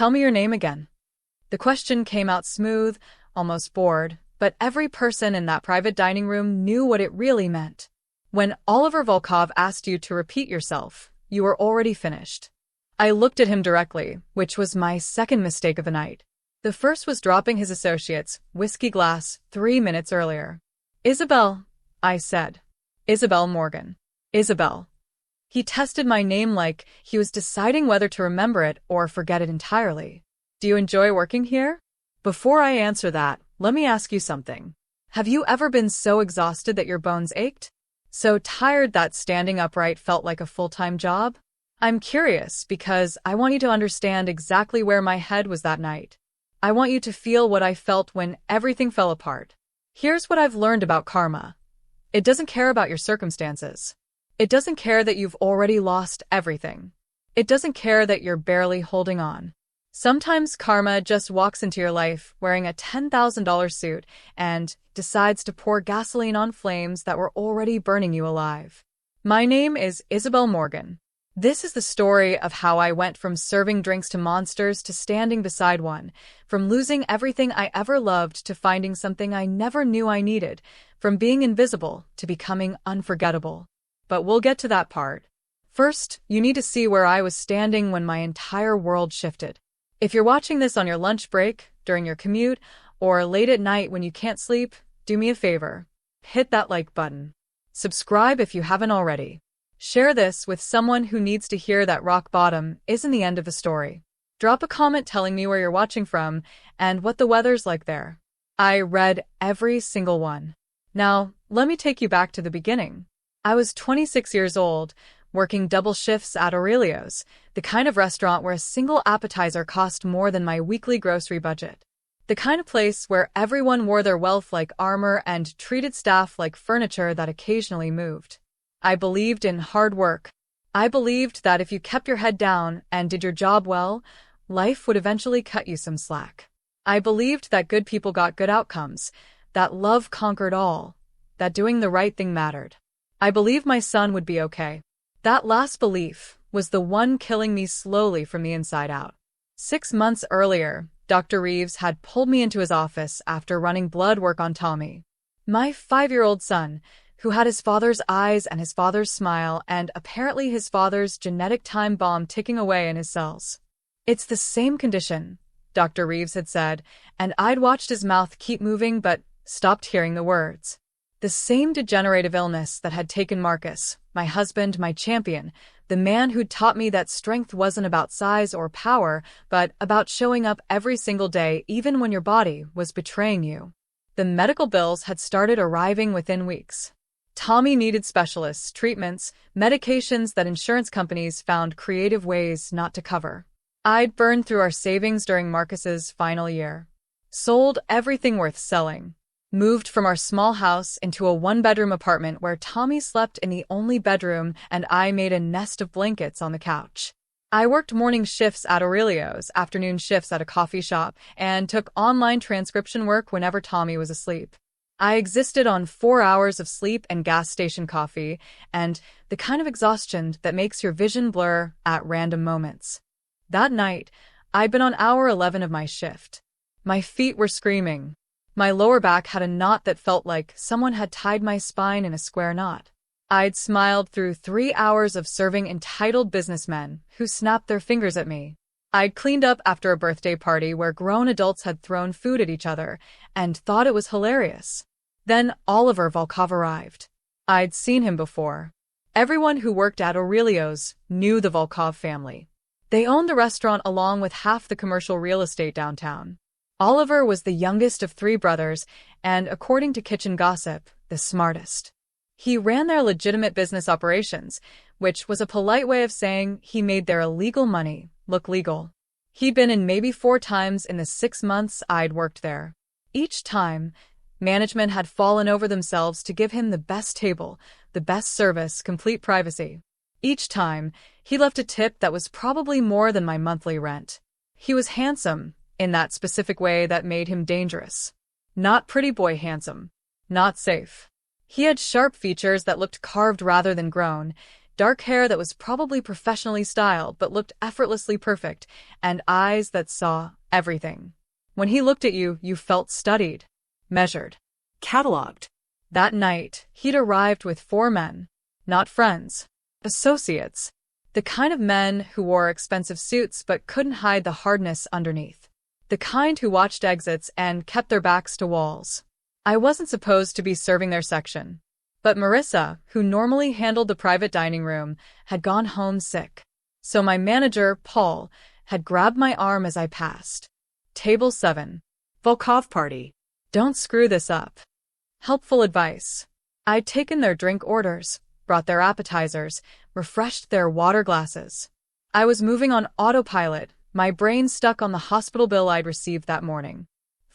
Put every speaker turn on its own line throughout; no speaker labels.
Tell me your name again. The question came out smooth, almost bored, but every person in that private dining room knew what it really meant. When Oliver Volkov asked you to repeat yourself, you were already finished. I looked at him directly, which was my second mistake of the night. The first was dropping his associate's whiskey glass 3 minutes earlier. Isabel, I said. Isabel Morgan. Isabel. He tested my name like he was deciding whether to remember it or forget it entirely. Do you enjoy working here? Before I answer that, let me ask you something. Have you ever been so exhausted that your bones ached? So tired that standing upright felt like a full-time job? I'm curious because I want you to understand exactly where my head was that night. I want you to feel what I felt when everything fell apart. Here's what I've learned about karma. It doesn't care about your circumstances. It doesn't care that you've already lost everything. It doesn't care that you're barely holding on. Sometimes karma just walks into your life wearing a $10,000 suit and decides to pour gasoline on flames that were already burning you alive. My name is Isabel Morgan. This is the story of how I went from serving drinks to monsters to standing beside one, from losing everything I ever loved to finding something I never knew I needed, from being invisible to becoming unforgettable. But we'll get to that part. First, you need to see where I was standing when my entire world shifted. If you're watching this on your lunch break, during your commute, or late at night when you can't sleep, do me a favor. Hit that like button. Subscribe if you haven't already. Share this with someone who needs to hear that rock bottom isn't the end of the story. Drop a comment telling me where you're watching from and what the weather's like there. I read every single one. Now, let me take you back to the beginning. I was 26 years old, working double shifts at Aurelio's, the kind of restaurant where a single appetizer cost more than my weekly grocery budget. The kind of place where everyone wore their wealth like armor and treated staff like furniture that occasionally moved. I believed in hard work. I believed that if you kept your head down and did your job well, life would eventually cut you some slack. I believed that good people got good outcomes, that love conquered all, that doing the right thing mattered. I believed my son would be okay. That last belief was the one killing me slowly from the inside out. 6 months earlier, Dr. Reeves had pulled me into his office after running blood work on Tommy, my 5-year-old son, who had his father's eyes and his father's smile and apparently his father's genetic time bomb ticking away in his cells. It's the same condition, Dr. Reeves had said, and I'd watched his mouth keep moving but stopped hearing the words. The same degenerative illness that had taken Marcus, my husband, my champion, the man who'd taught me that strength wasn't about size or power, but about showing up every single day even when your body was betraying you. The medical bills had started arriving within weeks. Tommy needed specialists, treatments, medications that insurance companies found creative ways not to cover. I'd burned through our savings during Marcus's final year. Sold everything worth selling. Moved from our small house into a 1-bedroom apartment where Tommy slept in the only bedroom and I made a nest of blankets on the couch. I worked morning shifts at Aurelio's, afternoon shifts at a coffee shop, and took online transcription work whenever Tommy was asleep. I existed on 4 hours of sleep and gas station coffee, and the kind of exhaustion that makes your vision blur at random moments. That night, I'd been on hour 11 of my shift. My feet were screaming. My lower back had a knot that felt like someone had tied my spine in a square knot. I'd smiled through 3 hours of serving entitled businessmen who snapped their fingers at me. I'd cleaned up after a birthday party where grown adults had thrown food at each other and thought it was hilarious. Then Oliver Volkov arrived. I'd seen him before. Everyone who worked at Aurelio's knew the Volkov family. They owned the restaurant along with half the commercial real estate downtown. Oliver was the youngest of 3 brothers and, according to kitchen gossip, the smartest. He ran their legitimate business operations, which was a polite way of saying he made their illegal money look legal. He'd been in maybe 4 times in the 6 months I'd worked there. Each time, management had fallen over themselves to give him the best table, the best service, complete privacy. Each time, he left a tip that was probably more than my monthly rent. He was handsome, in that specific way that made him dangerous. Not pretty boy handsome. Not safe. He had sharp features that looked carved rather than grown, dark hair that was probably professionally styled but looked effortlessly perfect, and eyes that saw everything. When he looked at you, you felt studied, measured,
Cataloged.
that night, he'd arrived with 4 men. Not friends. Associates. The kind of men who wore expensive suits but couldn't hide the hardness underneath. The kind who watched exits and kept their backs to walls. I wasn't supposed to be serving their section. But Marissa, who normally handled the private dining room, had gone home sick. So my manager, Paul, had grabbed my arm as I passed. Table 7.
Volkov party.
Don't screw this up. Helpful advice. I'd taken their drink orders, brought their appetizers, refreshed their water glasses. I was moving on autopilot, my brain stuck on the hospital bill I'd received that morning.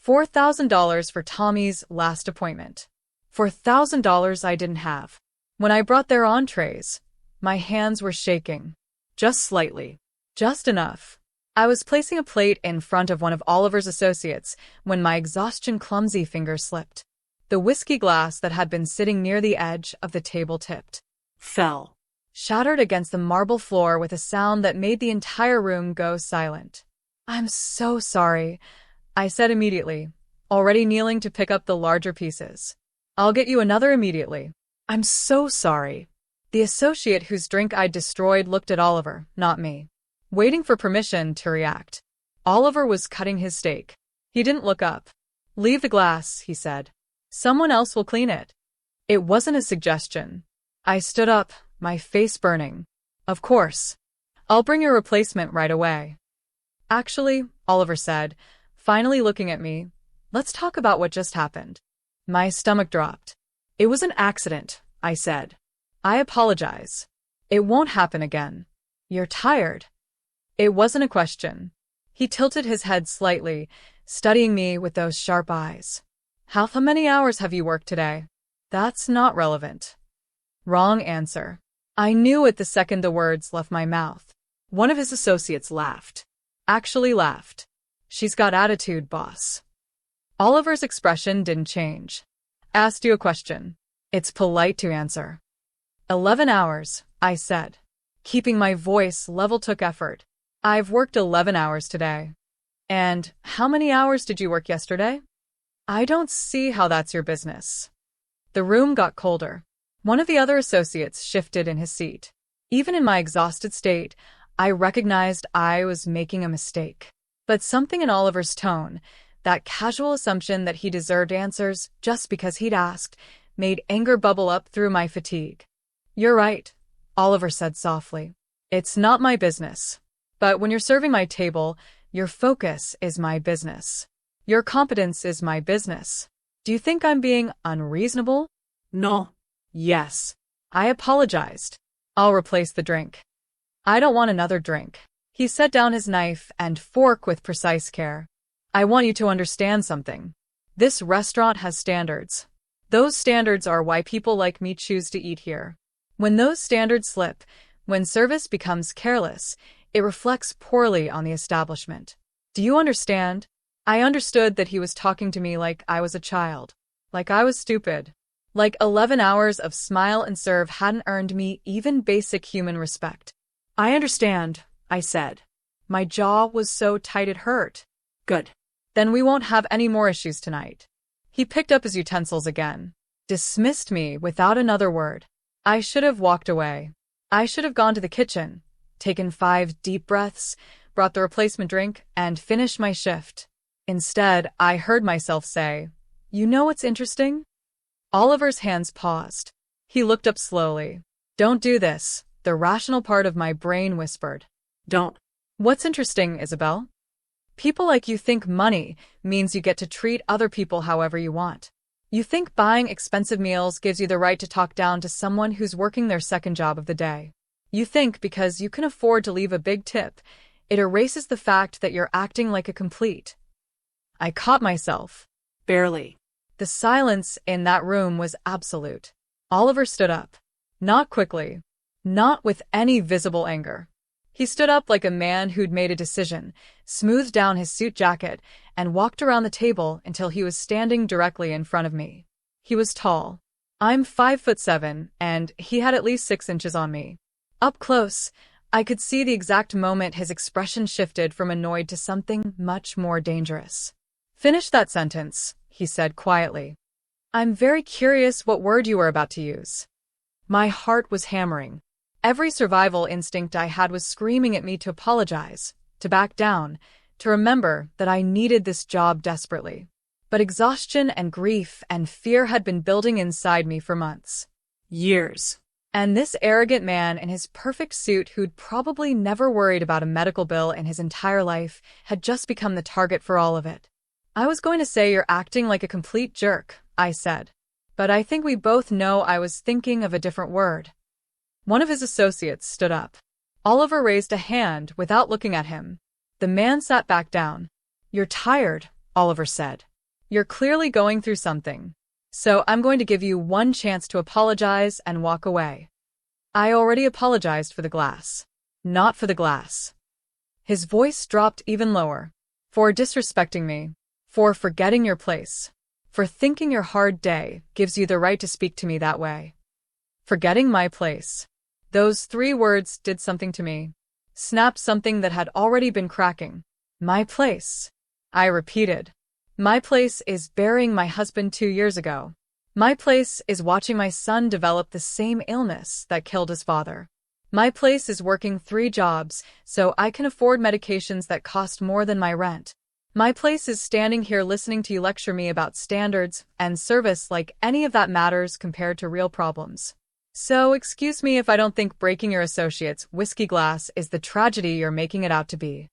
$4,000 for Tommy's last appointment. $4,000 I didn't have. When I brought their entrees, my hands were shaking. Just slightly. Just enough. I was placing a plate in front of one of Oliver's associates when my exhaustion clumsy finger slipped. The whiskey glass that had been sitting near the edge of the table tipped.
Fell.
Shattered against the marble floor with a sound that made the entire room go silent. I'm so sorry, I said immediately, already kneeling to pick up the larger pieces. I'll get you another immediately. I'm so sorry. The associate whose drink I'd destroyed looked at Oliver, not me, waiting for permission to react. Oliver was cutting his steak. He didn't look up. Leave the glass, he said. Someone else will clean it. It wasn't a suggestion. I stood up, my face burning. Of course. I'll bring your replacement right away. Actually, Oliver said, finally looking at me, let's talk about what just happened. My stomach dropped. It was an accident, I said. I apologize. It won't happen again. You're tired. It wasn't a question. He tilted his head slightly, studying me with those sharp eyes. How many hours have you worked today? That's not relevant. Wrong answer. I knew it the second the words left my mouth.
One of his associates laughed.
Actually laughed. She's got attitude, boss. Oliver's expression didn't change. Asked you a question. It's polite to answer. 11 hours, I said. Keeping my voice level took effort. I've worked 11 hours today. And how many hours did you work yesterday? I don't see how that's your business. The room got colder. One of the other associates shifted in his seat. Even in my exhausted state, I recognized I was making a mistake. But something in Oliver's tone, that casual assumption that he deserved answers just because he'd asked, made anger bubble up through my fatigue. You're right, Oliver said softly. It's not my business. But when you're serving my table, your focus is my business. Your competence is my business. Do you think I'm being unreasonable?
No.
Yes. I apologized. I'll replace the drink. I don't want another drink. He set down his knife and fork with precise care. I want you to understand something. This restaurant has standards. Those standards are why people like me choose to eat here. When those standards slip, when service becomes careless, it reflects poorly on the establishment. Do you understand? I understood that he was talking to me like I was a child. Like I was stupid. Like 11 hours of smile and serve hadn't earned me even basic human respect. I understand, I said. My jaw was so tight it hurt. Good. Then we won't have any more issues tonight. He picked up his utensils again. Dismissed me without another word. I should have walked away. I should have gone to the kitchen, taken 5 deep breaths, brought the replacement drink, and finished my shift. Instead, I heard myself say, "You know what's interesting?" Oliver's hands paused. He looked up slowly. Don't do this, the rational part of my brain whispered.
Don't.
What's interesting, Isabel? People like you think money means you get to treat other people however you want. You think buying expensive meals gives you the right to talk down to someone who's working their second job of the day. You think because you can afford to leave a big tip, it erases the fact that you're acting like a complete. I caught myself.
Barely.
The silence in that room was absolute. Oliver stood up. Not quickly. Not with any visible anger. He stood up like a man who'd made a decision, smoothed down his suit jacket, and walked around the table until he was standing directly in front of me. He was tall. I'm 5'7", and he had at least 6 inches on me. Up close, I could see the exact moment his expression shifted from annoyed to something much more dangerous. Finish that sentence, he said quietly. I'm very curious what word you were about to use. My heart was hammering. Every survival instinct I had was screaming at me to apologize, to back down, to remember that I needed this job desperately. But exhaustion and grief and fear had been building inside me for months.
Years.
And this arrogant man in his perfect suit who'd probably never worried about a medical bill in his entire life had just become the target for all of it. I was going to say you're acting like a complete jerk, I said. But I think we both know I was thinking of a different word. One of his associates stood up. Oliver raised a hand without looking at him. The man sat back down. You're tired, Oliver said. You're clearly going through something. So I'm going to give you one chance to apologize and walk away. I already apologized for the glass. Not for the glass. His voice dropped even lower. For disrespecting me. For forgetting your place. For thinking your hard day gives you the right to speak to me that way. Forgetting my place. Those 3 words did something to me. Snapped something that had already been cracking. My place. I repeated. My place is burying my husband 2 years ago. My place is watching my son develop the same illness that killed his father. My place is working 3 jobs so I can afford medications that cost more than my rent. My place is standing here listening to you lecture me about standards and service like any of that matters compared to real problems. So excuse me if I don't think breaking your associate's whiskey glass is the tragedy you're making it out to be.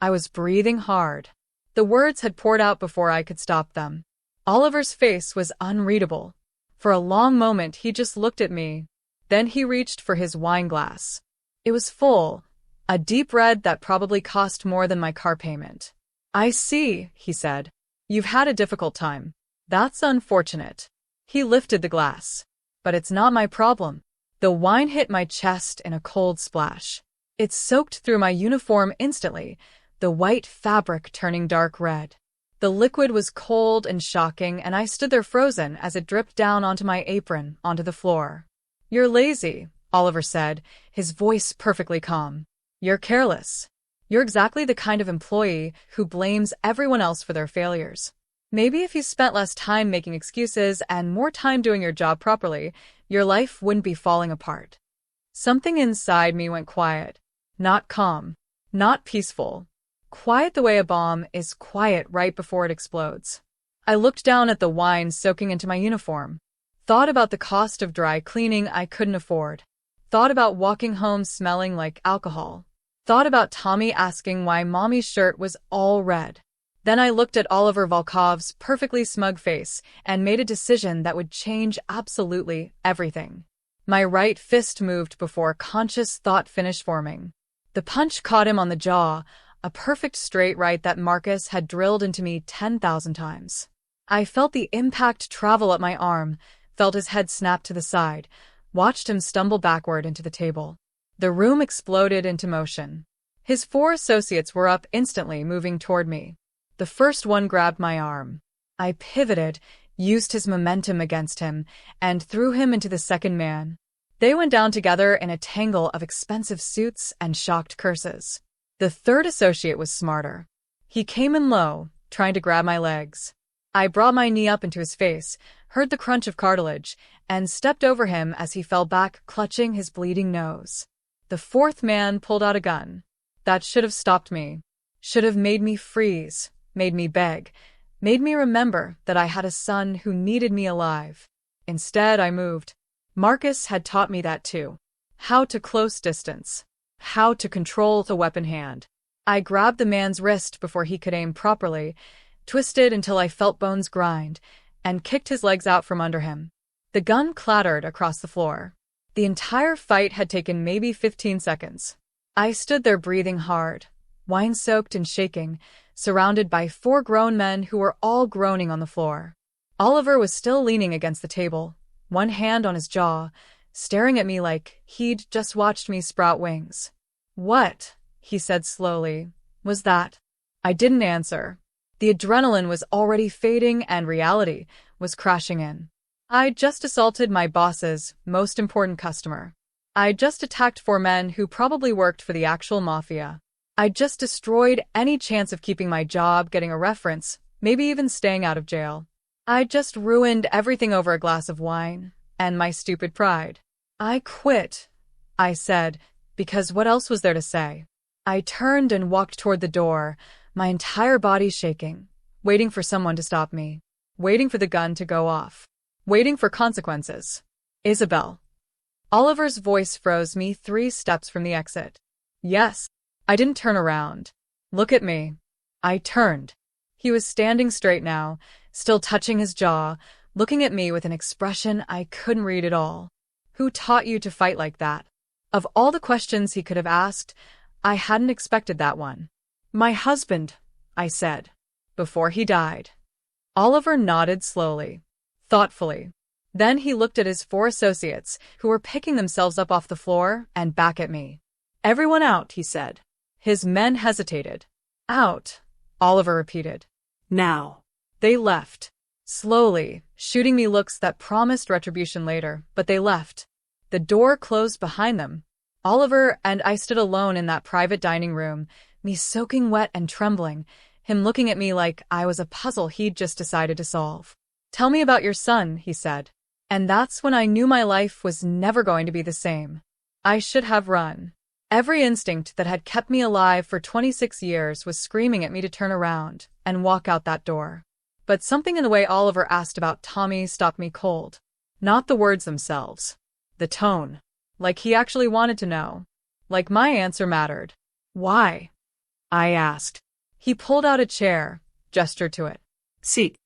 I was breathing hard. The words had poured out before I could stop them. Oliver's face was unreadable. For a long moment he just looked at me. Then he reached for his wine glass. It was full, a deep red that probably cost more than my car payment. I see, he said. You've had a difficult time. That's unfortunate. He lifted the glass. But it's not my problem. The wine hit my chest in a cold splash. It soaked through my uniform instantly, the white fabric turning dark red. The liquid was cold and shocking, and I stood there frozen as it dripped down onto my apron, onto the floor. You're lazy, Oliver said, his voice perfectly calm. You're careless. You're exactly the kind of employee who blames everyone else for their failures. Maybe if you spent less time making excuses and more time doing your job properly, your life wouldn't be falling apart. Something inside me went quiet. Not calm. Not peaceful. Quiet the way a bomb is quiet right before it explodes. I looked down at the wine soaking into my uniform. Thought about the cost of dry cleaning I couldn't afford. Thought about walking home smelling like alcohol. Thought about Tommy asking why Mommy's shirt was all red. Then I looked at Oliver Volkov's perfectly smug face and made a decision that would change absolutely everything. My right fist moved before conscious thought finished forming. The punch caught him on the jaw, a perfect straight right that Marcus had drilled into me 10,000 times. I felt the impact travel up my arm, felt his head snap to the side, watched him stumble backward into the table. The room exploded into motion. His 4 associates were up instantly, moving toward me. The first one grabbed my arm. I pivoted, used his momentum against him, and threw him into the second man. They went down together in a tangle of expensive suits and shocked curses. The third associate was smarter. He came in low, trying to grab my legs. I brought my knee up into his face, heard the crunch of cartilage, and stepped over him as he fell back, clutching his bleeding nose. The fourth man pulled out a gun. That should have stopped me. Should have made me freeze, made me beg, made me remember that I had a son who needed me alive. Instead, I moved. Marcus had taught me that too. How to close distance. How to control the weapon hand. I grabbed the man's wrist before he could aim properly, twisted until I felt bones grind, and kicked his legs out from under him. The gun clattered across the floor. The entire fight had taken maybe 15 seconds. I stood there breathing hard, wine-soaked and shaking, surrounded by 4 grown men who were all groaning on the floor. Oliver was still leaning against the table, one hand on his jaw, staring at me like he'd just watched me sprout wings. What, he said slowly, was that? I didn't answer. The adrenaline was already fading and reality was crashing in. I'd just assaulted my boss's most important customer. I'd just attacked 4 men who probably worked for the actual Mafia. I'd just destroyed any chance of keeping my job, getting a reference, maybe even staying out of jail. I'd just ruined everything over a glass of wine, and my stupid pride. I quit, I said, because what else was there to say? I turned and walked toward the door, my entire body shaking, waiting for someone to stop me, waiting for the gun to go off, waiting for consequences. Isabel. Oliver's voice froze me 3 steps from the exit. Yes. I didn't turn around. Look at me. I turned. He was standing straight now, still touching his jaw, looking at me with an expression I couldn't read at all. Who taught you to fight like that? Of all the questions he could have asked, I hadn't expected that one. My husband, I said. Before he died. Oliver nodded slowly, thoughtfully. Then he looked at his 4 associates, who were picking themselves up off the floor, and back at me. Everyone out, he said. His men hesitated. Out, Oliver repeated. Now. They left. Slowly, shooting me looks that promised retribution later, but they left. The door closed behind them. Oliver and I stood alone in that private dining room, me soaking wet and trembling, him looking at me like I was a puzzle he'd just decided to solve. Tell me about your son, he said. And that's when I knew my life was never going to be the same. I should have run. Every instinct that had kept me alive for 26 years was screaming at me to turn around and walk out that door. But something in the way Oliver asked about Tommy stopped me cold. Not the words themselves. The tone. Like he actually wanted to know. Like my answer mattered. Why? I asked. He pulled out a chair, gestured to it. Seat.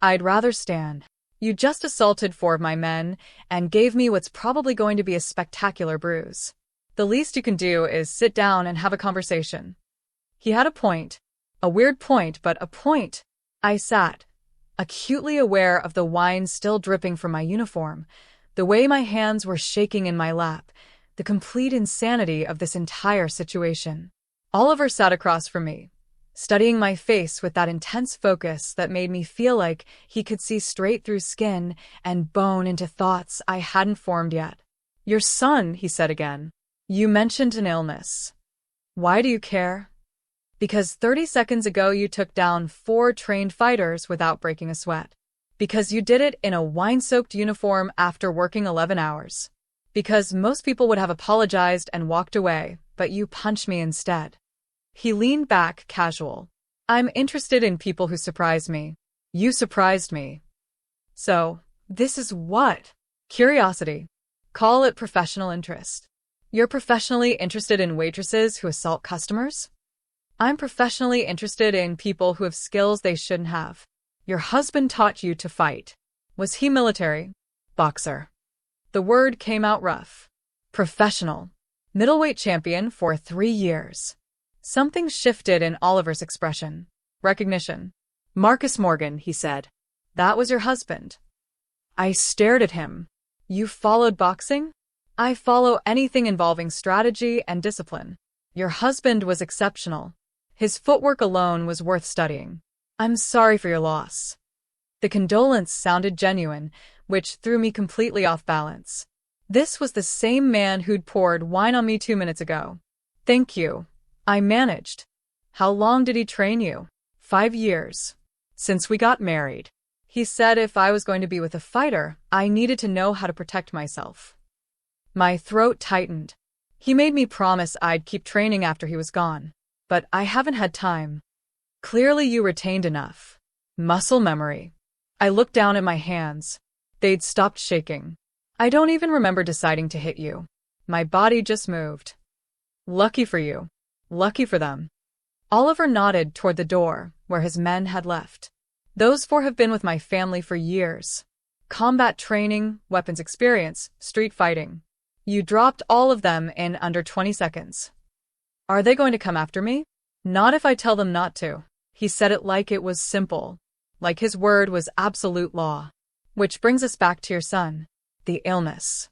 I'd rather stand. You just assaulted 4 of my men and gave me what's probably going to be a spectacular bruise. The least you can do is sit down and have a conversation. He had a point. A weird point, but a point. I sat, acutely aware of the wine still dripping from my uniform, the way my hands were shaking in my lap, the complete insanity of this entire situation. Oliver sat across from me, studying my face with that intense focus that made me feel like he could see straight through skin and bone into thoughts I hadn't formed yet. Your son, he said again. You mentioned an illness. Why do you care? Because 30 seconds ago you took down 4 trained fighters without breaking a sweat. Because you did it in a wine-soaked uniform after working 11 hours. Because most people would have apologized and walked away, but you punched me instead. He leaned back, casual. I'm interested in people who surprise me. You surprised me. So, this is what? Curiosity. Call it professional interest. You're professionally interested in waitresses who assault customers? I'm professionally interested in people who have skills they shouldn't have. Your husband taught you to fight. Was he military? Boxer. The word came out rough. Professional. Middleweight champion for 3 years. Something shifted in Oliver's expression. Recognition. Marcus Morgan, he said. That was your husband. I stared at him. You followed boxing? I follow anything involving strategy and discipline. Your husband was exceptional. His footwork alone was worth studying. I'm sorry for your loss. The condolence sounded genuine, which threw me completely off balance. This was the same man who'd poured wine on me 2 minutes ago. Thank you. I managed. How long did he train you? 5 years. Since we got married. He said if I was going to be with a fighter, I needed to know how to protect myself. My throat tightened. He made me promise I'd keep training after he was gone. But I haven't had time. Clearly you retained enough. Muscle memory. I looked down at my hands. They'd stopped shaking. I don't even remember deciding to hit you. My body just moved. Lucky for you. Lucky for them. Oliver nodded toward the door, where his men had left. Those 4 have been with my family for years. Combat training, weapons experience, street fighting. You dropped all of them in under 20 seconds. Are they going to come after me? Not if I tell them not to. He said it like it was simple. Like his word was absolute law. Which brings us back to your son. The illness.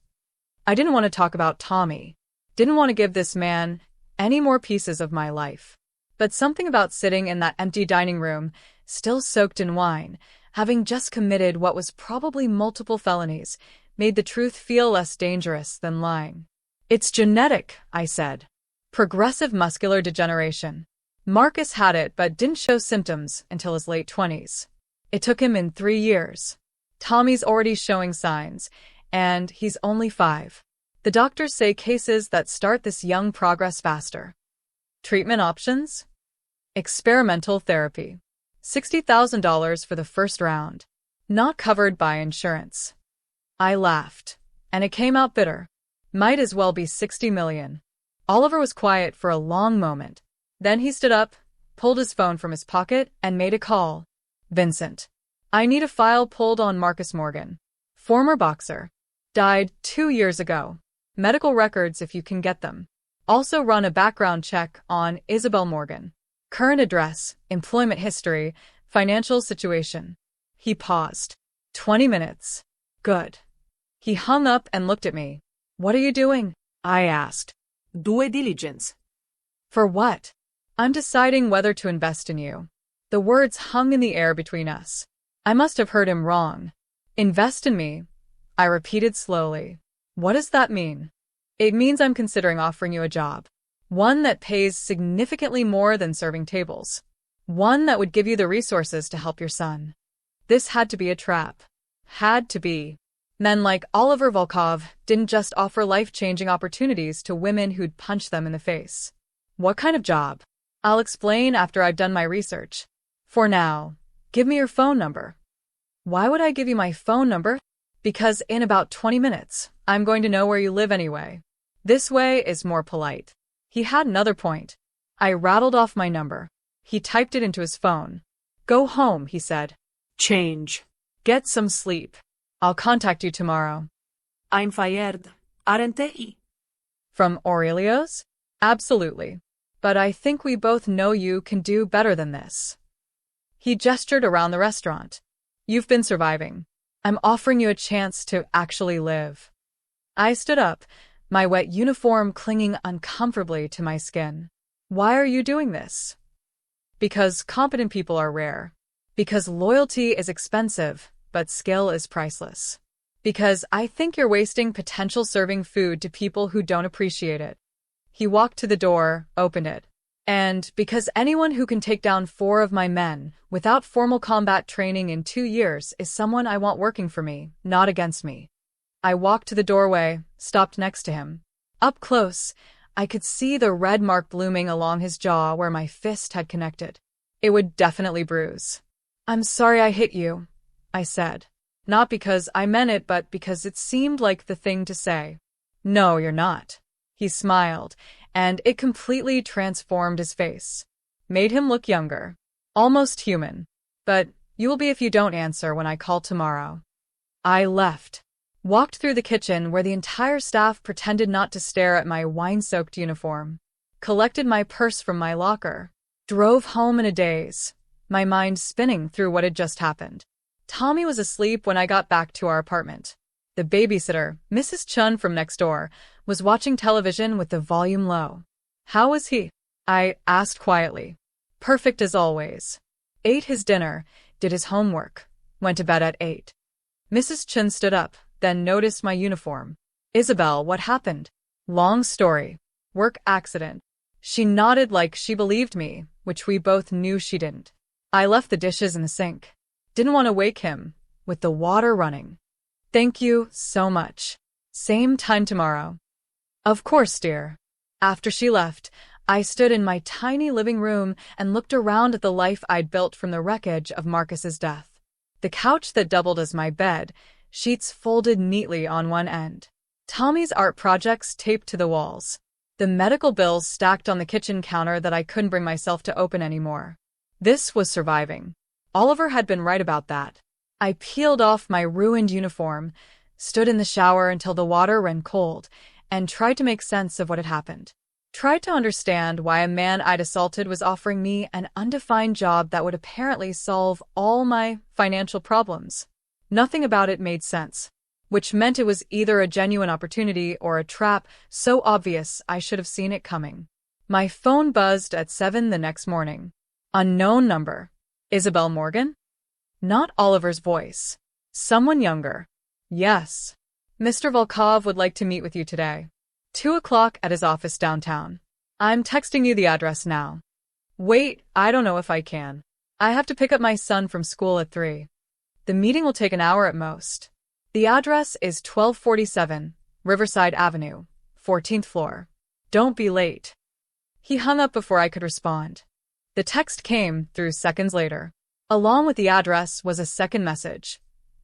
I didn't want to talk about Tommy. Didn't want to give this man any more pieces of my life. But something about sitting in that empty dining room, still soaked in wine, having just committed what was probably multiple felonies, made the truth feel less dangerous than lying. It's genetic, I said. Progressive muscular degeneration. Marcus had it but didn't show symptoms until his late 20s. It took him in 3 years. Tommy's already showing signs, and he's only 5. The doctors say cases that start this young progress faster. Treatment options? Experimental therapy. $60,000 for the first round. Not covered by insurance. I laughed, and it came out bitter. Might as well be 60 million. Oliver was quiet for a long moment. Then he stood up, pulled his phone from his pocket, and made a call. Vincent. I need a file pulled on Marcus Morgan. Former boxer. Died 2 years ago. Medical records if you can get them. Also run a background check on Isabel Morgan. Current address, employment history, financial situation. He paused. 20 minutes. Good. He hung up and looked at me. What are you doing? I asked.
Due diligence.
For what? I'm deciding whether to invest in you. The words hung in the air between us. I must have heard him wrong. Invest in me, I repeated slowly. What does that mean? It means I'm considering offering you a job. One that pays significantly more than serving tables. One that would give you the resources to help your son. This had to be a trap. Had to be. Men like Oliver Volkov didn't just offer life-changing opportunities to women who'd punch them in the face. What kind of job? I'll explain after I've done my research. For now, give me your phone number. Why would I give you my phone number? Because in about 20 minutes, I'm going to know where you live anyway. This way is more polite. He had another point. I rattled off my number. He typed it into his phone. Go home, he said.
Change.
Get some sleep. I'll contact you tomorrow.
I'm fired, aren't I?
From Aurelio's? Absolutely. But I think we both know you can do better than this. He gestured around the restaurant. You've been surviving. I'm offering you a chance to actually live. I stood up, my wet uniform clinging uncomfortably to my skin. Why are you doing this? Because competent people are rare. Because loyalty is expensive, but skill is priceless. Because I think you're wasting potential serving food to people who don't appreciate it. He walked to the door, opened it. And because anyone who can take down 4 of my men without formal combat training in 2 years is someone I want working for me, not against me. I walked to the doorway, stopped next to him. Up close, I could see the red mark blooming along his jaw where my fist had connected. It would definitely bruise. I'm sorry I hit you, I said. Not because I meant it, but because it seemed like the thing to say. No, you're not. He smiled, and it completely transformed his face. Made him look younger. Almost human. But you will be if you don't answer when I call tomorrow. I left. Walked through the kitchen where the entire staff pretended not to stare at my wine-soaked uniform. Collected my purse from my locker. Drove home in a daze, my mind spinning through what had just happened. Tommy was asleep when I got back to our apartment. The babysitter, Mrs. Chun from next door, was watching television with the volume low. How was he? I asked quietly. Perfect as always. Ate his dinner, did his homework, went to bed at 8. Mrs. Chun stood up, then noticed my uniform. Isabel, what happened? Long story. Work accident. She nodded like she believed me, which we both knew she didn't. I left the dishes in the sink. Didn't want to wake him, with the water running. Thank you so much. Same time tomorrow. Of course, dear. After she left, I stood in my tiny living room and looked around at the life I'd built from the wreckage of Marcus's death. The couch that doubled as my bed, sheets folded neatly on one end. Tommy's art projects taped to the walls. The medical bills stacked on the kitchen counter that I couldn't bring myself to open anymore. This was surviving. Oliver had been right about that. I peeled off my ruined uniform, stood in the shower until the water ran cold, and tried to make sense of what had happened. Tried to understand why a man I'd assaulted was offering me an undefined job that would apparently solve all my financial problems. Nothing about it made sense, which meant it was either a genuine opportunity or a trap so obvious I should have seen it coming. My phone buzzed at 7 the next morning. Unknown number. Isabel Morgan? Not Oliver's voice. Someone younger. Yes. Mr. Volkov would like to meet with you today. 2 o'clock at his office downtown. I'm texting you the address now. Wait, I don't know if I can. I have to pick up my son from school at 3. The meeting will take an hour at most. The address is 1247 Riverside Avenue, 14th floor. Don't be late. He hung up before I could respond. The text came through seconds later. Along with the address was a second message.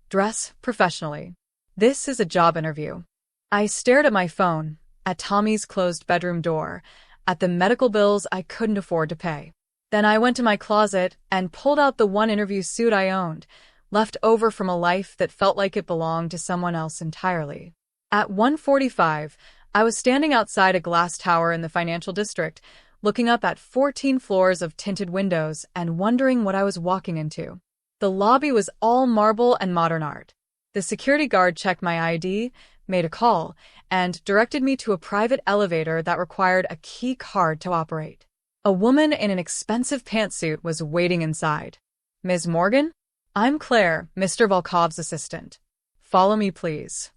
Dress professionally. This is a job interview. I stared at my phone, at Tommy's closed bedroom door, at the medical bills I couldn't afford to pay. Then I went to my closet and pulled out the one interview suit I owned, left over from a life that felt like it belonged to someone else entirely. At 1:45, I was standing outside a glass tower in the financial district, looking up at 14 floors of tinted windows and wondering what I was walking into. The lobby was all marble and modern art. The security guard checked my ID, made a call, and directed me to a private elevator that required a key card to operate. A woman in an expensive pantsuit was waiting inside. Ms. Morgan? I'm Claire, Mr. Volkov's assistant. Follow me, please.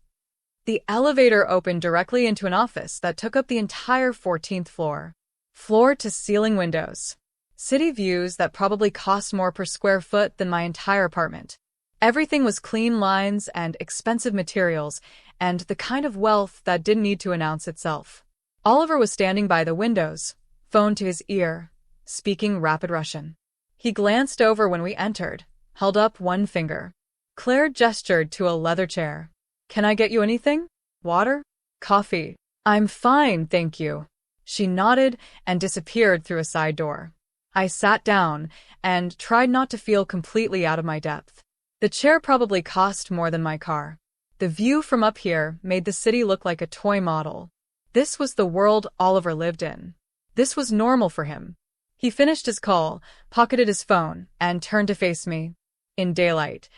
The elevator opened directly into an office that took up the entire 14th floor. Floor-to-ceiling windows. City views that probably cost more per square foot than my entire apartment. Everything was clean lines and expensive materials, and the kind of wealth that didn't need to announce itself. Oliver was standing by the windows, phone to his ear, speaking rapid Russian. He glanced over when we entered, held up one finger. Claire gestured to a leather chair. Can I get you anything? Water? Coffee? I'm fine, thank you. She nodded and disappeared through a side door. I sat down and tried not to feel completely out of my depth. The chair probably cost more than my car. The view from up here made the city look like a toy model. This was the world Oliver lived in. This was normal for him. He finished his call, pocketed his phone, and turned to face me. In daylight,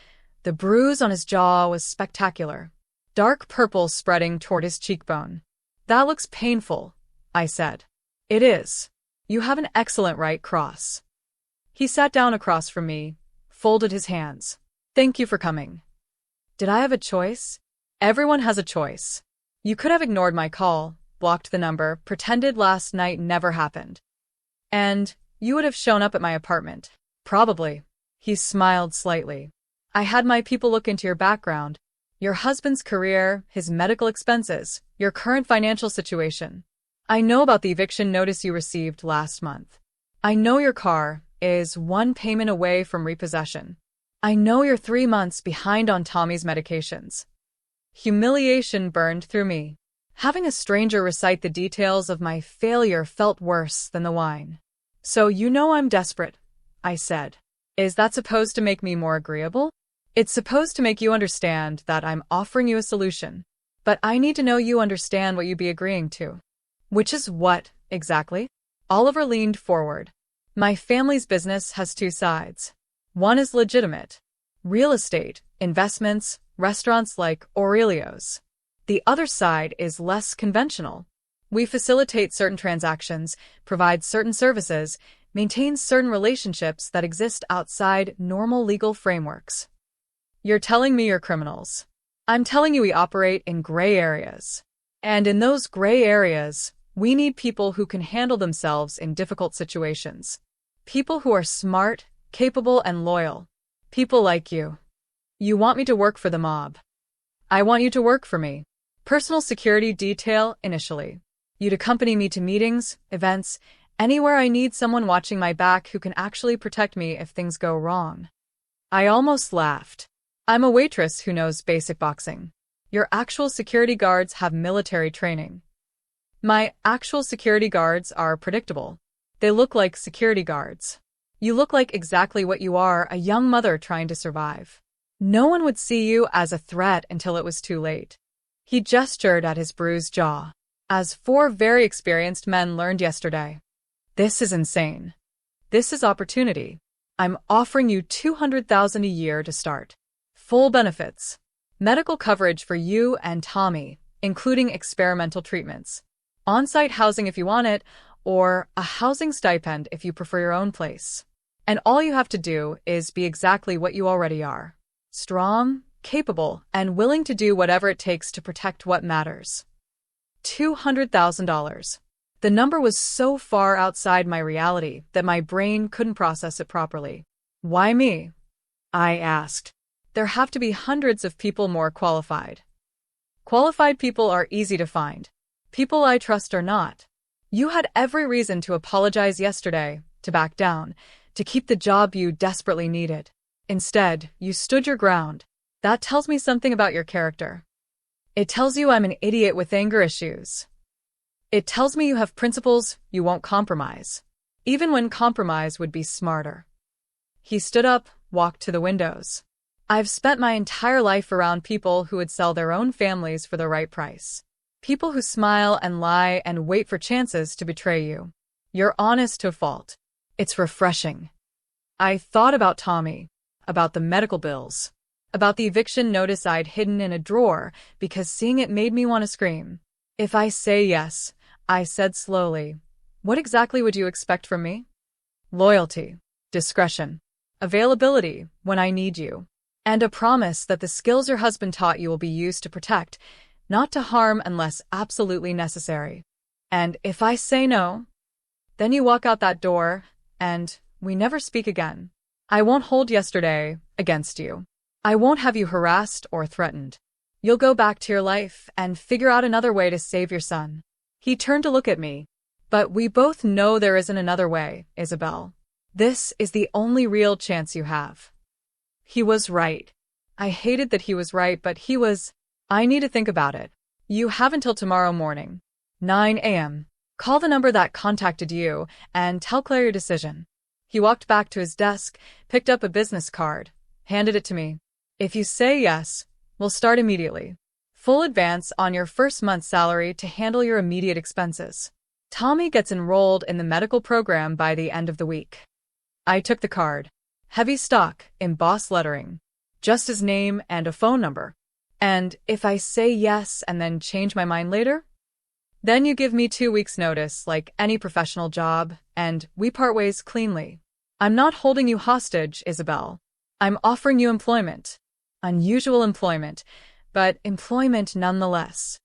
the bruise on his jaw was spectacular. Dark purple spreading toward his cheekbone. That looks painful, I said. It is. You have an excellent right cross. He sat down across from me, folded his hands. Thank you for coming. Did I have a choice? Everyone has a choice. You could have ignored my call, blocked the number, pretended last night never happened. And you would have shown up at my apartment. Probably. He smiled slightly. I had my people look into your background, your husband's career, his medical expenses, your current financial situation. I know about the eviction notice you received last month. I know your car is one payment away from repossession. I know you're 3 months behind on Tommy's medications. Humiliation burned through me. Having a stranger recite the details of my failure felt worse than the wine. So you know I'm desperate, I said. Is that supposed to make me more agreeable? It's supposed to make you understand that I'm offering you a solution. But I need to know you understand what you'd be agreeing to. Which is what, exactly? Oliver leaned forward. My family's business has 2 sides. One is legitimate. Real estate, investments, restaurants like Aurelio's. The other side is less conventional. We facilitate certain transactions, provide certain services, maintain certain relationships that exist outside normal legal frameworks. You're telling me you're criminals. I'm telling you we operate in gray areas. And in those gray areas, we need people who can handle themselves in difficult situations. People who are smart, capable, and loyal. People like you. You want me to work for the mob. I want you to work for me. Personal security detail initially. You'd accompany me to meetings, events, anywhere I need someone watching my back who can actually protect me if things go wrong. I almost laughed. I'm a waitress who knows basic boxing. Your actual security guards have military training. My actual security guards are predictable. They look like security guards. You look like exactly what you are, a young mother trying to survive. No one would see you as a threat until it was too late. He gestured at his bruised jaw. As 4 very experienced men learned yesterday. This is insane. This is opportunity. I'm offering you $200,000 a year to start. Full benefits. Medical coverage for you and Tommy, including experimental treatments. On-site housing if you want it, or a housing stipend if you prefer your own place. And all you have to do is be exactly what you already are. Strong, capable, and willing to do whatever it takes to protect what matters. $200,000. The number was so far outside my reality that my brain couldn't process it properly. Why me? I asked. There have to be hundreds of people more qualified. Qualified people are easy to find. People I trust are not. You had every reason to apologize yesterday, to back down, to keep the job you desperately needed. Instead, you stood your ground. That tells me something about your character. It tells you I'm an idiot with anger issues. It tells me you have principles you won't compromise, even when compromise would be smarter. He stood up, walked to the windows. I've spent my entire life around people who would sell their own families for the right price. People who smile and lie and wait for chances to betray you. You're honest to a fault. It's refreshing. I thought about Tommy, about the medical bills, about the eviction notice I'd hidden in a drawer because seeing it made me want to scream. If I say yes, I said slowly, what exactly would you expect from me? Loyalty, discretion, availability when I need you, and a promise that the skills your husband taught you will be used to protect, not to harm unless absolutely necessary. And if I say no, then you walk out that door, and we never speak again. I won't hold yesterday against you. I won't have you harassed or threatened. You'll go back to your life and figure out another way to save your son. He turned to look at me. But we both know there isn't another way, Isabel. This is the only real chance you have. He was right. I hated that he was right, but he was. I need to think about it. You have until tomorrow morning, 9 a.m. Call the number that contacted you and tell Claire your decision. He walked back to his desk, picked up a business card, handed it to me. If you say yes, we'll start immediately. Full advance on your first month's salary to handle your immediate expenses. Tommy gets enrolled in the medical program by the end of the week. I took the card. Heavy stock, embossed lettering. Just his name and a phone number. And if I say yes and then change my mind later? Then you give me 2 weeks' notice, like any professional job, and we part ways cleanly. I'm not holding you hostage, Isabel. I'm offering you employment. Unusual employment, but employment nonetheless.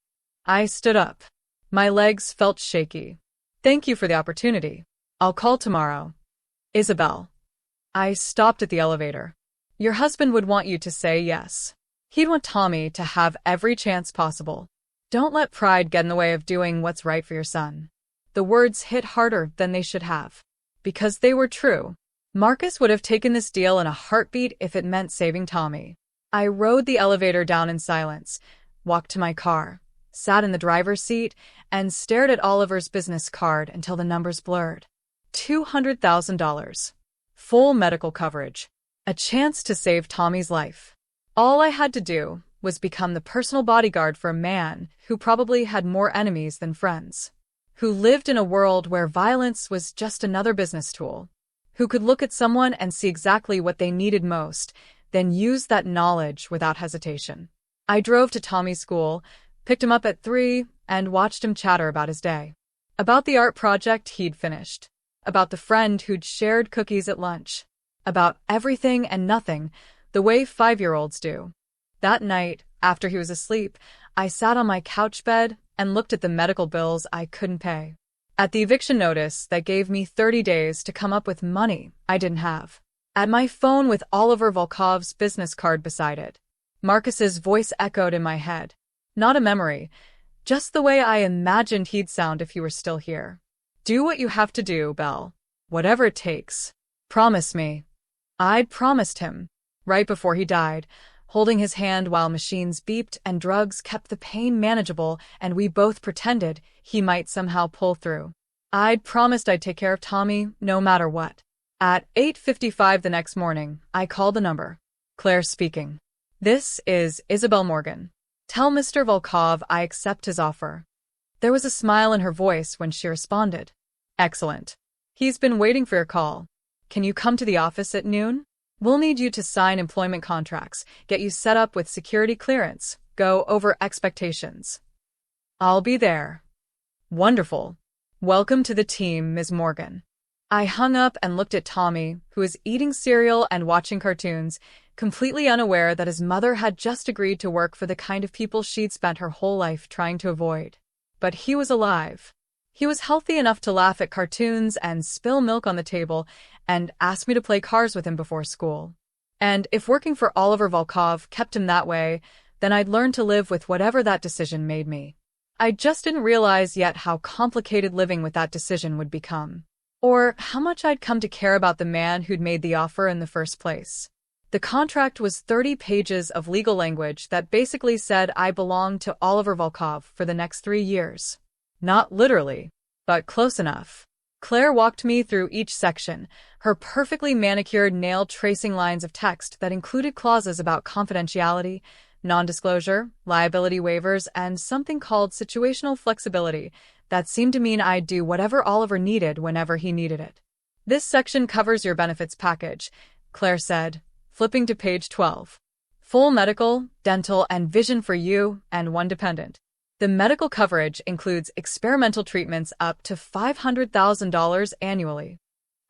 I stood up. My legs felt shaky. Thank you for the opportunity. I'll call tomorrow. Isabel. I stopped at the elevator. Your husband would want you to say yes. He'd want Tommy to have every chance possible. Don't let pride get in the way of doing what's right for your son. The words hit harder than they should have. Because they were true. Marcus would have taken this deal in a heartbeat if it meant saving Tommy. I rode the elevator down in silence, walked to my car, sat in the driver's seat, and stared at Oliver's business card until the numbers blurred. $200,000. Full medical coverage. A chance to save Tommy's life. All I had to do was become the personal bodyguard for a man who probably had more enemies than friends. Who lived in a world where violence was just another business tool. Who could look at someone and see exactly what they needed most, then use that knowledge without hesitation. I drove to Tommy's school, picked him up at 3, and watched him chatter about his day. About the art project he'd finished. About the friend who'd shared cookies at lunch. About everything and nothing, the way 5-year-olds do. That night, after he was asleep, I sat on my couch bed and looked at the medical bills I couldn't pay. At the eviction notice that gave me 30 days to come up with money I didn't have. At my phone with Oliver Volkov's business card beside it. Marcus's voice echoed in my head. Not a memory, just the way I imagined he'd sound if he were still here. Do what you have to do, Belle. Whatever it takes. Promise me. I'd promised him, right before he died, holding his hand while machines beeped and drugs kept the pain manageable and we both pretended he might somehow pull through. I'd promised I'd take care of Tommy no matter what. At 8:55 the next morning, I called the number. Claire speaking. This is Isabel Morgan. Tell Mr. Volkov I accept his offer. There was a smile in her voice when she responded. Excellent. He's been waiting for your call. Can you come to the office at noon? We'll need you to sign employment contracts, get you set up with security clearance, go over expectations. I'll be there. Wonderful. Welcome to the team, Ms. Morgan. I hung up and looked at Tommy, who was eating cereal and watching cartoons, completely unaware that his mother had just agreed to work for the kind of people she'd spent her whole life trying to avoid. But he was alive. He was healthy enough to laugh at cartoons and spill milk on the table and ask me to play cars with him before school. And if working for Oliver Volkov kept him that way, then I'd learn to live with whatever that decision made me. I just didn't realize yet how complicated living with that decision would become. Or how much I'd come to care about the man who'd made the offer in the first place. The contract was 30 pages of legal language that basically said I belonged to Oliver Volkov for the next 3 years. Not literally, but close enough. Claire walked me through each section, her perfectly manicured nail-tracing lines of text that included clauses about confidentiality, non-disclosure, liability waivers, and something called situational flexibility that seemed to mean I'd do whatever Oliver needed whenever he needed it. This section covers your benefits package, Claire said, flipping to page 12. Full medical, dental, and vision for you and one dependent. The medical coverage includes experimental treatments up to $500,000 annually.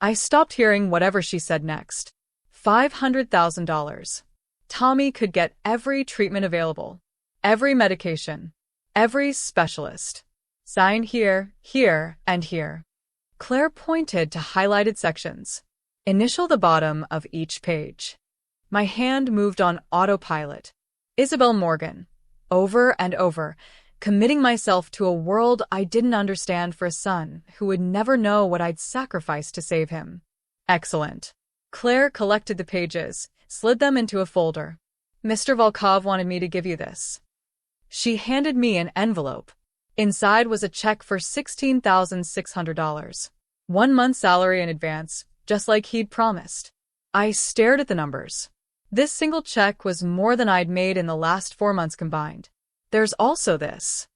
I stopped hearing whatever she said next. $500,000. Tommy could get every treatment available, every medication, every specialist. Sign here, here, and here. Claire pointed to highlighted sections. Initial the bottom of each page. My hand moved on autopilot. Isabel Morgan. Over and over, committing myself to a world I didn't understand for a son who would never know what I'd sacrificed to save him. Excellent. Claire collected the pages, slid them into a folder. Mr. Volkov wanted me to give you this. She handed me an envelope. Inside was a check for $16,600. 1 month's salary in advance, just like he'd promised. I stared at the numbers. This single check was more than I'd made in the last 4 months combined. There's also this.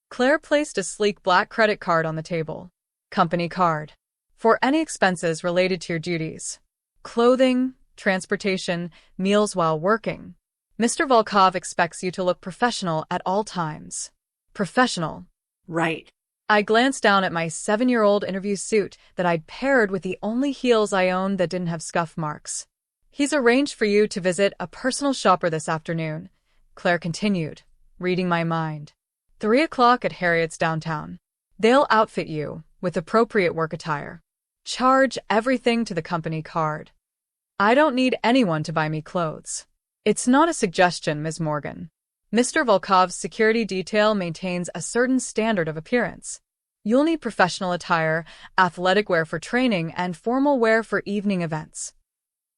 Claire placed a sleek black credit card on the table. Company card. For any expenses related to your duties. Clothing, transportation, meals while working. Mr. Volkov expects you to look professional at all times. Professional.
Right.
I glanced down at my 7-year-old interview suit that I'd paired with the only heels I owned that didn't have scuff marks. He's arranged for you to visit a personal shopper this afternoon, Claire continued, reading my mind. 3 o'clock at Harriet's downtown. They'll outfit you with appropriate work attire. Charge everything to the company card. I don't need anyone to buy me clothes. It's not a suggestion, Ms. Morgan. Mr. Volkov's security detail maintains a certain standard of appearance. You'll need professional attire, athletic wear for training, and formal wear for evening events.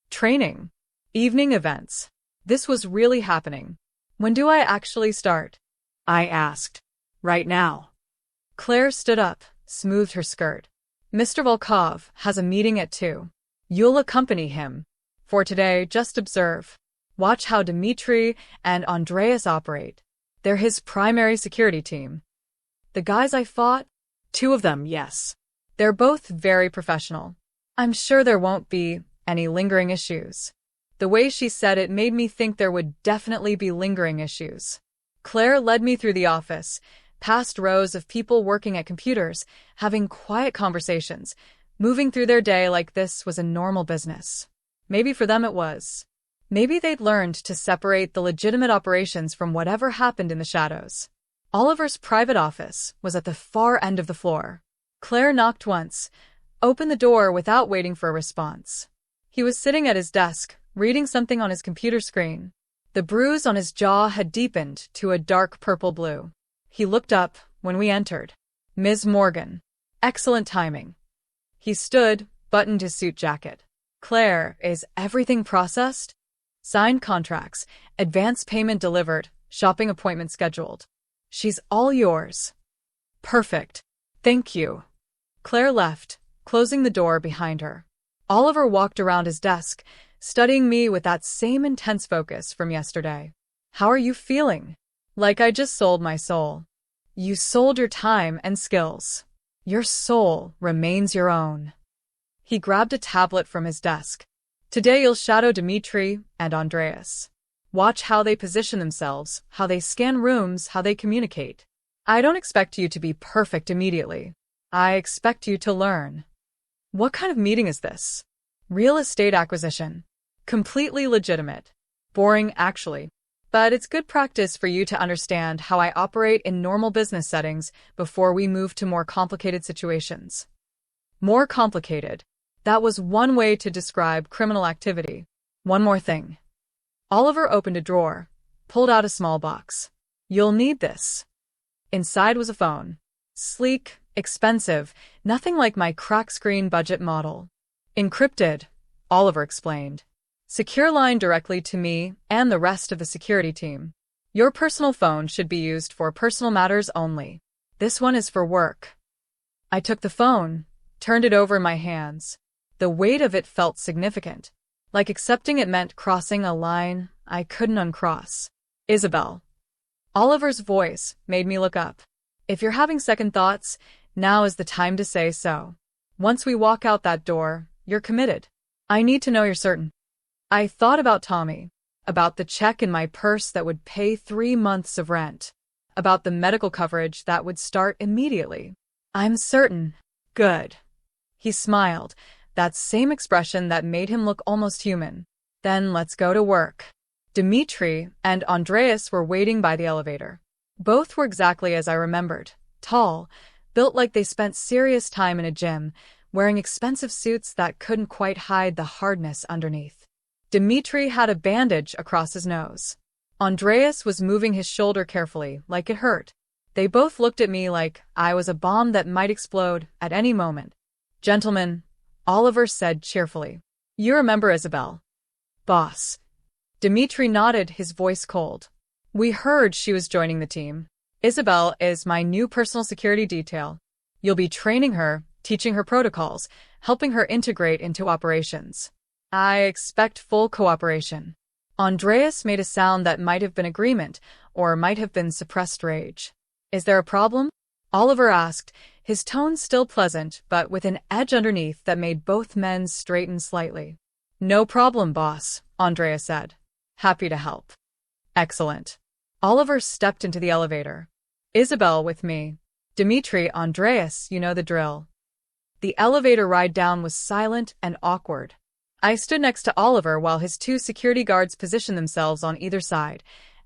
Training. Evening events. This was really happening. When do I actually start? I asked. Right now. Claire stood up, smoothed her skirt. Mr. Volkov has a meeting at 2. You'll accompany him. For today, just observe. Watch how Dmitri and Andreas operate. They're his primary security team. The guys I fought? 2 of them, yes. They're both very professional. I'm sure there won't be any lingering issues. The way she said it made me think there would definitely be lingering issues. Claire led me through the office, past rows of people working at computers, having quiet conversations, moving through their day like this was a normal business. Maybe for them it was. Maybe they'd learned to separate the legitimate operations from whatever happened in the shadows. Oliver's private office was at the far end of the floor. Claire knocked once, opened the door without waiting for a response. He was sitting at his desk, reading something on his computer screen. The bruise on his jaw had deepened to a dark purple blue. He looked up when we entered. Ms. Morgan. Excellent timing. He stood, buttoned his suit jacket. Claire, is everything processed? Signed contracts, advance payment delivered, shopping appointment scheduled. She's all yours. Perfect. Thank you. Claire left, closing the door behind her. Oliver walked around his desk, studying me with that same intense focus from yesterday. How are you feeling? Like I just sold my soul. You sold your time and skills. Your soul remains your own. He grabbed a tablet from his desk. Today you'll shadow Dmitri and Andreas. Watch how they position themselves, how they scan rooms, how they communicate. I don't expect you to be perfect immediately. I expect you to learn. What kind of meeting is this? Real estate acquisition. Completely legitimate. Boring, actually. but it's good practice for you to understand how I operate in normal business settings before we move to more complicated situations. More complicated. That was one way to describe criminal activity. One more thing. Oliver opened a drawer, pulled out a small box. You'll need this. Inside was a phone. Sleek, expensive, nothing like my crack-screen budget model. Encrypted, Oliver explained. Secure line directly to me and the rest of the security team. Your personal phone should be used for personal matters only. This one is for work. I took the phone, turned it over in my hands. The weight of it felt significant. Like accepting it meant crossing a line I couldn't uncross. Isabel. Oliver's voice made me look up. If you're having second thoughts, now is the time to say so. Once we walk out that door, you're committed. I need to know you're certain. I thought about Tommy, about the check in my purse that would pay 3 months of rent, about the medical coverage that would start immediately. I'm certain. Good. He smiled, that same expression that made him look almost human. Then let's go to work. Dimitri and Andreas were waiting by the elevator. Both were exactly as I remembered, tall, built like they spent serious time in a gym, wearing expensive suits that couldn't quite hide the hardness underneath. Dimitri had a bandage across his nose. Andreas was moving his shoulder carefully, like it hurt. They both looked at me like I was a bomb that might explode at any moment. Gentlemen, Oliver said cheerfully. You remember Isabel? Boss. Dimitri nodded, his voice cold. We heard she was joining the team. Isabel is my new personal security detail. You'll be training her, teaching her protocols, helping her integrate into operations. I expect full cooperation. Andreas made a sound that might have been agreement, or might have been suppressed rage. Is there a problem? Oliver asked, his tone still pleasant, but with an edge underneath that made both men straighten slightly. No problem, boss, Andreas said. Happy to help. Excellent. Oliver stepped into the elevator. Isabel with me. Dimitri, Andreas, you know the drill. The elevator ride down was silent and awkward. I stood next to Oliver while his 2 security guards positioned themselves on either side,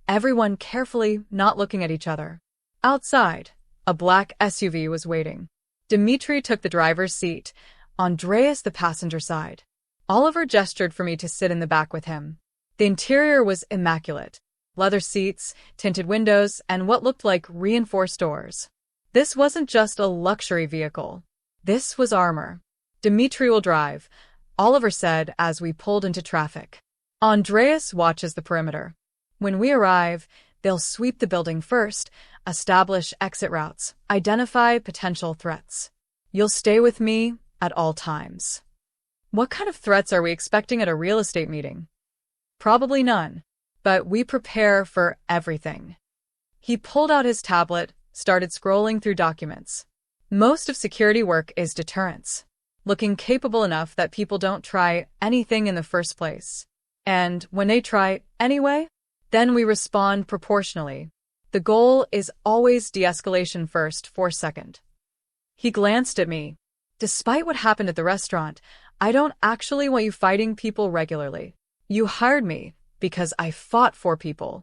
everyone carefully not looking at each other. Outside, a black SUV was waiting. Dimitri took the driver's seat, Andreas the passenger side. Oliver gestured for me to sit in the back with him. The interior was immaculate. Leather seats, tinted windows, and what looked like reinforced doors. This wasn't just a luxury vehicle. This was armor. Dimitri will drive, Oliver said as we pulled into traffic. Andreas watches the perimeter. When we arrive, they'll sweep the building first, establish exit routes, identify potential threats. You'll stay with me at all times. What kind of threats are we expecting at a real estate meeting? Probably none, but we prepare for everything. He pulled out his tablet, started scrolling through documents. Most of security work is deterrence, looking capable enough that people don't try anything in the first place. And when they try anyway, then we respond proportionally. The goal is always de-escalation first for second. He glanced at me. Despite what happened at the restaurant, I don't actually want you fighting people regularly. You hired me because I fought for people.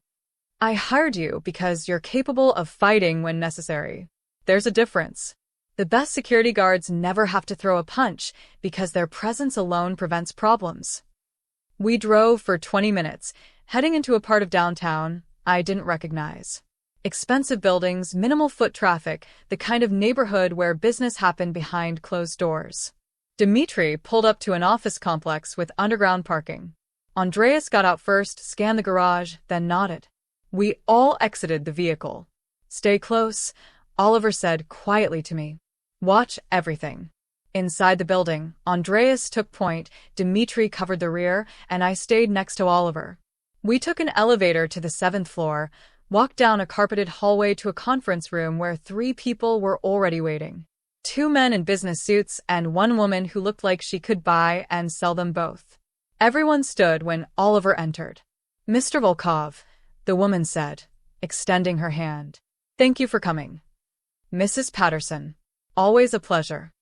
I hired you because you're capable of fighting when necessary. There's a difference. The best security guards never have to throw a punch because their presence alone prevents problems. We drove for 20 minutes, heading into a part of downtown I didn't recognize. Expensive buildings, minimal foot traffic, the kind of neighborhood where business happened behind closed doors. Dimitri pulled up to an office complex with underground parking. Andreas got out first, scanned the garage, then nodded. We all exited the vehicle. Stay close, Oliver said quietly to me. Watch everything. Inside the building, Andreas took point, Dimitri covered the rear, and I stayed next to Oliver. We took an elevator to the 7th floor, walked down a carpeted hallway to a conference room where 3 people were already waiting. 2 men in business suits and 1 woman who looked like she could buy and sell them both. Everyone stood when Oliver entered. Mr. Volkov, the woman said, extending her hand. Thank you for coming. Mrs. Patterson. Always a pleasure.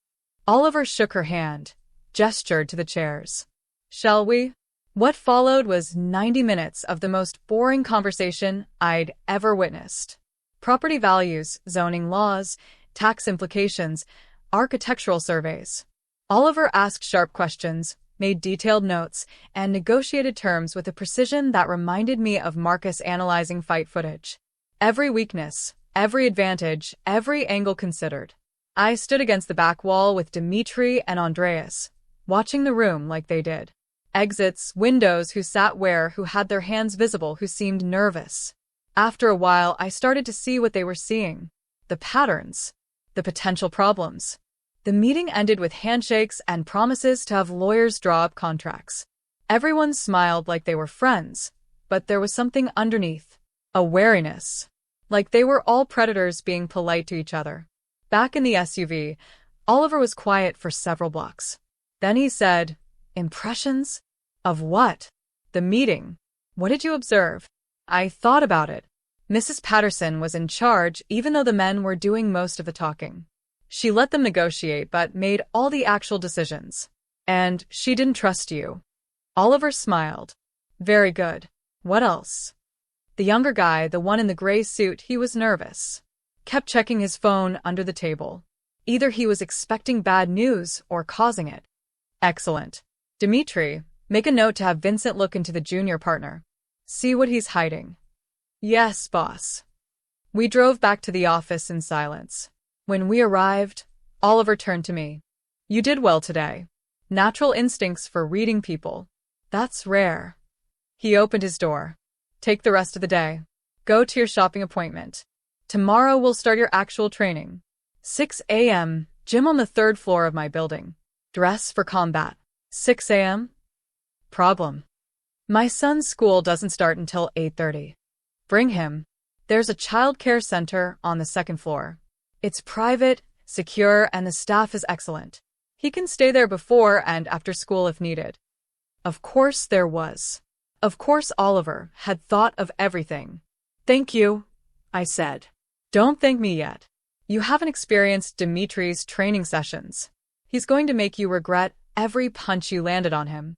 Oliver shook her hand, gestured to the chairs. Shall we? What followed was 90 minutes of the most boring conversation I'd ever witnessed. Property values, zoning laws, tax implications, architectural surveys. Oliver asked sharp questions, made detailed notes, and negotiated terms with a precision that reminded me of Marcus analyzing fight footage. Every weakness, every advantage, every angle considered. I stood against the back wall with Dimitri and Andreas, watching the room like they did. Exits, windows, who sat where, who had their hands visible, who seemed nervous. After a while, I started to see what they were seeing. The patterns. The potential problems. The meeting ended with handshakes and promises to have lawyers draw up contracts. Everyone smiled like they were friends, but there was something underneath. A wariness. Like they were all predators being polite to each other. Back in the SUV, Oliver was quiet for several blocks. Then he said, "Impressions? Of what?" "The meeting. What did you observe?" I thought about it. Mrs. Patterson was in charge even though the men were doing most of the talking. She let them negotiate but made all the actual decisions. And she didn't trust you. Oliver smiled. Very good. What else? The younger guy, the one in the gray suit, he was nervous. Kept checking his phone under the table. Either he was expecting bad news or causing it. Excellent. Dimitri, make a note to have Vincent look into the junior partner. See what he's hiding. Yes, boss. We drove back to the office in silence. When we arrived, Oliver turned to me. You did well today. Natural instincts for reading people. That's rare. He opened his door. Take the rest of the day. Go to your shopping appointment. Tomorrow we'll start your actual training. 6 a.m., gym on the 3rd floor of my building. Dress for combat. 6 a.m.? Problem. My son's school doesn't start until 8:30. Bring him. There's a child care center on the 2nd floor. It's private, secure, and the staff is excellent. He can stay there before and after school if needed. Of course there was. Of course Oliver had thought of everything. Thank you, I said. Don't thank me yet. You haven't experienced Dimitri's training sessions. He's going to make you regret every punch you landed on him.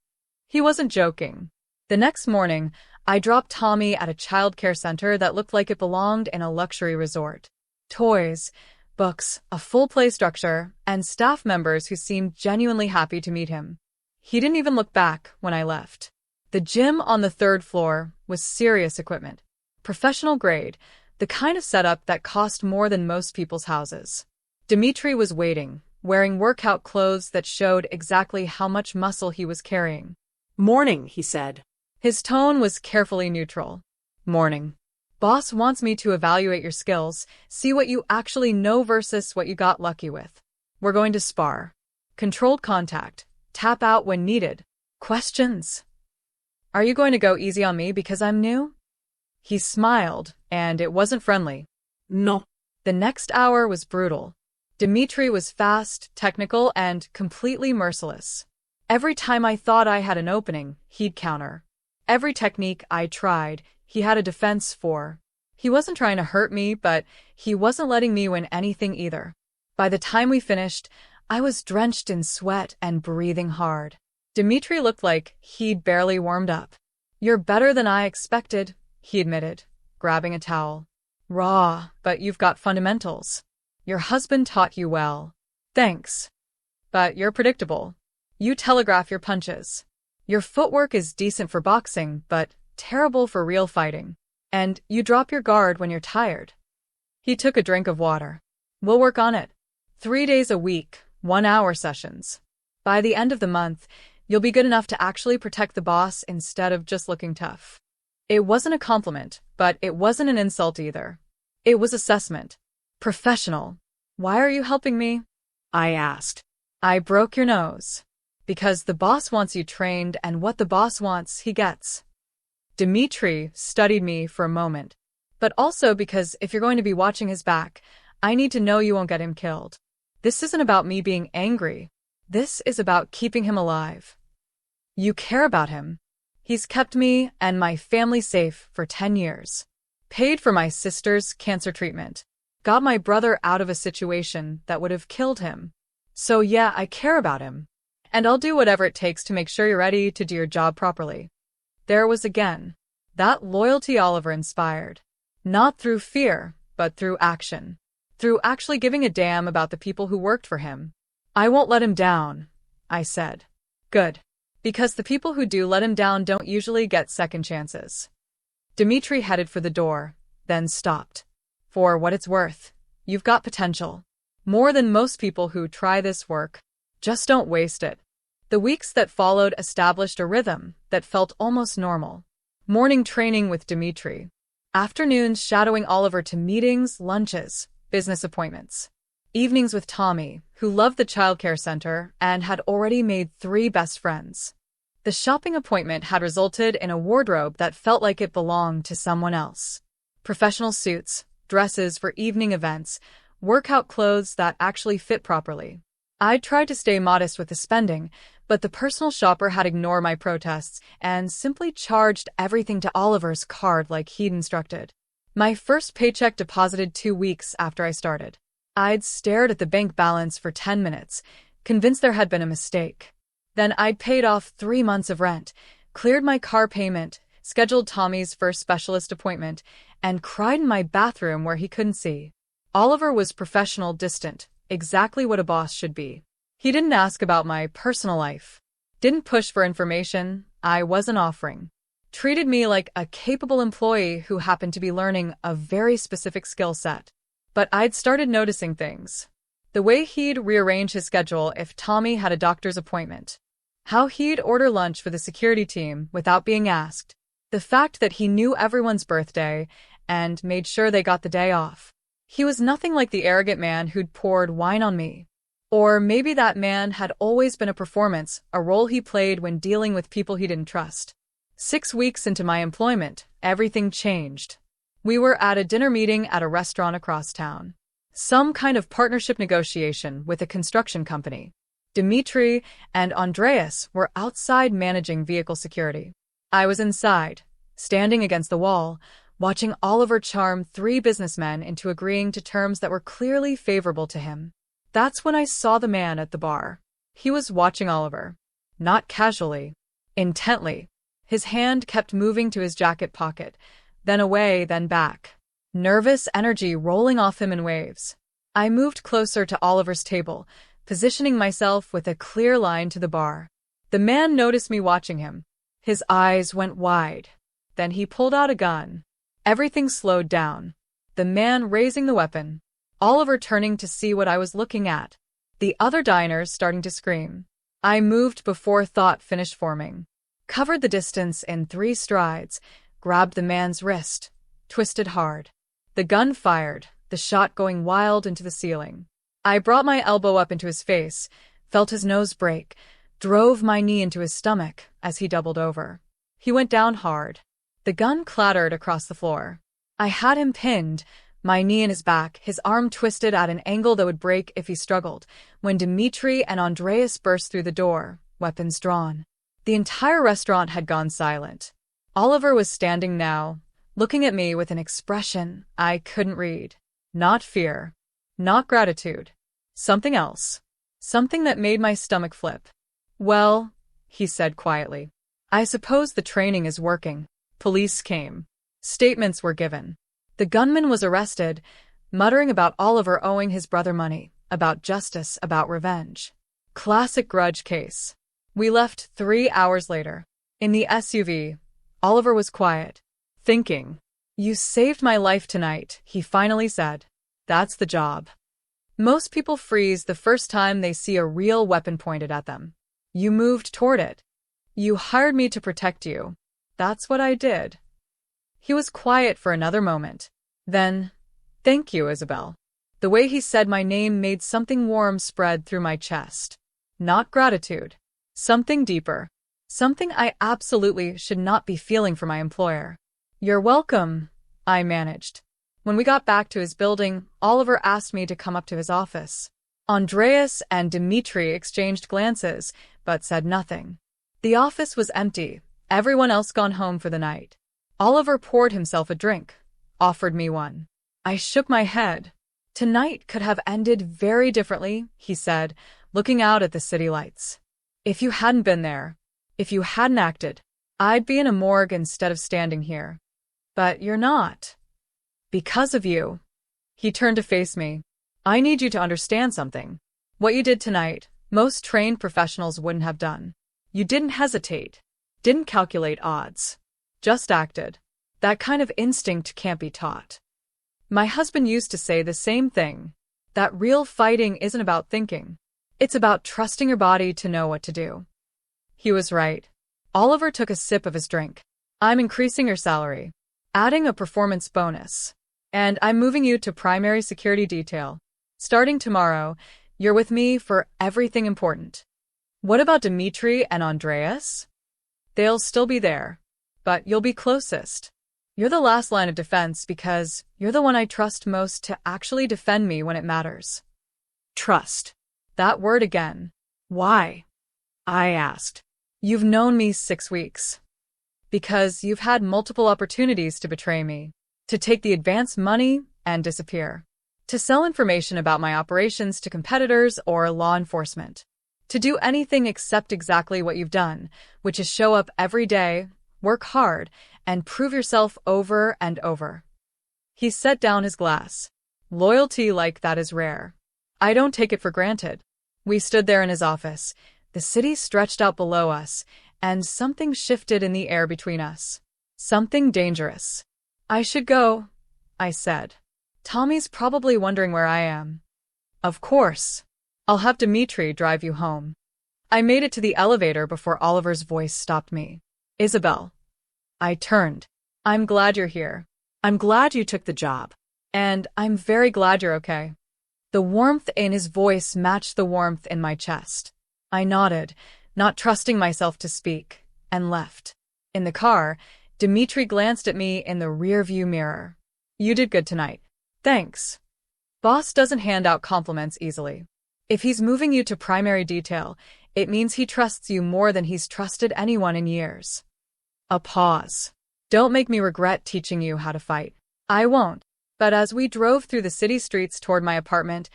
He wasn't joking. The next morning, I dropped Tommy at a child care center that looked like it belonged in a luxury resort. Toys, books, a full play structure, and staff members who seemed genuinely happy to meet him. He didn't even look back when I left. The gym on the 3rd floor was serious equipment. Professional grade, the kind of setup that cost more than most people's houses. Dimitri was waiting, wearing workout clothes that showed exactly how much muscle he was carrying. Morning, he said. His tone was carefully neutral. Morning. Boss wants me to evaluate your skills, see what you actually know versus what you got lucky with. We're going to spar. Controlled contact. Tap out when needed. Questions? Are you going to go easy on me because I'm new? He smiled, and it wasn't friendly. No. The next hour was brutal. Dimitri was fast, technical, and completely merciless. Every time I thought I had an opening, he'd counter. Every technique I tried, he had a defense for. He wasn't trying to hurt me, but he wasn't letting me win anything either. By the time we finished, I was drenched in sweat and breathing hard. Dimitri looked like he'd barely warmed up. You're better than I expected, he admitted, grabbing a towel. Raw, but you've got fundamentals. Your husband taught you well. Thanks. But you're predictable. You telegraph your punches. Your footwork is decent for boxing, but terrible for real fighting. And you drop your guard when you're tired. He took a drink of water. We'll work on it. 3 days a week, 1-hour sessions. By the end of the month, you'll be good enough to actually protect the boss instead of just looking tough. It wasn't a compliment, but it wasn't an insult either. It was assessment. Professional. Why are you helping me? I asked. I broke your nose. Because the boss wants you trained, and what the boss wants, he gets. Dimitri studied me for a moment. But also because if you're going to be watching his back, I need to know you won't get him killed. This isn't about me being angry. This is about keeping him alive. You care about him. He's kept me and my family safe for 10 years. Paid for my sister's cancer treatment. Got my brother out of a situation that would have killed him. So yeah, I care about him. and I'll do whatever it takes to make sure you're ready to do your job properly. There was again that loyalty Oliver inspired. Not through fear, but through action. Through actually giving a damn about the people who worked for him. I won't let him down, I said. Good. Because the people who do let him down don't usually get second chances. Dimitri headed for the door, then stopped. For what it's worth, you've got potential. More than most people who try this work. Just don't waste it. The weeks that followed established a rhythm that felt almost normal. Morning training with Dimitri. Afternoons shadowing Oliver to meetings, lunches, business appointments. Evenings with Tommy, who loved the childcare center and had already made 3 best friends. The shopping appointment had resulted in a wardrobe that felt like it belonged to someone else. Professional suits, dresses for evening events, workout clothes that actually fit properly. I'd tried to stay modest with the spending, but the personal shopper had ignored my protests and simply charged everything to Oliver's card like he'd instructed. My first paycheck deposited 2 weeks after I started. I'd stared at the bank balance for 10 minutes, convinced there had been a mistake. Then I'd paid off 3 months of rent, cleared my car payment, scheduled Tommy's first specialist appointment, and cried in my bathroom where he couldn't see. Oliver was professional, distant, exactly what a boss should be. He didn't ask about my personal life. Didn't push for information I wasn't offering. Treated me like a capable employee who happened to be learning a very specific skill set. But I'd started noticing things. The way he'd rearrange his schedule if Tommy had a doctor's appointment. How he'd order lunch for the security team without being asked. The fact that he knew everyone's birthday and made sure they got the day off. He was nothing like the arrogant man who'd poured wine on me. Or maybe that man had always been a performance, a role he played when dealing with people he didn't trust. 6 weeks into my employment, everything changed. We were at a dinner meeting at a restaurant across town. Some kind of partnership negotiation with a construction company. Dimitri and Andreas were outside managing vehicle security. I was inside, standing against the wall, watching Oliver charm 3 businessmen into agreeing to terms that were clearly favorable to him. That's when I saw the man at the bar. He was watching Oliver. Not casually. Intently. His hand kept moving to his jacket pocket, then away, then back. Nervous energy rolling off him in waves. I moved closer to Oliver's table, positioning myself with a clear line to the bar. The man noticed me watching him. His eyes went wide. Then he pulled out a gun. Everything slowed down. The man raising the weapon. Oliver turning to see what I was looking at. The other diners starting to scream. I moved before thought finished forming. Covered the distance in 3 strides, grabbed the man's wrist, twisted hard. The gun fired, the shot going wild into the ceiling. I brought my elbow up into his face, felt his nose break, drove my knee into his stomach as he doubled over. He went down hard. The gun clattered across the floor. I had him pinned, my knee in his back, his arm twisted at an angle that would break if he struggled, when Dimitri and Andreas burst through the door, weapons drawn. The entire restaurant had gone silent. Oliver was standing now, looking at me with an expression I couldn't read. Not fear. Not gratitude. Something else. Something that made my stomach flip. Well, he said quietly, I suppose the training is working. Police came. Statements were given. The gunman was arrested, muttering about Oliver owing his brother money, about justice, about revenge. Classic grudge case. We left 3 hours later. In the SUV, Oliver was quiet, thinking. You saved my life tonight, he finally said. That's the job. Most people freeze the first time they see a real weapon pointed at them. You moved toward it. You hired me to protect you. That's what I did. He was quiet for another moment. Then, thank you, Isabel. The way he said my name made something warm spread through my chest. Not gratitude. Something deeper. Something I absolutely should not be feeling for my employer. You're welcome, I managed. When we got back to his building, Oliver asked me to come up to his office. Andreas and Dimitri exchanged glances, but said nothing. The office was empty, everyone else gone home for the night. Oliver poured himself a drink, offered me one. I shook my head. Tonight could have ended very differently, he said, looking out at the city lights. If you hadn't been there, if you hadn't acted, I'd be in a morgue instead of standing here. But you're not. Because of you. He turned to face me. I need you to understand something. What you did tonight, most trained professionals wouldn't have done. You didn't hesitate. Didn't calculate odds. Just acted. That kind of instinct can't be taught. My husband used to say the same thing. That real fighting isn't about thinking. It's about trusting your body to know what to do. He was right. Oliver took a sip of his drink. I'm increasing your salary. Adding a performance bonus. And I'm moving you to primary security detail. Starting tomorrow, you're with me for everything important. What about Dimitri and Andreas? They'll still be there, but you'll be closest. You're the last line of defense because you're the one I trust most to actually defend me when it matters.
Trust.
That word again.
Why? I asked.
You've known me 6 weeks. Because you've had multiple opportunities to betray me, to take the advance money and disappear, to sell information about my operations to competitors or law enforcement, to do anything except exactly what you've done, which is show up every day, work hard, and prove yourself over and over. He set down his glass. Loyalty like that is rare. I don't take it for granted. We stood there in his office. The city stretched out below us, and something shifted in the air between us. Something dangerous. I should go, I said. Tommy's probably wondering where I am. Of course. I'll have Dimitri drive you home. I made it to the elevator before Oliver's voice stopped me. Isabel. I turned. I'm glad you're here.
I'm glad you took the job.
And I'm very glad you're okay. The warmth in his voice matched the warmth in my chest. I nodded, not trusting myself to speak, and left. In the car, Dimitri glanced at me in the rearview mirror. You did good tonight. Thanks. Boss doesn't hand out compliments easily. If he's moving you to primary detail, it means he trusts you more than he's trusted anyone in years. A pause. Don't make me regret teaching you how to fight. I won't. But as we drove through the city streets toward my apartment,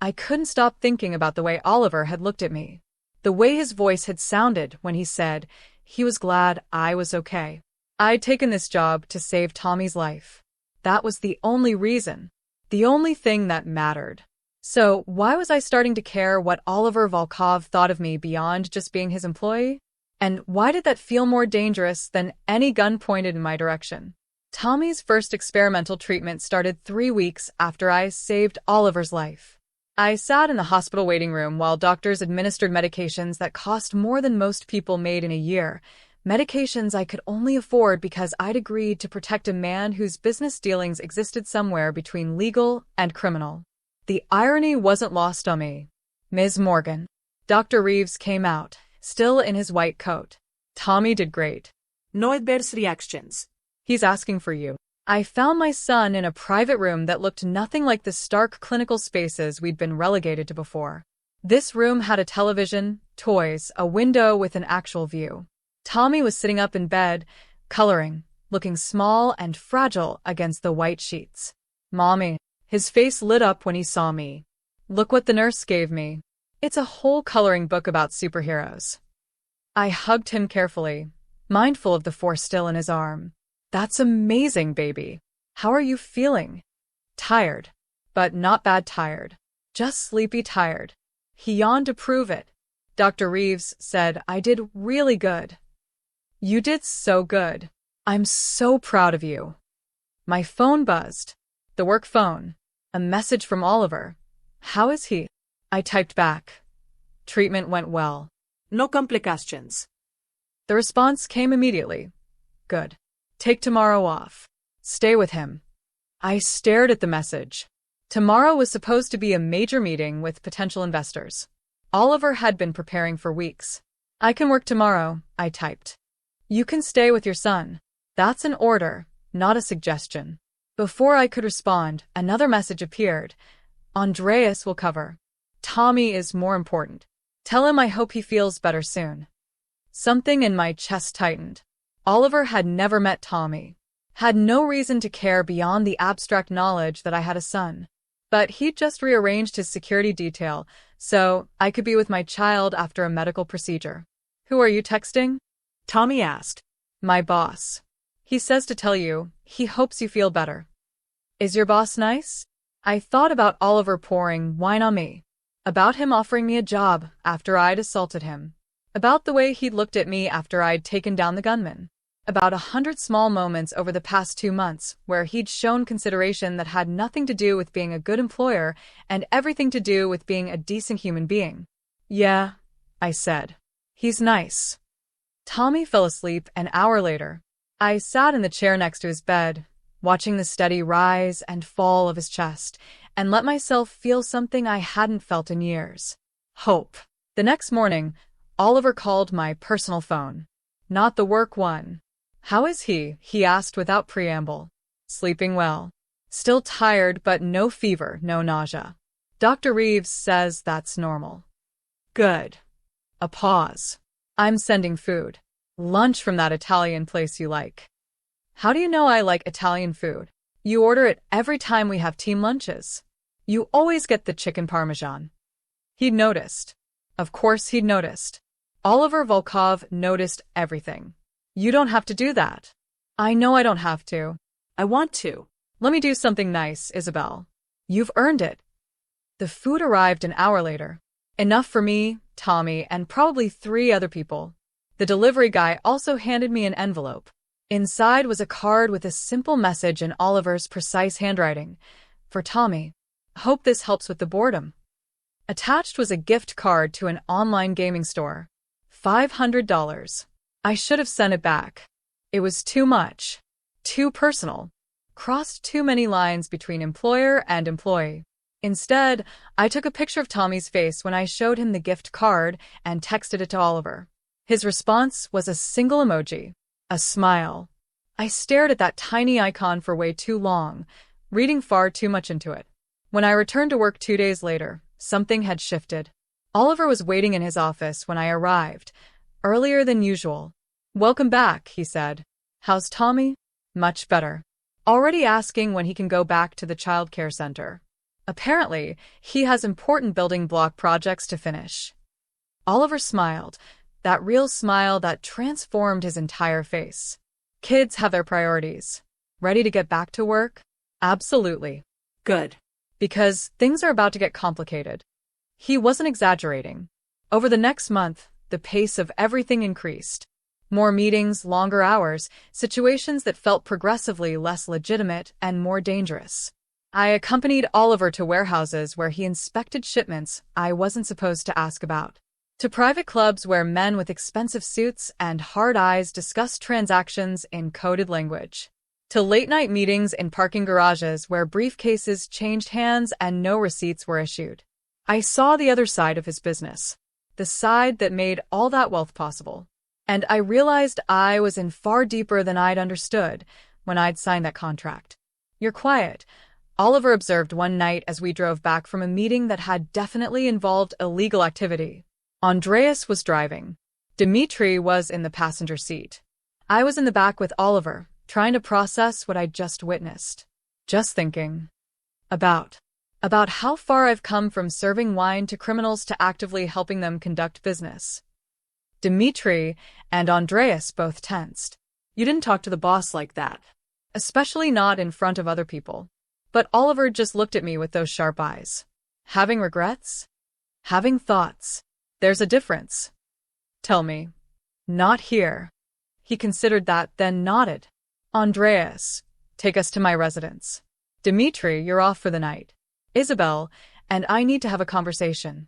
I couldn't stop thinking about the way Oliver had looked at me. The way his voice had sounded when he said he was glad I was okay. I'd taken this job to save Tommy's life. That was the only reason. The only thing that mattered. So why was I starting to care what Oliver Volkov thought of me beyond just being his employee? And why did that feel more dangerous than any gun pointed in my direction? Tommy's first experimental treatment started 3 weeks after I saved Oliver's life. I sat in the hospital waiting room while doctors administered medications that cost more than most people made in a year, medications I could only afford because I'd agreed to protect a man whose business dealings existed somewhere between legal and criminal. The irony wasn't lost on me. Ms. Morgan. Dr. Reeves came out, still in his white coat. Tommy did great.
No adverse reactions.
He's asking for you. I found my son in a private room that looked nothing like the stark clinical spaces we'd been relegated to before. This room had a television, toys, a window with an actual view. Tommy was sitting up in bed, coloring, looking small and fragile against the white sheets. Mommy. His face lit up when he saw me. Look what the nurse gave me. It's a whole coloring book about superheroes. I hugged him carefully, mindful of the force still in his arm. That's amazing, baby. How are you feeling? Tired. But not bad tired. Just sleepy tired. He yawned to prove it. Dr. Reeves said I did really good. You did so good. I'm so proud of you. My phone buzzed. The work phone. A message from Oliver. How is he? I typed back. Treatment went well.
No complications.
The response came immediately. Good. Take tomorrow off. Stay with him. I stared at the message. Tomorrow was supposed to be a major meeting with potential investors. Oliver had been preparing for weeks. I can work tomorrow, I typed. You can stay with your son. That's an order, not a suggestion. Before I could respond, another message appeared. Andreas will cover. Tommy is more important. Tell him I hope he feels better soon. Something in my chest tightened. Oliver had never met Tommy. Had no reason to care beyond the abstract knowledge that I had a son. But he'd just rearranged his security detail, so I could be with my child after a medical procedure. Who are you texting?
Tommy asked.
My boss. He says to tell you, he hopes you feel better. Is your boss nice? I thought about Oliver pouring wine on me. About him offering me a job after I'd assaulted him. About the way he'd looked at me after I'd taken down the gunman. About 100 small moments over the past 2 months where he'd shown consideration that had nothing to do with being a good employer and everything to do with being a decent human being. Yeah, I said. He's nice. Tommy fell asleep an hour later. I sat in the chair next to his bed, watching the steady rise and fall of his chest, and let myself feel something I hadn't felt in years. Hope. The next morning, Oliver called my personal phone. Not the work one. How is he? He asked without preamble. Sleeping well. Still tired, but no fever, no nausea. Dr. Reeves says that's normal. Good. A pause. I'm sending food. Lunch from that Italian place you like. How do you know I like Italian food? You order it every time we have team lunches. You always get the chicken parmesan. He'd noticed. Of course he'd noticed. Oliver Volkov noticed everything. You don't have to do that. I know I don't have to.
I want to.
Let me do something nice, Isabel. You've earned it. The food arrived an hour later. Enough for me, Tommy, and probably 3 other people. The delivery guy also handed me an envelope. Inside was a card with a simple message in Oliver's precise handwriting. For Tommy. Hope this helps with the boredom. Attached was a gift card to an online gaming store. $500. I should have sent it back. It was too much. Too personal. Crossed too many lines between employer and employee. Instead, I took a picture of Tommy's face when I showed him the gift card and texted it to Oliver. His response was a single emoji. A smile. I stared at that tiny icon for way too long, reading far too much into it. When I returned to work 2 days later, something had shifted. Oliver was waiting in his office when I arrived, earlier than usual. Welcome back, he said. How's Tommy? Much better. Already asking when he can go back to the child care center. Apparently, he has important building block projects to finish. Oliver smiled, that real smile that transformed his entire face. Kids have their priorities. Ready to get back to work? Absolutely.
Good.
Because things are about to get complicated. He wasn't exaggerating. Over the next month, the pace of everything increased. More meetings, longer hours, situations that felt progressively less legitimate and more dangerous. I accompanied Oliver to warehouses where he inspected shipments I wasn't supposed to ask about. To private clubs where men with expensive suits and hard eyes discussed transactions in coded language. To late-night meetings in parking garages where briefcases changed hands and no receipts were issued. I saw the other side of his business. The side that made all that wealth possible. And I realized I was in far deeper than I'd understood when I'd signed that contract. You're quiet, Oliver observed one night as we drove back from a meeting that had definitely involved illegal activity. Andreas was driving. Dmitri was in the passenger seat. I was in the back with Oliver, trying to process what I'd just witnessed. Just thinking. About how far I've come from serving wine to criminals to actively helping them conduct business. Dmitri and Andreas both tensed.
You didn't talk to the boss like that.
Especially not in front of other people. But Oliver just looked at me with those sharp eyes. Having regrets? Having thoughts. There's a difference. Tell me. Not here. He considered that, then nodded. Andreas, take us to my residence. Dmitri, you're off for the night. Isabel, and I need to have a conversation.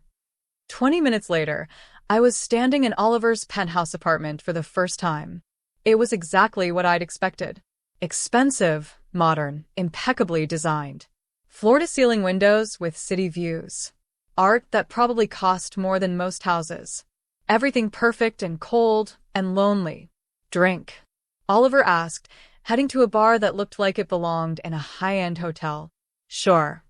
20 minutes later, I was standing in Oliver's penthouse apartment for the first time. It was exactly what I'd expected. Expensive, modern, impeccably designed. Floor-to-ceiling windows with city views. Art that probably cost more than most houses. Everything perfect and cold and lonely. Drink? Oliver asked, heading to a bar that looked like it belonged in a high-end hotel. Sure.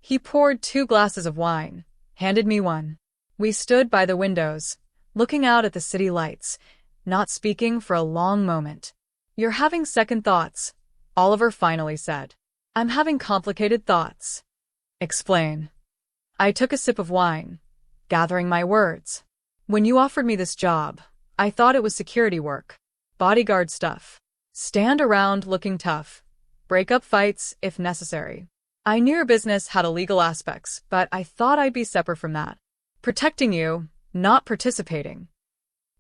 He poured 2 glasses of wine, handed me one. We stood by the windows, looking out at the city lights, not speaking for a long moment. You're having second thoughts, Oliver finally said. I'm having complicated thoughts. Explain. I took a sip of wine, gathering my words. When you offered me this job, I thought it was security work. Bodyguard stuff. Stand around looking tough. Break up fights if necessary. I knew your business had illegal aspects, but I thought I'd be separate from that. Protecting you, not participating.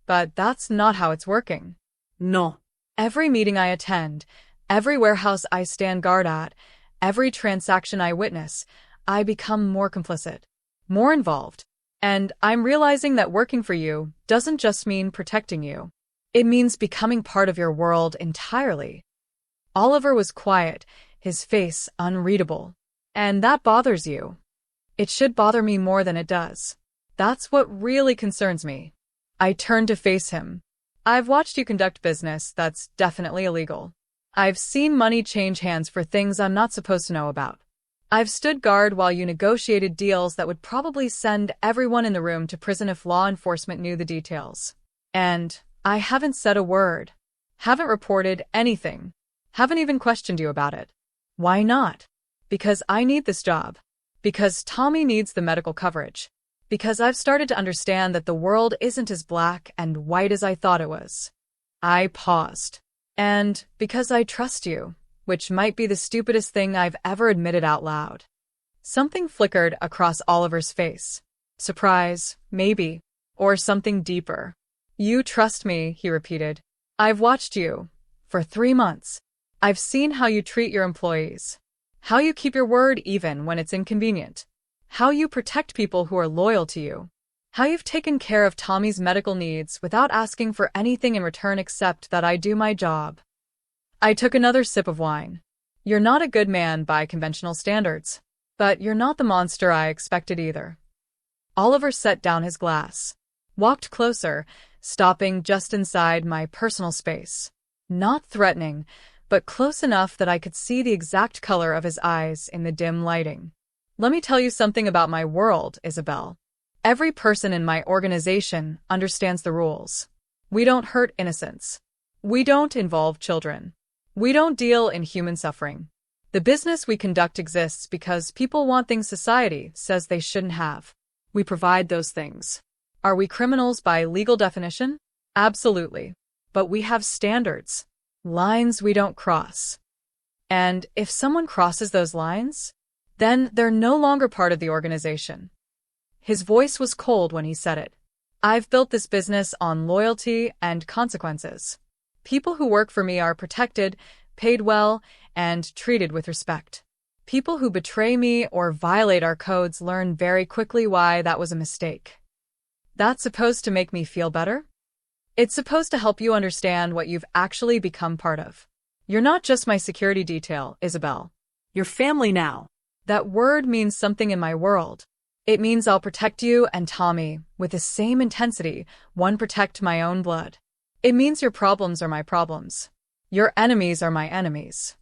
But that's not how it's working.
No.
Every meeting I attend, every warehouse I stand guard at, every transaction I witness, I become more complicit, more involved. And I'm realizing that working for you doesn't just mean protecting you. It means becoming part of your world entirely. Oliver was quiet, his face unreadable. And that bothers you. It should bother me more than it does. That's what really concerns me. I turned to face him. I've watched you conduct business that's definitely illegal. I've seen money change hands for things I'm not supposed to know about. I've stood guard while you negotiated deals that would probably send everyone in the room to prison if law enforcement knew the details. And I haven't said a word. Haven't reported anything. Haven't even questioned you about it. Why not? Because I need this job. Because Tommy needs the medical coverage. Because I've started to understand that the world isn't as black and white as I thought it was. I paused. And because I trust you, which might be the stupidest thing I've ever admitted out loud. Something flickered across Oliver's face. Surprise, maybe, or something deeper. You trust me, he repeated. I've watched you. For 3 months. I've seen how you treat your employees. How you keep your word even when it's inconvenient. How you protect people who are loyal to you. How you've taken care of Tommy's medical needs without asking for anything in return except that I do my job. I took another sip of wine. You're not a good man by conventional standards. But you're not the monster I expected either. Oliver set down his glass. Walked closer, stopping just inside my personal space. Not threatening, but close enough that I could see the exact color of his eyes in the dim lighting. Let me tell you something about my world, Isabel. Every person in my organization understands the rules. We don't hurt innocents. We don't involve children. We don't deal in human suffering. The business we conduct exists because people want things society says they shouldn't have. We provide those things. Are we criminals by legal definition? Absolutely. But we have standards. Lines we don't cross. And if someone crosses those lines, then they're no longer part of the organization. His voice was cold when he said it. I've built this business on loyalty and consequences. People who work for me are protected, paid well, and treated with respect. People who betray me or violate our codes learn very quickly why that was a mistake. That's supposed to make me feel better? It's supposed to help you understand what you've actually become part of. You're not just my security detail, Isabel.
You're family now.
That word means something in my world. It means I'll protect you and Tommy with the same intensity one protect my own blood. It means your problems are my problems. Your enemies are my enemies.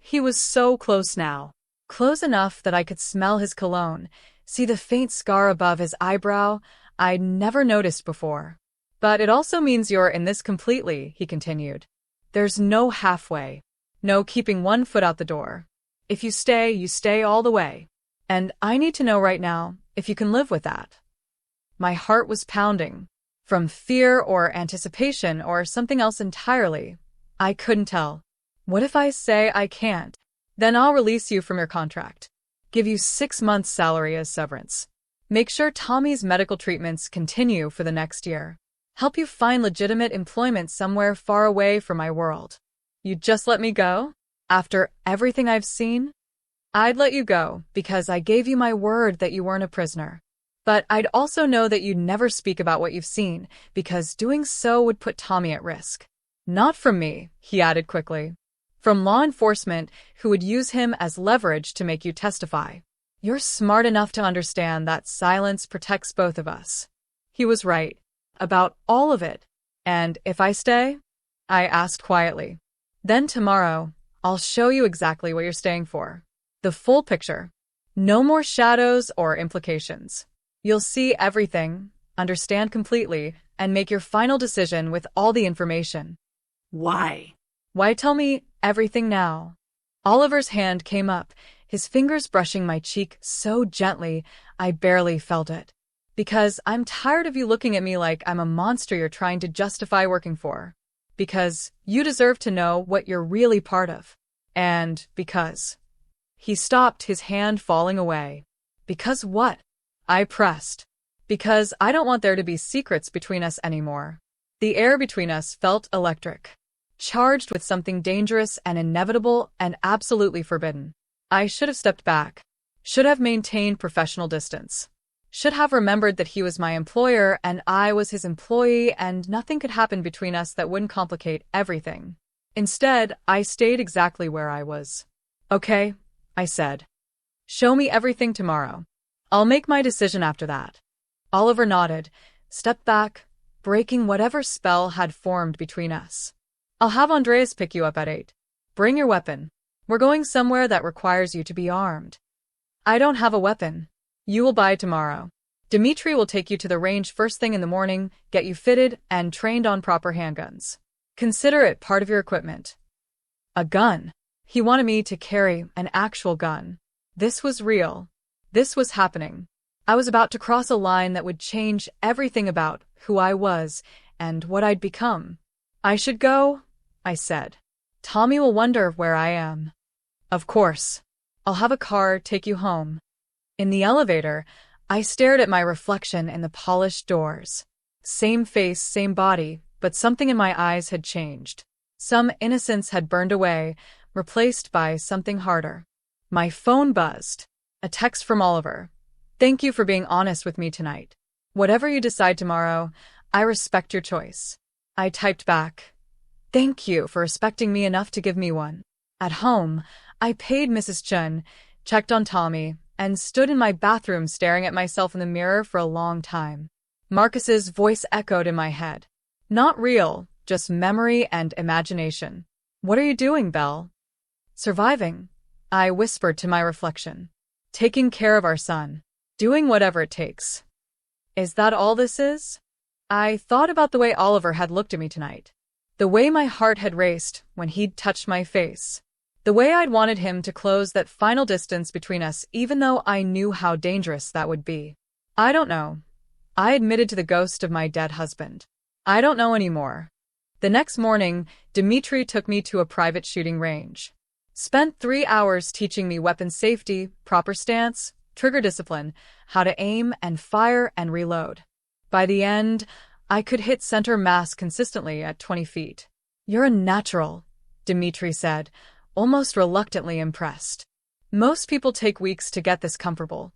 He was so close now.
Close enough that I could smell his cologne, see the faint scar above his eyebrow I'd never noticed before. But it also means you're in this completely, he continued. There's no halfway. No keeping one foot out the door. If you stay all the way. And I need to know right now if you can live with that. My heart was pounding. From fear or anticipation or something else entirely. I couldn't tell. What if I say I can't? Then I'll release you from your contract. Give you 6 months' salary as severance. Make sure Tommy's medical treatments continue for the next year. Help you find legitimate employment somewhere far away from my world. You'd just let me go? After everything I've seen? I'd let you go because I gave you my word that you weren't a prisoner. But I'd also know that you'd never speak about what you've seen, because doing so would put Tommy at risk. Not from me, he added quickly. From law enforcement, who would use him as leverage to make you testify. You're smart enough to understand that silence protects both of us. He was right. About all of it. And if I stay? I asked quietly. Then tomorrow, I'll show you exactly what you're staying for. The full picture. No more shadows or implications. You'll see everything, understand completely, and make your final decision with all the information.
Why?
Why tell me everything now? Oliver's hand came up, his fingers brushing my cheek so gently I barely felt it. Because I'm tired of you looking at me like I'm a monster you're trying to justify working for. Because you deserve to know what you're really part of. And because... He stopped, his hand falling away. Because what? I pressed. Because I don't want there to be secrets between us anymore. The air between us felt electric. Charged with something dangerous and inevitable and absolutely forbidden. I should have stepped back. Should have maintained professional distance. Should have remembered that he was my employer and I was his employee and nothing could happen between us that wouldn't complicate everything. Instead, I stayed exactly where I was. Okay, I said. Show me everything tomorrow. I'll make my decision after that. Oliver nodded, stepped back, breaking whatever spell had formed between us. I'll have Andreas pick you up at 8. Bring your weapon. We're going somewhere that requires you to be armed. I don't have a weapon. You will buy tomorrow. Dmitri will take you to the range first thing in the morning, get you fitted and trained on proper handguns. Consider it part of your equipment. A gun. He wanted me to carry an actual gun. This was real. This was happening. I was about to cross a line that would change everything about who I was and what I'd become. I should go, I said. Tommy will wonder where I am. Of course. I'll have a car take you home. In the elevator, I stared at my reflection in the polished doors. Same face, same body, but something in my eyes had changed. Some innocence had burned away, replaced by something harder. My phone buzzed. A text from Oliver. Thank you for being honest with me tonight. Whatever you decide tomorrow, I respect your choice. I typed back. Thank you for respecting me enough to give me one. At home, I paid Mrs. Chun, checked on Tommy, and stood in my bathroom staring at myself in the mirror for a long time. Marcus's voice echoed in my head. Not real, just memory and imagination. What are you doing, Belle? Surviving, I whispered to my reflection. Taking care of our son. Doing whatever it takes. Is that all this is? I thought about the way Oliver had looked at me tonight. The way my heart had raced when he'd touched my face. The way I'd wanted him to close that final distance between us even though I knew how dangerous that would be. I don't know. I admitted to the ghost of my dead husband. I don't know anymore. The next morning, Dmitri took me to a private shooting range. Spent 3 hours teaching me weapon safety, proper stance, trigger discipline, how to aim and fire and reload. By the end, I could hit center mass consistently at 20 feet. You're a natural, Dmitri said, almost reluctantly impressed. Most people take weeks to get this comfortable.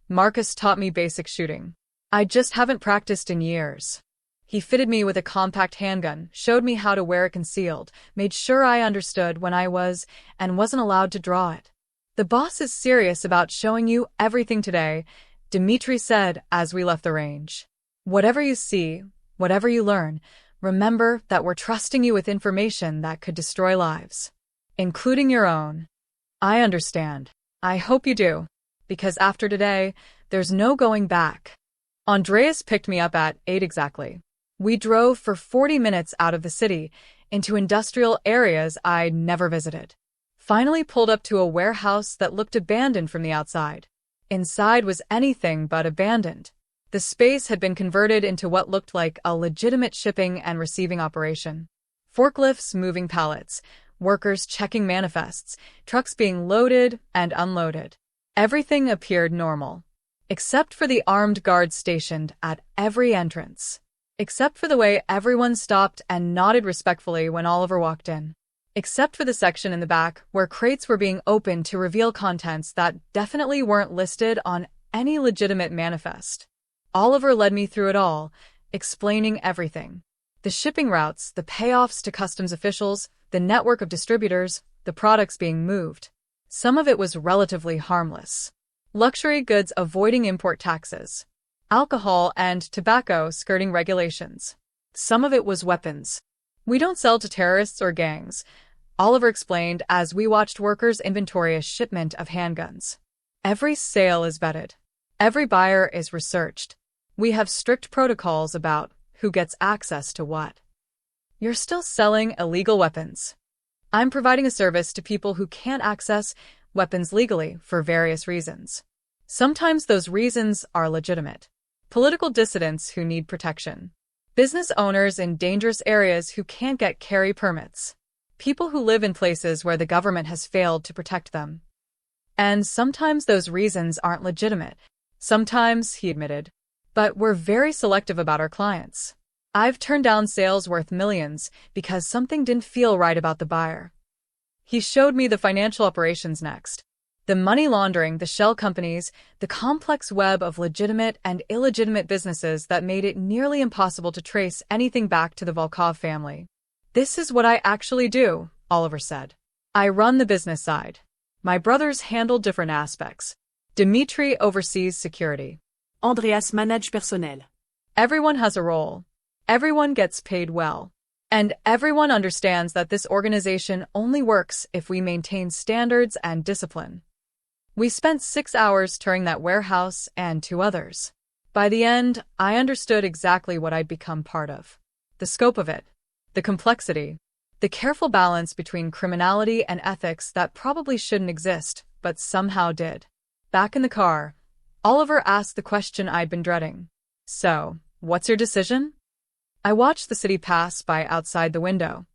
Marcus taught me basic shooting. I just haven't practiced in years. He fitted me with a compact handgun, showed me how to wear it concealed, made sure I understood when I was and wasn't allowed to draw it. The boss is serious about showing you everything today, Dmitri said as we left the range. Whatever you see, whatever you learn, remember that we're trusting you with information that could destroy lives. Including your own. I understand. I hope you do. Because after today, there's no going back. Andreas picked me up at 8 exactly. We drove for 40 minutes out of the city, into industrial areas I'd never visited. Finally pulled up to a warehouse that looked abandoned from the outside. Inside was anything but abandoned. The space had been converted into what looked like a legitimate shipping and receiving operation. Forklifts moving pallets, workers checking manifests, trucks being loaded and unloaded. Everything appeared normal. Except for the armed guards stationed at every entrance. Except for the way everyone stopped and nodded respectfully when Oliver walked in. Except for the section in the back where crates were being opened to reveal contents that definitely weren't listed on any legitimate manifest. Oliver led me through it all, explaining everything. The shipping routes, the payoffs to customs officials, the network of distributors, the products being moved. Some of it was relatively harmless. Luxury goods avoiding import taxes. Alcohol and tobacco skirting regulations. Some of it was weapons. We don't sell to terrorists or gangs, Oliver explained as we watched workers inventory a shipment of handguns. Every sale is vetted. Every buyer is researched. We have strict protocols about who gets access to what. You're still selling illegal weapons. I'm providing a service to people who can't access weapons legally for various reasons. Sometimes those reasons are legitimate. political dissidents who need protection, business owners in dangerous areas who can't get carry permits, people who live in places where the government has failed to protect them. And sometimes those reasons aren't legitimate. Sometimes, he admitted. But we're very selective about our clients. I've turned down sales worth millions because something didn't feel right about the buyer. He showed me the financial operations next. The money laundering, the shell companies, the complex web of legitimate and illegitimate businesses that made it nearly impossible to trace anything back to the Volkov family. This is what I actually do, Oliver said. I run the business side. My brothers handle different aspects. Dmitry oversees security.
Andreas manage personnel.
Everyone has a role. Everyone gets paid well. And everyone understands that this organization only works if we maintain standards and discipline. We spent 6 hours touring that warehouse and 2 others. By the end, I understood exactly what I'd become part of. The scope of it, the complexity, the careful balance between criminality and ethics that probably shouldn't exist, but somehow did. Back in the car, Oliver asked the question I'd been dreading. So, what's your decision? I watched the city pass by outside the window.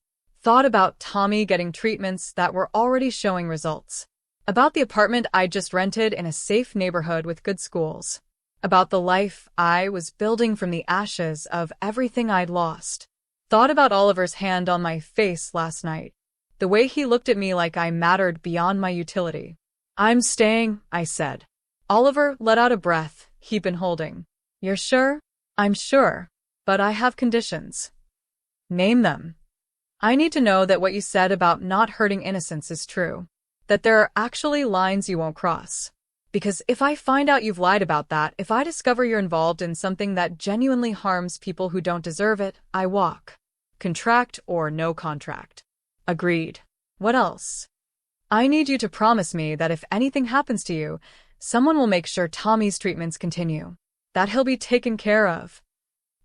Thought about Tommy getting treatments that were already showing results. About the apartment I'd just rented in a safe neighborhood with good schools. About the life I was building from the ashes of everything I'd lost. Thought about Oliver's hand on my face last night. The way he looked at me like I mattered beyond my utility. I'm staying, I said. Oliver let out a breath he'd been holding. You're sure? I'm sure. But I have conditions. Name them. I need to know that what you said about not hurting innocents is true. That there are actually lines you won't cross. Because if I find out you've lied about that, if I discover you're involved in something that genuinely harms people who don't deserve it, I walk. Contract or no contract. Agreed. What else? I need you to promise me that if anything happens to you, someone will make sure Tommy's treatments continue. That he'll be taken care of.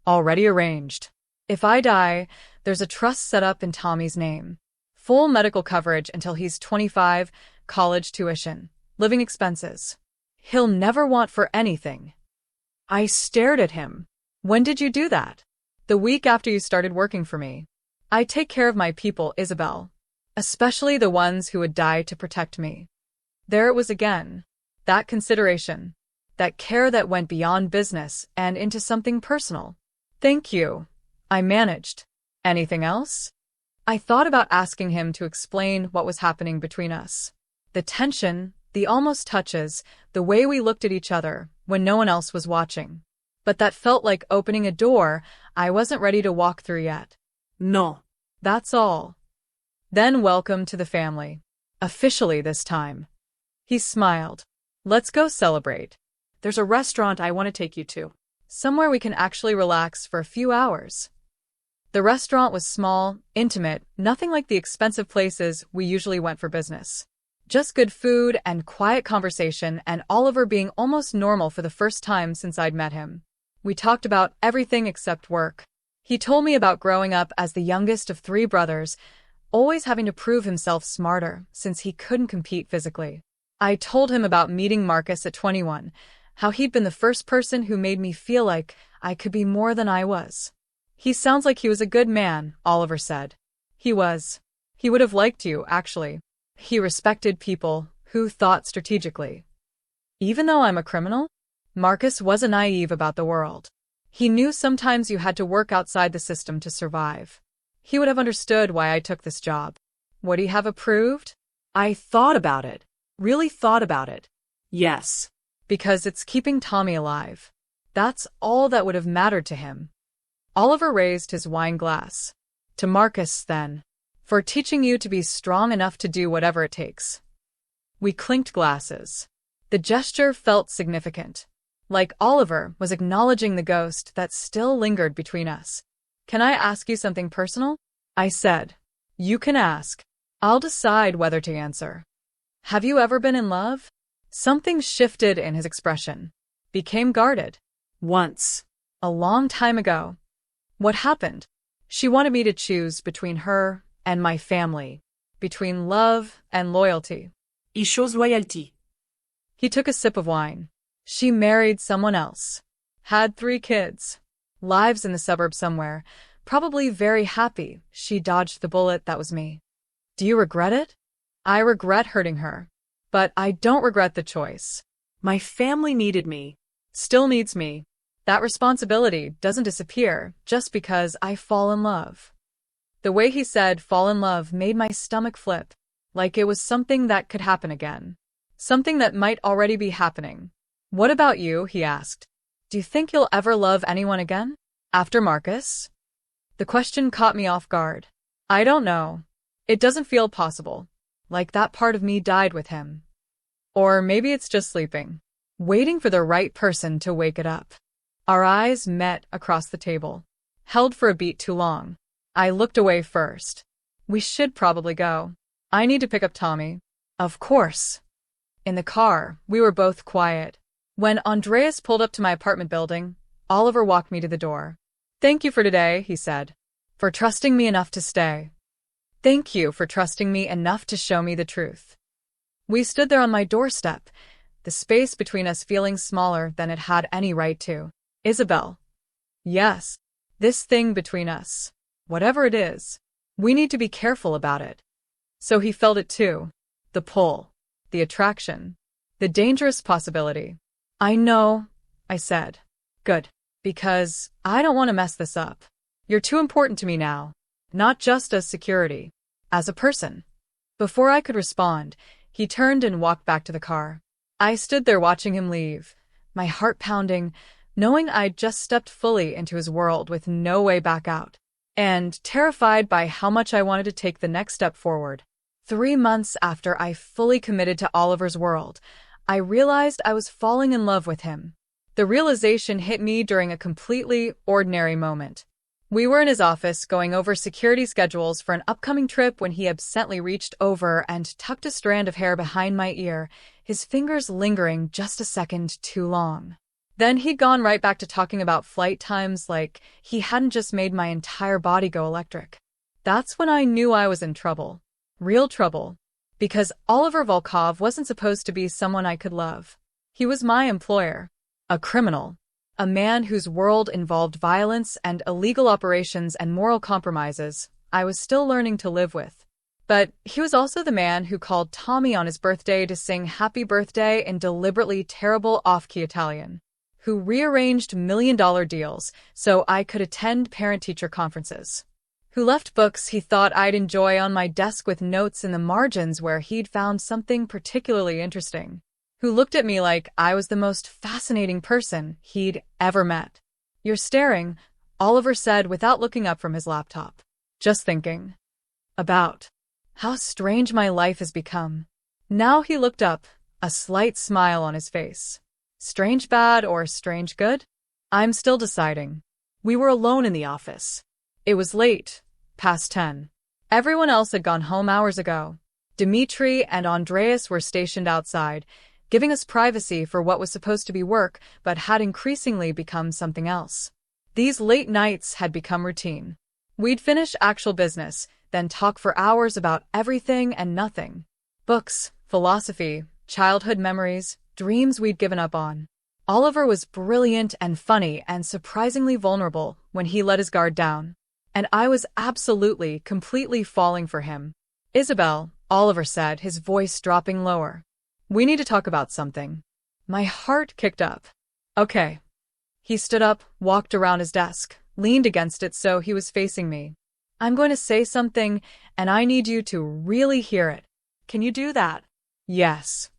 Already arranged. If I die, there's a trust set up in Tommy's name. Full medical coverage until he's 25, college tuition, living expenses. He'll never want for anything. I stared at him. When did you do that? The week after you started working for me. I take care of my people, Isabel. Especially the ones who would die to protect me. There it was again. That consideration. That care that went beyond business and into something personal. Thank you. I managed. Anything else? I thought about asking him to explain what was happening between us. The tension, the almost touches, the way we looked at each other when no one else was watching. But that felt like opening a door I wasn't ready to walk through yet.
No.
That's all. Then welcome to the family. Officially this time. He smiled. Let's go celebrate.
There's a restaurant I want to take you to.
Somewhere we can actually relax for a few hours. The restaurant was small, intimate, nothing like the expensive places we usually went for business. Just good food and quiet conversation, and Oliver being almost normal for the first time since I'd met him. We talked about everything except work. He told me about growing up as the youngest of 3 brothers, always having to prove himself smarter since he couldn't compete physically. I told him about meeting Marcus at 21, how he'd been the first person who made me feel like I could be more than I was. He sounds like he was a good man, Oliver said. He was. He would have liked you, actually. He respected people who thought strategically. Even though I'm a criminal, Marcus wasn't naive about the world. He knew sometimes you had to work outside the system to survive. He would have understood why I took this job. Would he have approved?
I thought about it. Really thought about it. Yes.
Because it's keeping Tommy alive. That's all that would have mattered to him. Oliver raised his wine glass. To Marcus, then. For teaching you to be strong enough to do whatever it takes. We clinked glasses. The gesture felt significant. Like Oliver was acknowledging the ghost that still lingered between us. Can I ask you something personal? I said. You can ask. I'll decide whether to answer. Have you ever been in love? Something shifted in his expression. Became guarded.
Once.
A long time ago. What happened? She wanted me to choose between her and my family. Between love and loyalty.
He chose loyalty.
He took a sip of wine. She married someone else. Had 3 kids. Lives in the suburbs somewhere. Probably very happy she dodged the bullet that was me. Do you regret it? I regret hurting her. But I don't regret the choice.
My family needed me.
Still needs me. That responsibility doesn't disappear just because I fall in love. The way he said fall in love made my stomach flip, like it was something that could happen again. Something that might already be happening. What about you? He asked. Do you think you'll ever love anyone again? After Marcus? The question caught me off guard. I don't know. It doesn't feel possible. Like that part of me died with him. Or maybe it's just sleeping, waiting for the right person to wake it up. Our eyes met across the table, held for a beat too long. I looked away first. We should probably go. I need to pick up Tommy. Of course. In the car, we were both quiet. When Andreas pulled up to my apartment building, Oliver walked me to the door. Thank you for today, he said. For trusting me enough to stay. Thank you for trusting me enough to show me the truth. We stood there on my doorstep, the space between us feeling smaller than it had any right to. Isabel. Yes, this thing between us. Whatever it is, we need to be careful about it. So he felt it too. The pull, the attraction, the dangerous possibility. I know, I said. Good. Because I don't want to mess this up. You're too important to me now. Not just as security. As a person. Before I could respond, he turned and walked back to the car. I stood there watching him leave, my heart pounding, knowing I'd just stepped fully into his world with no way back out. And terrified by how much I wanted to take the next step forward. 3 months after I fully committed to Oliver's world, I realized I was falling in love with him. The realization hit me during a completely ordinary moment. We were in his office going over security schedules for an upcoming trip when he absently reached over and tucked a strand of hair behind my ear, his fingers lingering just a second too long. Then he'd gone right back to talking about flight times like he hadn't just made my entire body go electric. That's when I knew I was in trouble. Real trouble. Because Oliver Volkov wasn't supposed to be someone I could love. He was my employer. A criminal. A man whose world involved violence and illegal operations and moral compromises I was still learning to live with. But he was also the man who called Tommy on his birthday to sing happy birthday in deliberately terrible off-key Italian. Who rearranged million-dollar deals so I could attend parent-teacher conferences. Who left books he thought I'd enjoy on my desk with notes in the margins where he'd found something particularly interesting. Who looked at me like I was the most fascinating person he'd ever met. You're staring, Oliver said without looking up from his laptop. Just thinking. About. How strange my life has become. Now he looked up, a slight smile on his face. Strange bad or strange good? I'm still deciding.
We were alone in the office.
It was late, past 10. Everyone else had gone home hours ago. Dmitri and Andreas were stationed outside, giving us privacy for what was supposed to be work but had increasingly become something else. These late nights had become routine. We'd finish actual business, then talk for hours about everything and nothing. Books, philosophy, childhood memories, dreams we'd given up on. Oliver was brilliant and funny and surprisingly vulnerable when he let his guard down. And I was absolutely, completely falling for him. Isabel, Oliver said, his voice dropping lower. We need to talk about something. My heart kicked up. Okay. He stood up, walked around his desk, leaned against it so he was facing me. I'm going to say something, and I need you to really hear it.
Can you do that?
Yes.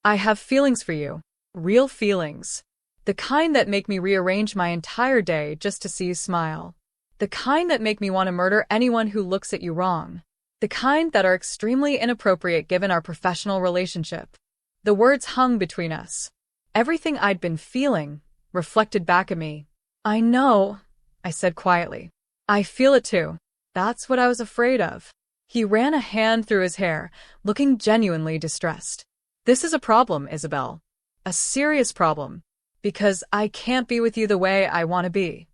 I have feelings for you. Real feelings. The kind that make me rearrange my entire day just to see you smile. The kind that make me want to murder anyone who looks at you wrong. The kind that are extremely inappropriate given our professional relationship. The words hung between us. Everything I'd been feeling reflected back at me. I know, I said quietly. I feel it too. That's what I was afraid of. He ran a hand through his hair, looking genuinely distressed. This is a problem, Isabel. A serious problem. Because I can't be with you the way I want to be.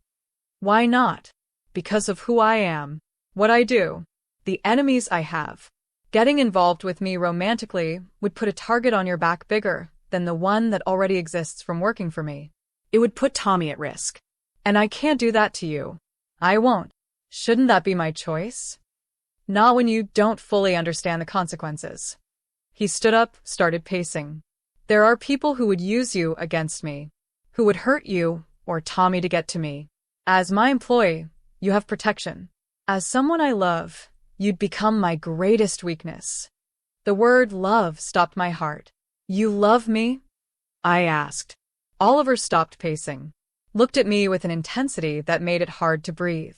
Why not? Because of who I am, what I do, the enemies I have. Getting involved with me romantically would put a target on your back bigger than the one that already exists from working for me.
It would put Tommy at risk.
And I can't do that to you. I won't. Shouldn't that be my choice? Not when you don't fully understand the consequences. He stood up, started pacing. There are people who would use you against me, who would hurt you or Tommy to get to me. As my employee, you have protection. As someone I love, you'd become my greatest weakness. The word love stopped my heart. You love me? I asked. Oliver stopped pacing, looked at me with an intensity that made it hard to breathe.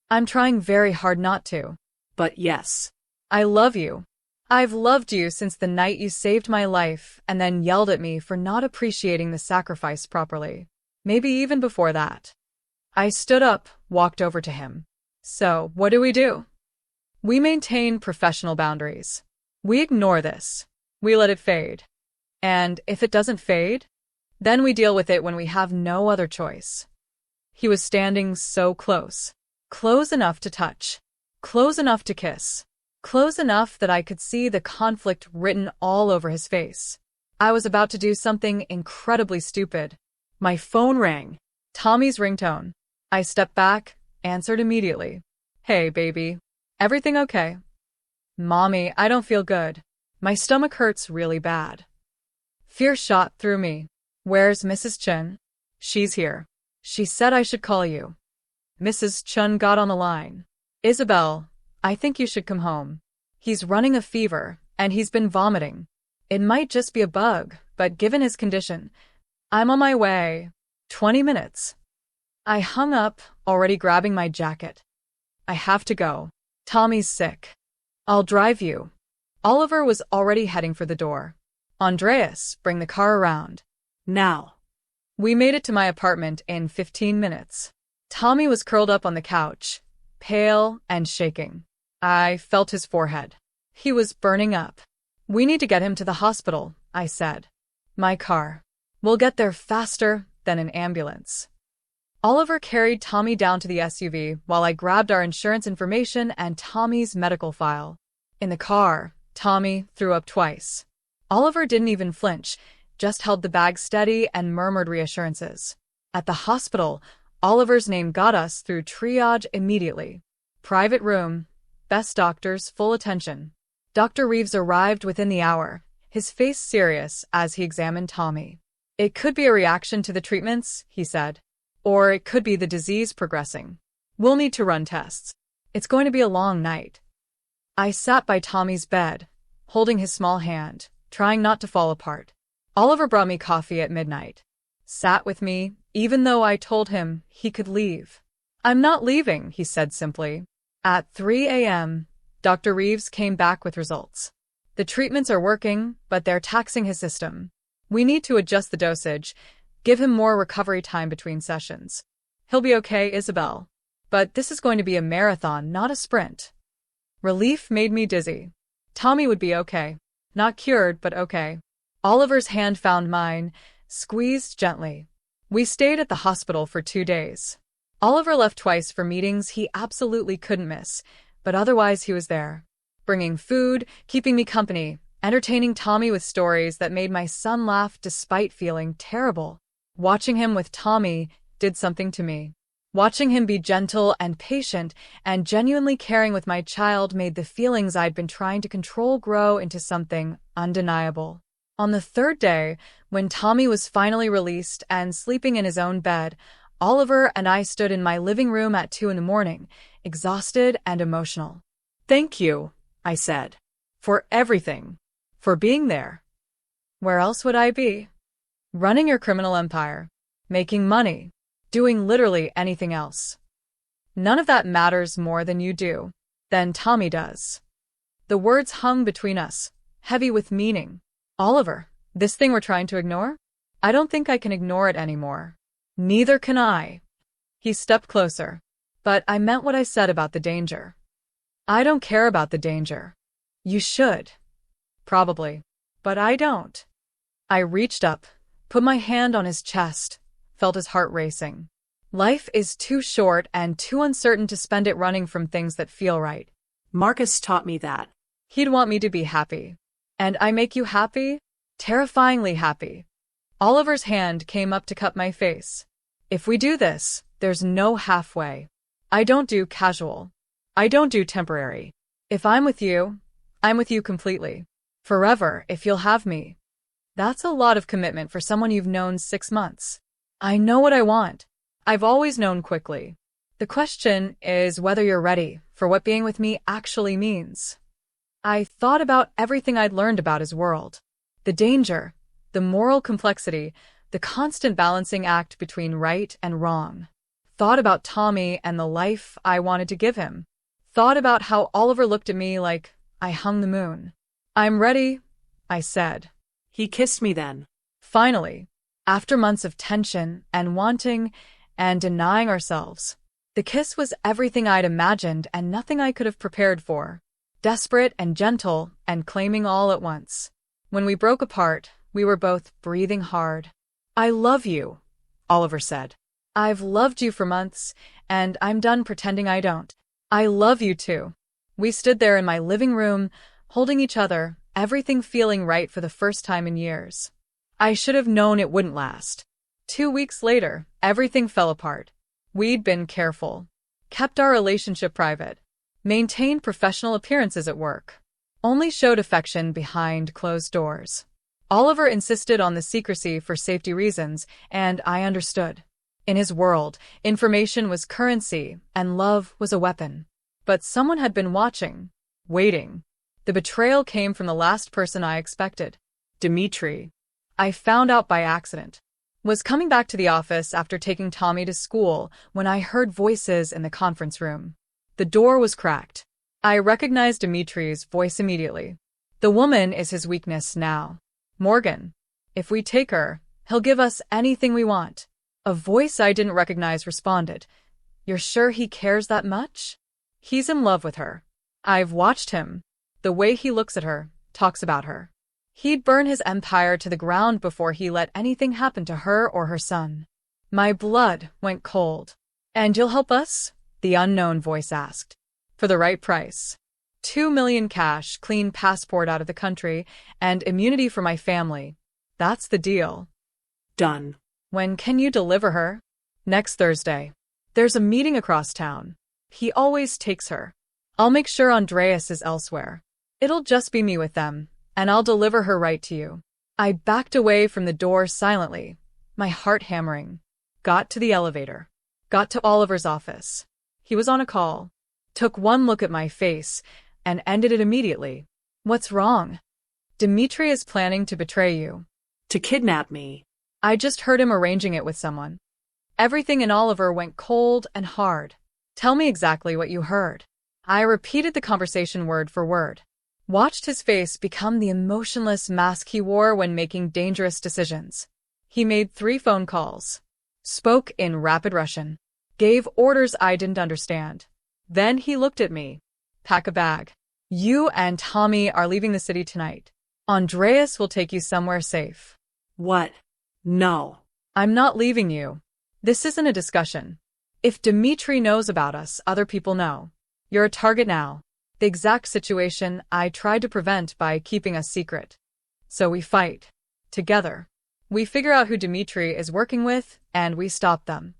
I'm trying very hard not to.
But yes.
I love you. I've loved you since the night you saved my life and then yelled at me for not appreciating the sacrifice properly. Maybe even before that. I stood up, walked over to him. So, what do? We maintain professional boundaries. We ignore this. We let it fade. And if it doesn't fade, then we deal with it when we have no other choice. He was standing so close. Close enough to touch. Close enough to kiss. Close enough that I could see the conflict written all over his face. I was about to do something incredibly stupid. My phone rang. Tommy's ringtone. I stepped back, answered immediately. Hey, baby. Everything okay? Mommy, I don't feel good. My stomach hurts really bad. Fear shot through me. Where's Mrs. Chen? She's here. She said I should call you. Mrs. Chen got on the line. Isabel, I think you should come home. He's running a fever, and he's been vomiting. It might just be a bug, but given his condition, I'm on my way. 20 minutes. I hung up, already grabbing my jacket. I have to go. Tommy's sick. I'll drive you. Oliver was already heading for the door. Andreas, bring the car around.
Now.
We made it to my apartment in 15 minutes. Tommy was curled up on the couch, pale and shaking. I felt his forehead. He was burning up. We need to get him to the hospital, I said. My car. We'll get there faster than an ambulance. Oliver carried Tommy down to the SUV while I grabbed our insurance information and Tommy's medical file. In the car, Tommy threw up twice. Oliver didn't even flinch, just held the bag steady and murmured reassurances. At the hospital, Oliver's name got us through triage immediately. Private room, best doctors, full attention. Dr. Reeves arrived within the hour, his face serious as he examined Tommy. It could be a reaction to the treatments, he said. Or it could be the disease progressing. We'll need to run tests. It's going to be a long night. I sat by Tommy's bed, holding his small hand, trying not to fall apart. Oliver brought me coffee at midnight. Sat with me, even though I told him he could leave. I'm not leaving, he said simply. At 3 a.m., Dr. Reeves came back with results. The treatments are working, but they're taxing his system. We need to adjust the dosage, give him more recovery time between sessions. He'll be okay, Isabel. But this is going to be a marathon, not a sprint. Relief made me dizzy. Tommy would be okay. Not cured, but okay. Oliver's hand found mine, squeezed gently. We stayed at the hospital for 2 days. Oliver left twice for meetings he absolutely couldn't miss, but otherwise he was there. Bringing food, keeping me company, entertaining Tommy with stories that made my son laugh despite feeling terrible. Watching him with Tommy did something to me. Watching him be gentle and patient and genuinely caring with my child made the feelings I'd been trying to control grow into something undeniable. On the 3rd day, when Tommy was finally released and sleeping in his own bed, Oliver and I stood in my living room at 2 a.m, exhausted and emotional.
Thank you, I said.
For everything. For being there. Where else would I be? Running your criminal empire. Making money. Doing literally anything else. None of that matters more than you do. Than Tommy does. The words hung between us, heavy with meaning. Oliver, this thing we're trying to ignore? I don't think I can ignore it anymore. Neither can I. He stepped closer. But I meant what I said about the danger. I don't care about the danger. You should. Probably. But I don't. I reached up, put my hand on his chest, felt his heart racing. Life is too short and too uncertain to spend it running from things that feel right.
Marcus taught me that.
He'd want me to be happy. And I make you happy? Terrifyingly happy. Oliver's hand came up to cup my face. If we do this, there's no halfway. I don't do casual. I don't do temporary. If I'm with you, I'm with you completely. Forever, if you'll have me. That's a lot of commitment for someone you've known 6 months. I know what I want. I've always known quickly. The question is whether you're ready for what being with me actually means. I thought about everything I'd learned about his world. The danger, the moral complexity, the constant balancing act between right and wrong. Thought about Tommy and the life I wanted to give him. Thought about how Oliver looked at me like I hung the moon. I'm ready, I said.
He kissed me then.
Finally, after months of tension and wanting and denying ourselves. The kiss was everything I'd imagined and nothing I could have prepared for. Desperate and gentle and claiming all at once. When we broke apart, we were both breathing hard. I love you, Oliver said. I've loved you for months, and I'm done pretending I don't. I love you too. We stood there in my living room, holding each other, everything feeling right for the first time in years. I should have known it wouldn't last. 2 weeks later, everything fell apart. We'd been careful. Kept our relationship private. Maintained professional appearances at work. Only showed affection behind closed doors. Oliver insisted on the secrecy for safety reasons, and I understood. In his world, information was currency, and love was a weapon. But someone had been watching. Waiting. The betrayal came from the last person I expected. Dimitri. I found out by accident. Was coming back to the office after taking Tommy to school when I heard voices in the conference room. The door was cracked. I recognized Dimitri's voice immediately. The woman is his weakness now. Morgan. If we take her, he'll give us anything we want. A voice I didn't recognize responded. You're sure he cares that much? He's in love with her. I've watched him. The way he looks at her, talks about her. He'd burn his empire to the ground before he let anything happen to her or her son. My blood went cold. And you'll help us? The unknown voice asked. For the right price. 2 million cash, clean passport out of the country, and immunity for my family. That's the deal.
Done.
When can you deliver her? Next Thursday. There's a meeting across town. He always takes her. I'll make sure Andreas is elsewhere. It'll just be me with them, and I'll deliver her right to you. I backed away from the door silently, my heart hammering. Got to the elevator. Got to Oliver's office. He was on a call. Took one look at my face, and ended it immediately. What's wrong? Dimitri is planning to betray you.
To kidnap me.
I just heard him arranging it with someone. Everything in Oliver went cold and hard. Tell me exactly what you heard. I repeated the conversation word for word. Watched his face become the emotionless mask he wore when making dangerous decisions. He made 3 phone calls. Spoke in rapid Russian. Gave orders I didn't understand. Then he looked at me. Pack a bag. You and Tommy are leaving the city tonight. Andreas will take you somewhere safe.
What? No.
I'm not leaving you. This isn't a discussion. If Dimitri knows about us, other people know. You're a target now. The exact situation I tried to prevent by keeping us secret. So we fight. Together. We figure out who Dimitri is working with, and we stop them.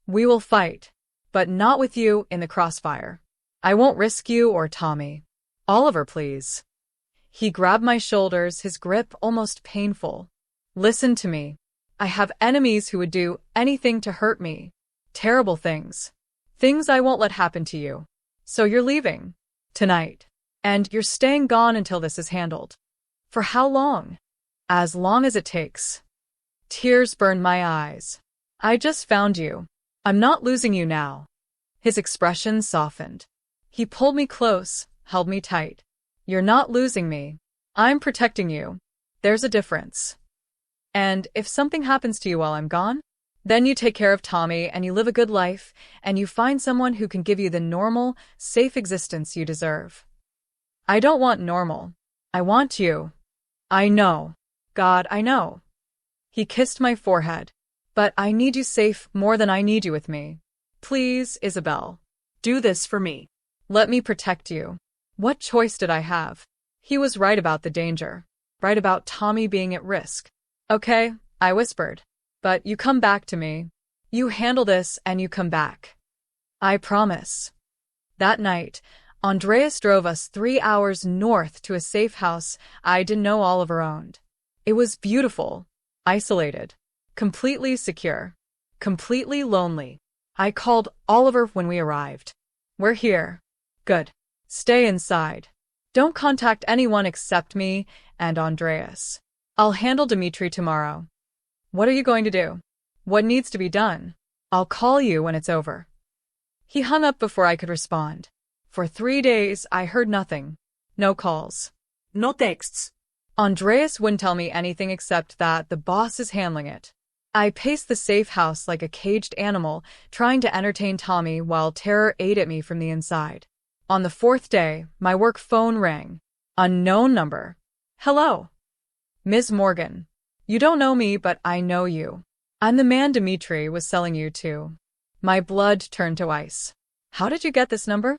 We will fight. But not with you in the crossfire. I won't risk you or Tommy. Oliver, please. He grabbed my shoulders, his grip almost painful. Listen to me. I have enemies who would do anything to hurt me. Terrible things. Things I won't let happen to you. So you're leaving. Tonight. And you're staying gone until this is handled. For how long? As long as it takes. Tears burned my eyes. I just found you. I'm not losing you now. His expression softened. He pulled me close, held me tight. You're not losing me. I'm protecting you. There's a difference. And if something happens to you while I'm gone, then you take care of Tommy and you live a good life and you find someone who can give you the normal, safe existence you deserve. I don't want normal. I want you. I know. God, I know. He kissed my forehead. But I need you safe more than I need you with me. Please, Isabel.
Do this for me.
Let me protect you. What choice did I have? He was right about the danger. Right about Tommy being at risk. Okay, I whispered. But you come back to me. You handle this and you come back. I promise. That night, Andreas drove us 3 hours north to a safe house I didn't know Oliver owned. It was beautiful, isolated, completely secure, completely lonely. I called Oliver when we arrived. We're here. Good. Stay inside. Don't contact anyone except me and Andreas. I'll handle Dmitri tomorrow. What are you going to do? What needs to be done? I'll call you when it's over. He hung up before I could respond. For 3 days, I heard nothing. No calls.
No texts.
Andreas wouldn't tell me anything except that the boss is handling it. I paced the safe house like a caged animal, trying to entertain Tommy while terror ate at me from the inside. On the 4th day, my work phone rang. Unknown number. Hello. Ms. Morgan. You don't know me, but I know you. I'm the man Dmitri was selling you to. My blood turned to ice. How did you get this number?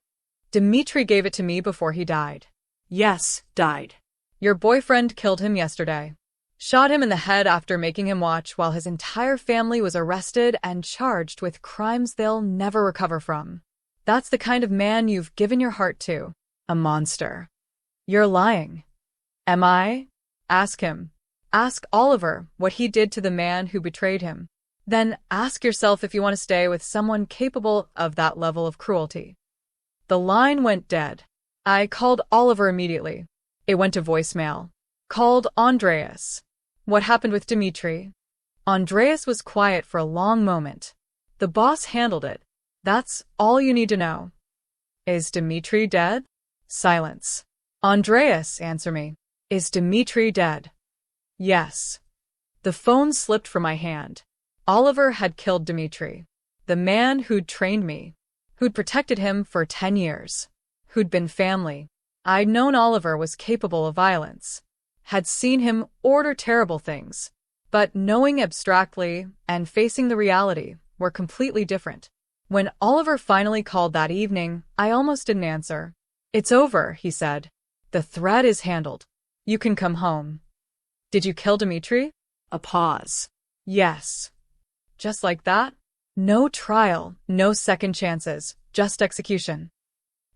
Dmitri gave it to me before he died.
Yes, died.
Your boyfriend killed him yesterday. Shot him in the head after making him watch while his entire family was arrested and charged with crimes they'll never recover from. That's the kind of man you've given your heart to. A monster. You're lying. Am I? Ask him. Ask Oliver what he did to the man who betrayed him. Then ask yourself if you want to stay with someone capable of that level of cruelty. The line went dead. I called Oliver immediately. It went to voicemail. Called Andreas. What happened with Dmitri? Andreas was quiet for a long moment. The boss handled it. That's all you need to know. Is Dmitri dead? Silence. Andreas, answer me. Is Dmitri dead? Yes. The phone slipped from my hand. Oliver had killed Dmitri. The man who'd trained me. Who'd protected him for 10 years. Who'd been family. I'd known Oliver was capable of violence. Had seen him order terrible things. But knowing abstractly and facing the reality were completely different. When Oliver finally called that evening, I almost didn't answer. It's over, he said. The threat is handled. You can come home. Did you kill Dmitri?
A pause.
Yes. Just like that? No trial, no second chances, just execution.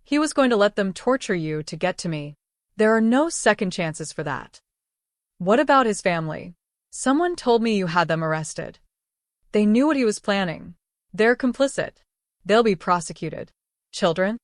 He was going to let them torture you to get to me. There are no second chances for that. What about his family? Someone told me you had them arrested. They knew what he was planning. They're complicit. They'll be prosecuted. Children?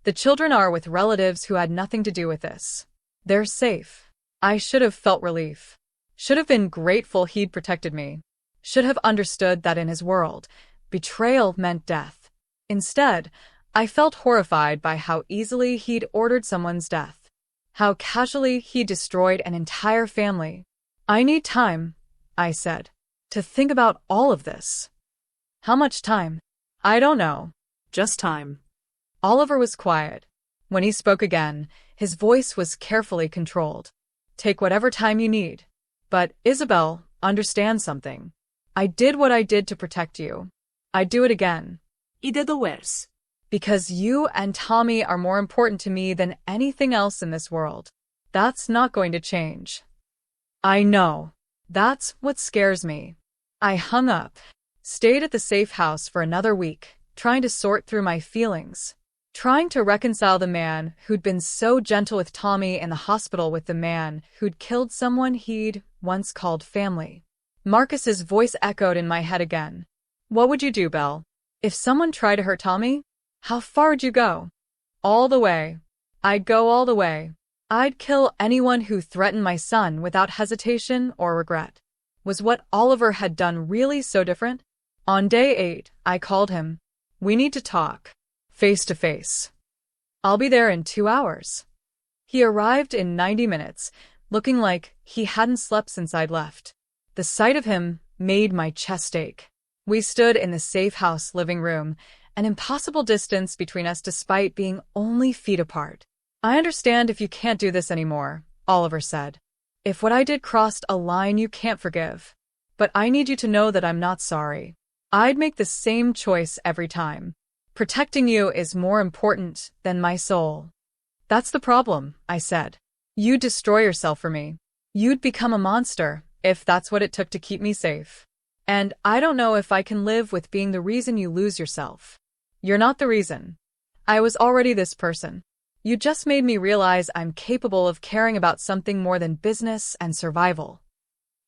The children are with relatives who had nothing to do with this. They're safe. I should have felt relief. Should have been grateful he'd protected me. Should have understood that in his world, betrayal meant death. Instead, I felt horrified by how easily he'd ordered someone's death. How casually he destroyed an entire family. I need time, I said, to think about all of this. How much time? I don't know.
Just time.
Oliver was quiet. When he spoke again, his voice was carefully controlled. Take whatever time you need. But, Isabel, understand something. I did what I did to protect you. I'd do it again.
Y de doers.
Because you and Tommy are more important to me than anything else in this world. That's not going to change. I know. That's what scares me. I hung up, stayed at the safe house for another week, trying to sort through my feelings. Trying to reconcile the man who'd been so gentle with Tommy in the hospital with the man who'd killed someone he'd once called family. Marcus's voice echoed in my head again. What would you do, Belle? If someone tried to hurt Tommy? How far would you go? All the way. I'd go all the way. I'd kill anyone who threatened my son without hesitation or regret. Was what Oliver had done really so different? On day 8, I called him. We need to talk. Face to face. I'll be there in 2 hours. He arrived in 90 minutes, looking like he hadn't slept since I'd left. The sight of him made my chest ache. We stood in the safe house living room, an impossible distance between us despite being only feet apart. I understand if you can't do this anymore, Oliver said. If what I did crossed a line you can't forgive. But I need you to know that I'm not sorry. I'd make the same choice every time. Protecting you is more important than my soul. That's the problem, I said. You'd destroy yourself for me. You'd become a monster, if that's what it took to keep me safe. And I don't know if I can live with being the reason you lose yourself. You're not the reason. I was already this person. You just made me realize I'm capable of caring about something more than business and survival.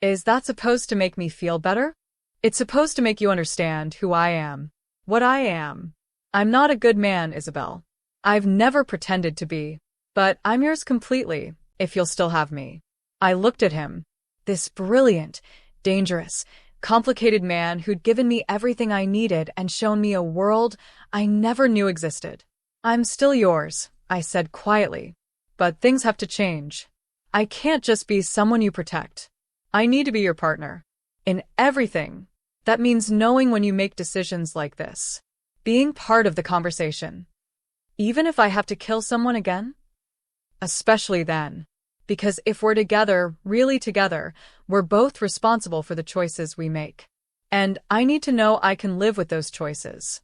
Is that supposed to make me feel better? It's supposed to make you understand who I am. What I am. I'm not a good man, Isabel. I've never pretended to be. But I'm yours completely, if you'll still have me. I looked at him. This brilliant, dangerous, complicated man who'd given me everything I needed and shown me a world I never knew existed. I'm still yours, I said quietly. But things have to change. I can't just be someone you protect. I need to be your partner. In everything. That means knowing when you make decisions like this. Being part of the conversation. Even if I have to kill someone again? Especially then. Because if we're together, really together, we're both responsible for the choices we make. And I need to know I can live with those choices.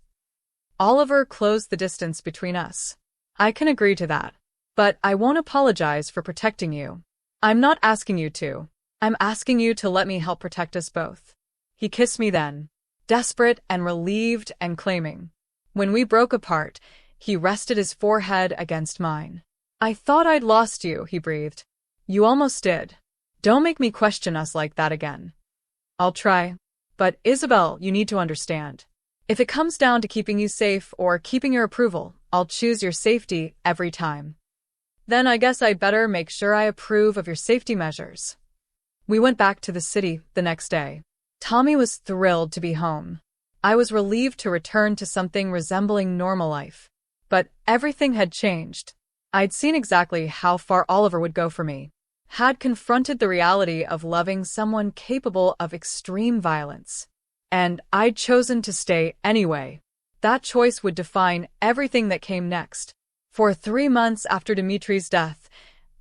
Oliver closed the distance between us. I can agree to that. But I won't apologize for protecting you. I'm not asking you to. I'm asking you to let me help protect us both. He kissed me then, desperate and relieved and claiming. When we broke apart, he rested his forehead against mine. I thought I'd lost you, he breathed. You almost did. Don't make me question us like that again. I'll try. But Isabel, you need to understand. If it comes down to keeping you safe or keeping your approval, I'll choose your safety every time. Then I guess I'd better make sure I approve of your safety measures. We went back to the city the next day. Tommy was thrilled to be home. I was relieved to return to something resembling normal life. But everything had changed. I'd seen exactly how far Oliver would go for me. Had confronted the reality of loving someone capable of extreme violence. And I'd chosen to stay anyway. That choice would define everything that came next. For 3 months after Dimitri's death,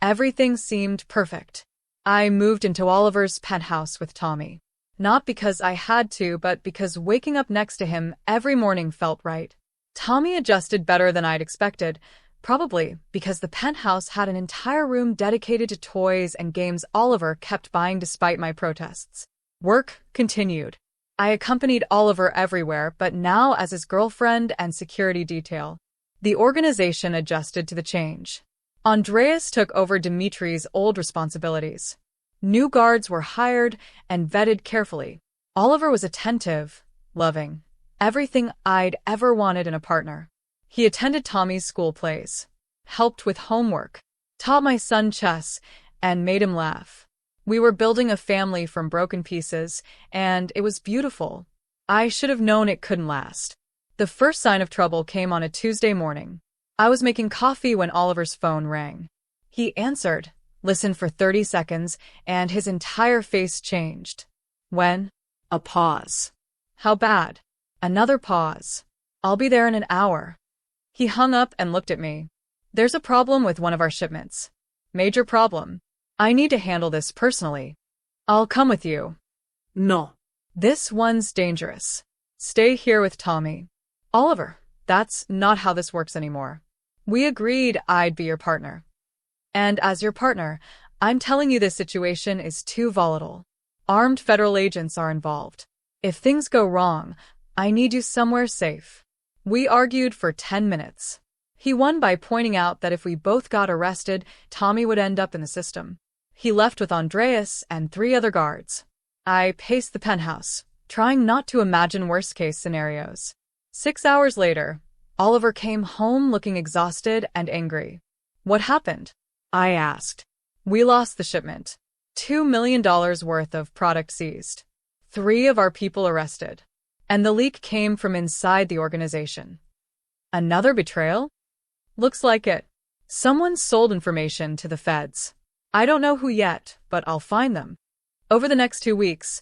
everything seemed perfect. I moved into Oliver's penthouse with Tommy. Not because I had to, but because waking up next to him every morning felt right. Tommy adjusted better than I'd expected, probably because the penthouse had an entire room dedicated to toys and games Oliver kept buying despite my protests. Work continued. I accompanied Oliver everywhere, but now as his girlfriend and security detail. The organization adjusted to the change. Andreas took over Dimitri's old responsibilities. New guards were hired and vetted carefully. Oliver was attentive, loving, everything I'd ever wanted in a partner. He attended Tommy's school plays, helped with homework, taught my son chess, and made him laugh. We were building a family from broken pieces, and it was beautiful. I should have known it couldn't last. The first sign of trouble came on a Tuesday morning. I was making coffee when Oliver's phone rang. He answered, listened for 30 seconds, and his entire face changed. When? A pause. How bad? Another pause. I'll be there in an hour. He hung up and looked at me. There's a problem with one of our shipments. Major problem. I need to handle this personally. I'll come with you.
No.
This one's dangerous. Stay here with Tommy. Oliver, that's not how this works anymore. We agreed I'd be your partner. And as your partner, I'm telling you this situation is too volatile. Armed federal agents are involved. If things go wrong, I need you somewhere safe. We argued for 10 minutes. He won by pointing out that if we both got arrested, Tommy would end up in the system. He left with Andreas and 3 other guards. I paced the penthouse, trying not to imagine worst-case scenarios. 6 hours later, Oliver came home looking exhausted and angry. What happened? I asked. We lost the shipment. $2 million worth of product seized. 3 of our people arrested. And the leak came from inside the organization. Another betrayal? Looks like it. Someone sold information to the feds. I don't know who yet, but I'll find them. Over the next 2 weeks,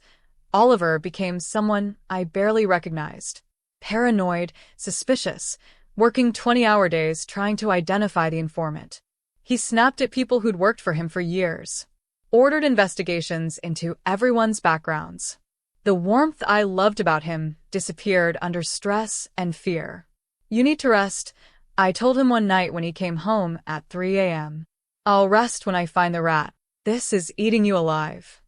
Oliver became someone I barely recognized. Paranoid, suspicious, working 20-hour days trying to identify the informant. He snapped at people who'd worked for him for years. Ordered investigations into everyone's backgrounds. The warmth I loved about him disappeared under stress and fear. You need to rest, I told him one night when he came home at 3 a.m. I'll rest when I find the rat. This is eating you alive.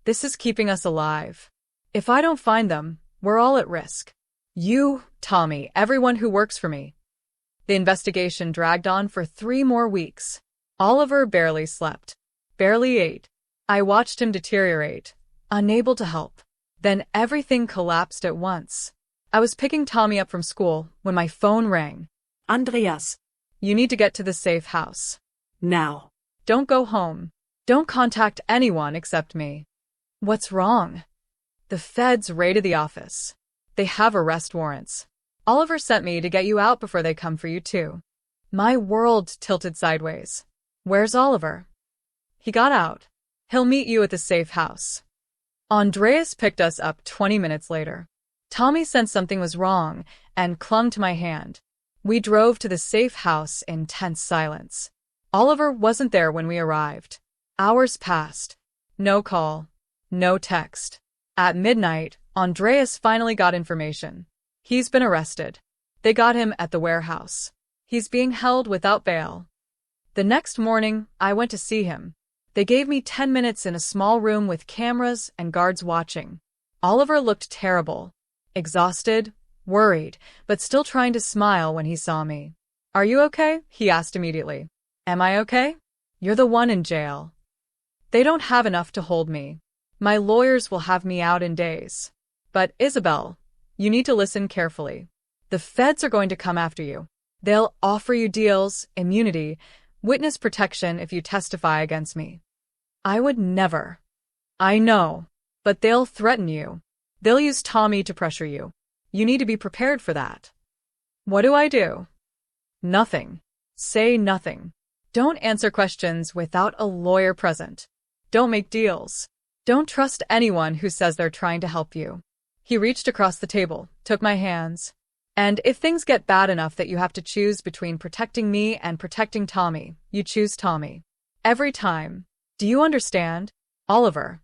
This is keeping us alive. If I don't find them, we're all at risk. You, Tommy, everyone who works for me. The investigation dragged on for 3 more weeks. Oliver barely slept, barely ate. I watched him deteriorate, unable to help. Then everything collapsed at once. I was picking Tommy up from school when my phone rang.
Andreas.
You need to get to the safe house.
Now.
Don't go home. Don't contact anyone except me. What's wrong? The feds raided the office. They have arrest warrants. Oliver sent me to get you out before they come for you too. My world tilted sideways. Where's Oliver? He got out. He'll meet you at the safe house. Andreas picked us up 20 minutes later. Tommy sensed something was wrong and clung to my hand. We drove to the safe house in tense silence. Oliver wasn't there when we arrived. Hours passed. No call. No text. At midnight, Andreas finally got information. He's been arrested. They got him at the warehouse. He's being held without bail. The next morning, I went to see him. They gave me 10 minutes in a small room with cameras and guards watching. Oliver looked terrible. Exhausted, worried, but still trying to smile when he saw me. Are you okay? He asked immediately. Am I okay? You're the one in jail. They don't have enough to hold me. My lawyers will have me out in days. But Isabel, you need to listen carefully. The feds are going to come after you. They'll offer you deals, immunity, witness protection if you testify against me. I would never. I know, but they'll threaten you. They'll use Tommy to pressure you. You need to be prepared for that. What do I do? Nothing. Say nothing. Don't answer questions without a lawyer present. Don't make deals. Don't trust anyone who says they're trying to help you. He reached across the table, took my hands. And if things get bad enough that you have to choose between protecting me and protecting Tommy, you choose Tommy. Every time. Do you understand? Oliver.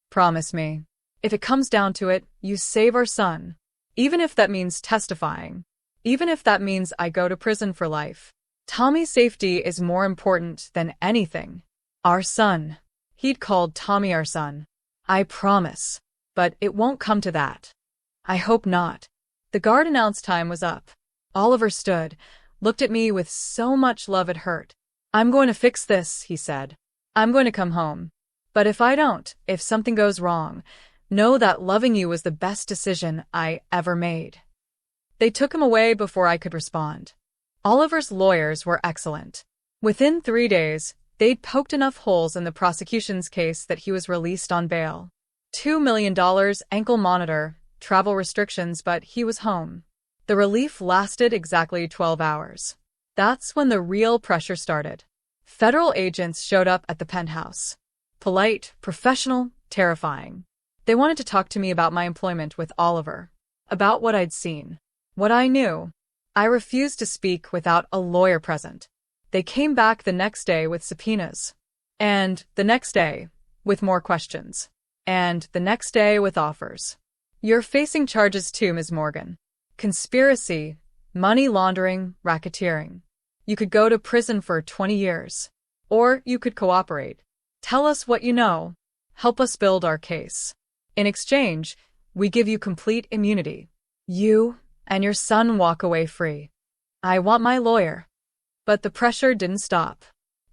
Promise me. If it comes down to it, you save our son. Even if that means testifying. Even if that means I go to prison for life. Tommy's safety is more important than anything. Our son. He'd called Tommy our son. I promise. But it won't come to that. I hope not. The guard announced time was up. Oliver stood, looked at me with so much love it hurt. I'm going to fix this, he said. I'm going to come home. But if I don't, if something goes wrong, know that loving you was the best decision I ever made. They took him away before I could respond. Oliver's lawyers were excellent. Within 3 days, they'd poked enough holes in the prosecution's case that he was released on bail. $2 million, ankle monitor, travel restrictions, but he was home. The relief lasted exactly 12 hours. That's when the real pressure started. Federal agents showed up at the penthouse. Polite, professional, terrifying. They wanted to talk to me about my employment with Oliver. About what I'd seen. What I knew. I refused to speak without a lawyer present. They came back the next day with subpoenas. And the next day, with more questions. And the next day with offers. You're facing charges too, Ms. Morgan. Conspiracy, money laundering, racketeering. You could go to prison for 20 years. Or you could cooperate. Tell us what you know. Help us build our case. In exchange, we give you complete immunity. You and your son walk away free. I want my lawyer. But the pressure didn't stop.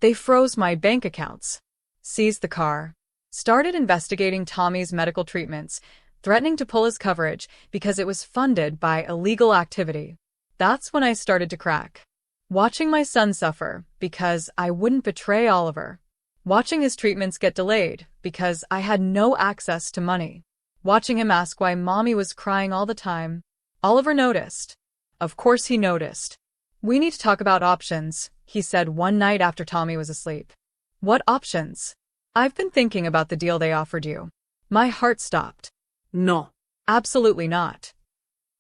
They froze my bank accounts, seized the car, started investigating Tommy's medical treatments, threatening to pull his coverage because it was funded by illegal activity. That's when I started to crack. Watching my son suffer because I wouldn't betray Oliver. Watching his treatments get delayed because I had no access to money. Watching him ask why mommy was crying all the time. Oliver noticed. Of course he noticed. We need to talk about options, he said one night after Tommy was asleep. What options? I've been thinking about the deal they offered you. My heart stopped.
No.
Absolutely not.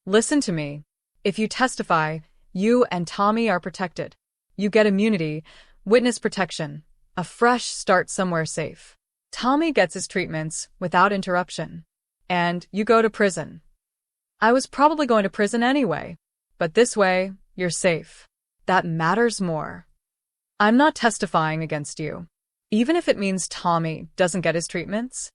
Listen to me. If you testify, you and Tommy are protected. You get immunity, witness protection, a fresh start somewhere safe. Tommy gets his treatments without interruption. And you go to prison. I was probably going to prison anyway. But this way, you're safe. That matters more. I'm not testifying against you. Even if it means Tommy doesn't get his treatments.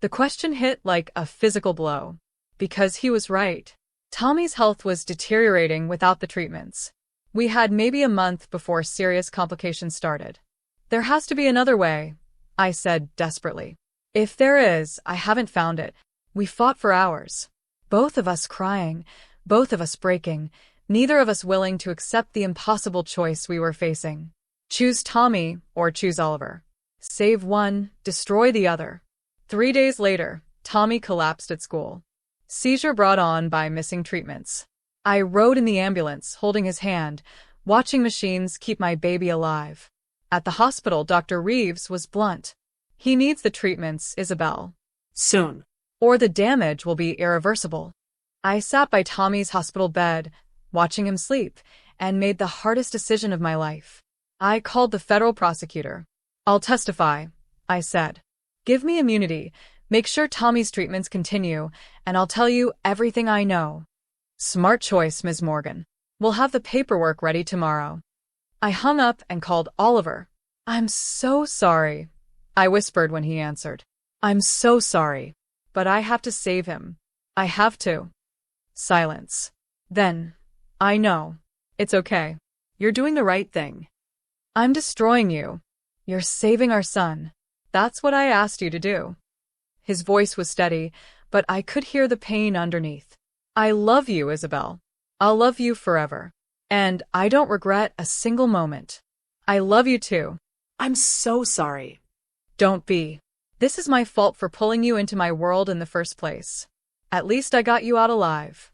The question hit like a physical blow. Because he was right. Tommy's health was deteriorating without the treatments. We had maybe a month before serious complications started. There has to be another way, I said desperately. If there is, I haven't found it. We fought for hours. Both of us crying, both of us breaking, neither of us willing to accept the impossible choice we were facing. Choose Tommy or choose Oliver. Save one, destroy the other. 3 days later, Tommy collapsed at school. Seizure brought on by missing treatments. I rode in the ambulance, holding his hand, watching machines keep my baby alive. At the hospital, Dr. Reeves was blunt. He needs the treatments, Isabel.
Soon.
Or the damage will be irreversible. I sat by Tommy's hospital bed, watching him sleep, and made the hardest decision of my life. I called the federal prosecutor. I'll testify, I said. Give me immunity, make sure Tommy's treatments continue, and I'll tell you everything I know. Smart choice, Ms. Morgan. We'll have the paperwork ready tomorrow. I hung up and called Oliver. I'm so sorry, I whispered when he answered. I'm so sorry, but I have to save him. I have to. Silence. Then, I know. It's okay. You're doing the right thing. I'm destroying you. You're saving our son. That's what I asked you to do. His voice was steady, but I could hear the pain underneath. I love you, Isabel. I'll love you forever. And I don't regret a single moment. I love you too.
I'm so sorry.
Don't be. This is my fault for pulling you into my world in the first place. At least I got you out alive.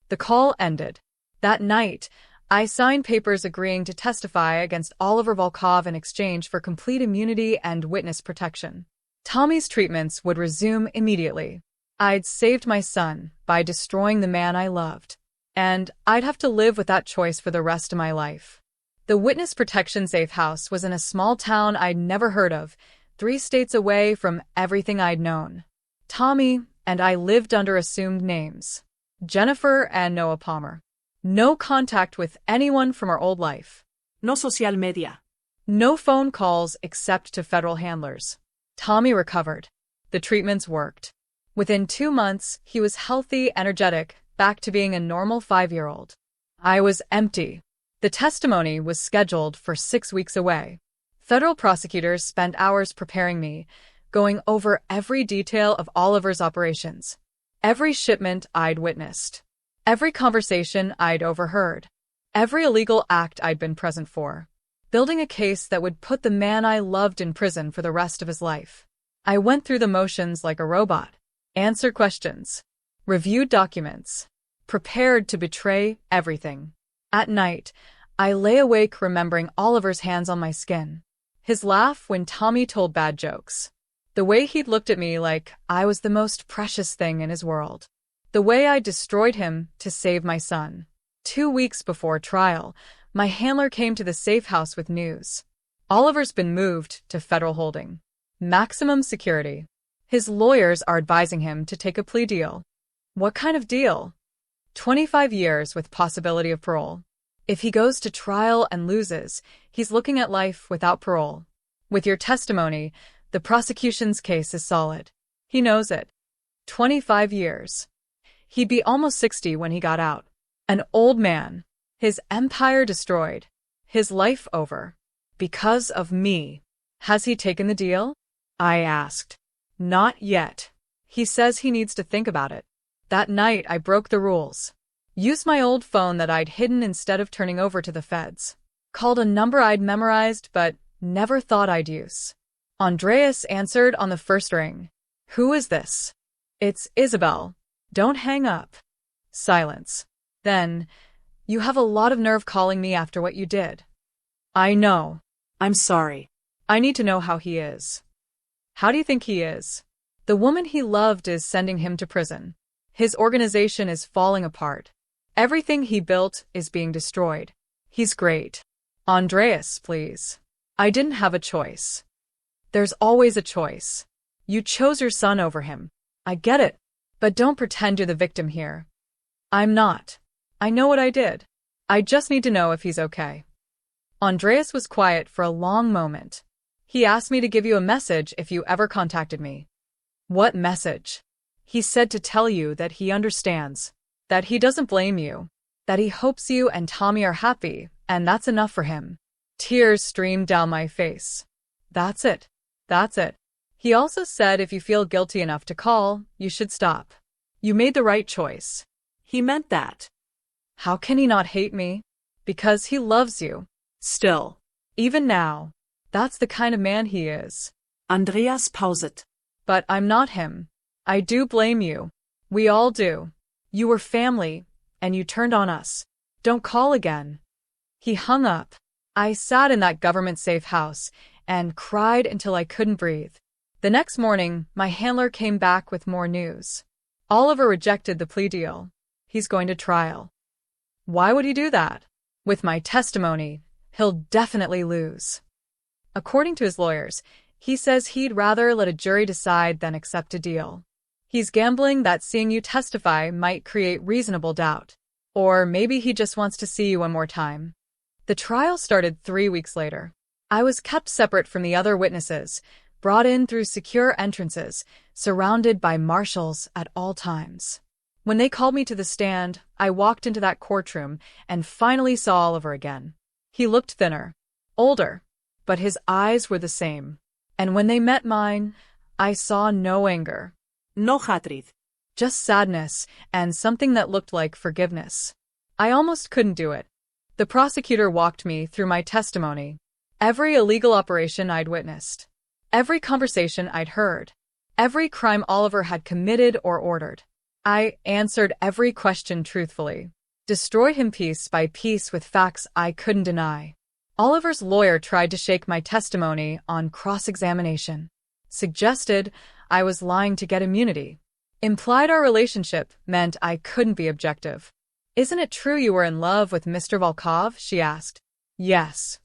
The call ended. That night, I signed papers agreeing to testify against Oliver Volkov in exchange for complete immunity and witness protection. Tommy's treatments would resume immediately. I'd saved my son by destroying the man I loved. And I'd have to live with that choice for the rest of my life. The witness protection safe house was in a small town I'd never heard of, 3 states away from everything I'd known. Tommy and I lived under assumed names. Jennifer and Noah Palmer. No contact with anyone from our old life.
No social media.
No phone calls except to federal handlers. Tommy recovered. The treatments worked. Within 2 months, he was healthy, energetic, back to being a normal 5-year-old. I was empty. The testimony was scheduled for 6 weeks away. Federal prosecutors spent hours preparing me, going over every detail of Oliver's operations, every shipment I'd witnessed, every conversation I'd overheard, every illegal act I'd been present for, building a case that would put the man I loved in prison for the rest of his life. I went through the motions like a robot, answered questions, reviewed documents, prepared to betray everything. At night, I lay awake remembering Oliver's hands on my skin, his laugh when Tommy told bad jokes, the way he'd looked at me like I was the most precious thing in his world, the way I destroyed him to save my son. 2 weeks before trial, my handler came to the safe house with news. Oliver's been moved to federal holding. Maximum security. His lawyers are advising him to take a plea deal. What kind of deal? 25 years with possibility of parole. If he goes to trial and loses, he's looking at life without parole. With your testimony, the prosecution's case is solid. He knows it. 25 years. He'd be almost 60 when he got out. An old man. His empire destroyed. His life over. Because of me. Has he taken the deal? I asked. Not yet. He says he needs to think about it. That night, I broke the rules. Used my old phone that I'd hidden instead of turning over to the feds. Called a number I'd memorized but never thought I'd use. Andreas answered on the first ring. Who is this? It's Isabel. Don't hang up. Silence. Then, you have a lot of nerve calling me after what you did. I know.
I'm sorry.
I need to know how he is. How do you think he is? The woman he loved is sending him to prison. His organization is falling apart. Everything he built is being destroyed. He's great. Andreas, please. I didn't have a choice. There's always a choice. You chose your son over him. I get it. But don't pretend you're the victim here. I'm not. I know what I did. I just need to know if he's okay. Andreas was quiet for a long moment. He asked me to give you a message if you ever contacted me. What message? He said to tell you that he understands, that he doesn't blame you, that he hopes you and Tommy are happy, and that's enough for him. Tears streamed down my face. That's it. That's it. He also said if you feel guilty enough to call, you should stop. You made the right choice.
He meant that.
How can he not hate me? Because he loves you.
Still.
Even now. That's the kind of man he is.
Andreas pauset.
But I'm not him. I do blame you. We all do. You were family, and you turned on us. Don't call again. He hung up. I sat in that government-safe house and cried until I couldn't breathe. The next morning, my handler came back with more news. Oliver rejected the plea deal. He's going to trial. Why would he do that? With my testimony, he'll definitely lose. According to his lawyers, he says he'd rather let a jury decide than accept a deal. He's gambling that seeing you testify might create reasonable doubt. Or maybe he just wants to see you one more time. The trial started 3 weeks later. I was kept separate from the other witnesses, brought in through secure entrances, surrounded by marshals at all times. When they called me to the stand, I walked into that courtroom and finally saw Oliver again. He looked thinner, older, but his eyes were the same. And when they met mine, I saw no anger.
No hatred.
Just sadness and something that looked like forgiveness. I almost couldn't do it. The prosecutor walked me through my testimony. Every illegal operation I'd witnessed. Every conversation I'd heard. Every crime Oliver had committed or ordered. I answered every question truthfully. Destroyed him piece by piece with facts I couldn't deny. Oliver's lawyer tried to shake my testimony on cross-examination. Suggested I was lying to get immunity. Implied our relationship meant I couldn't be objective. Isn't it true you were in love with Mr. Volkov? She asked. Yes.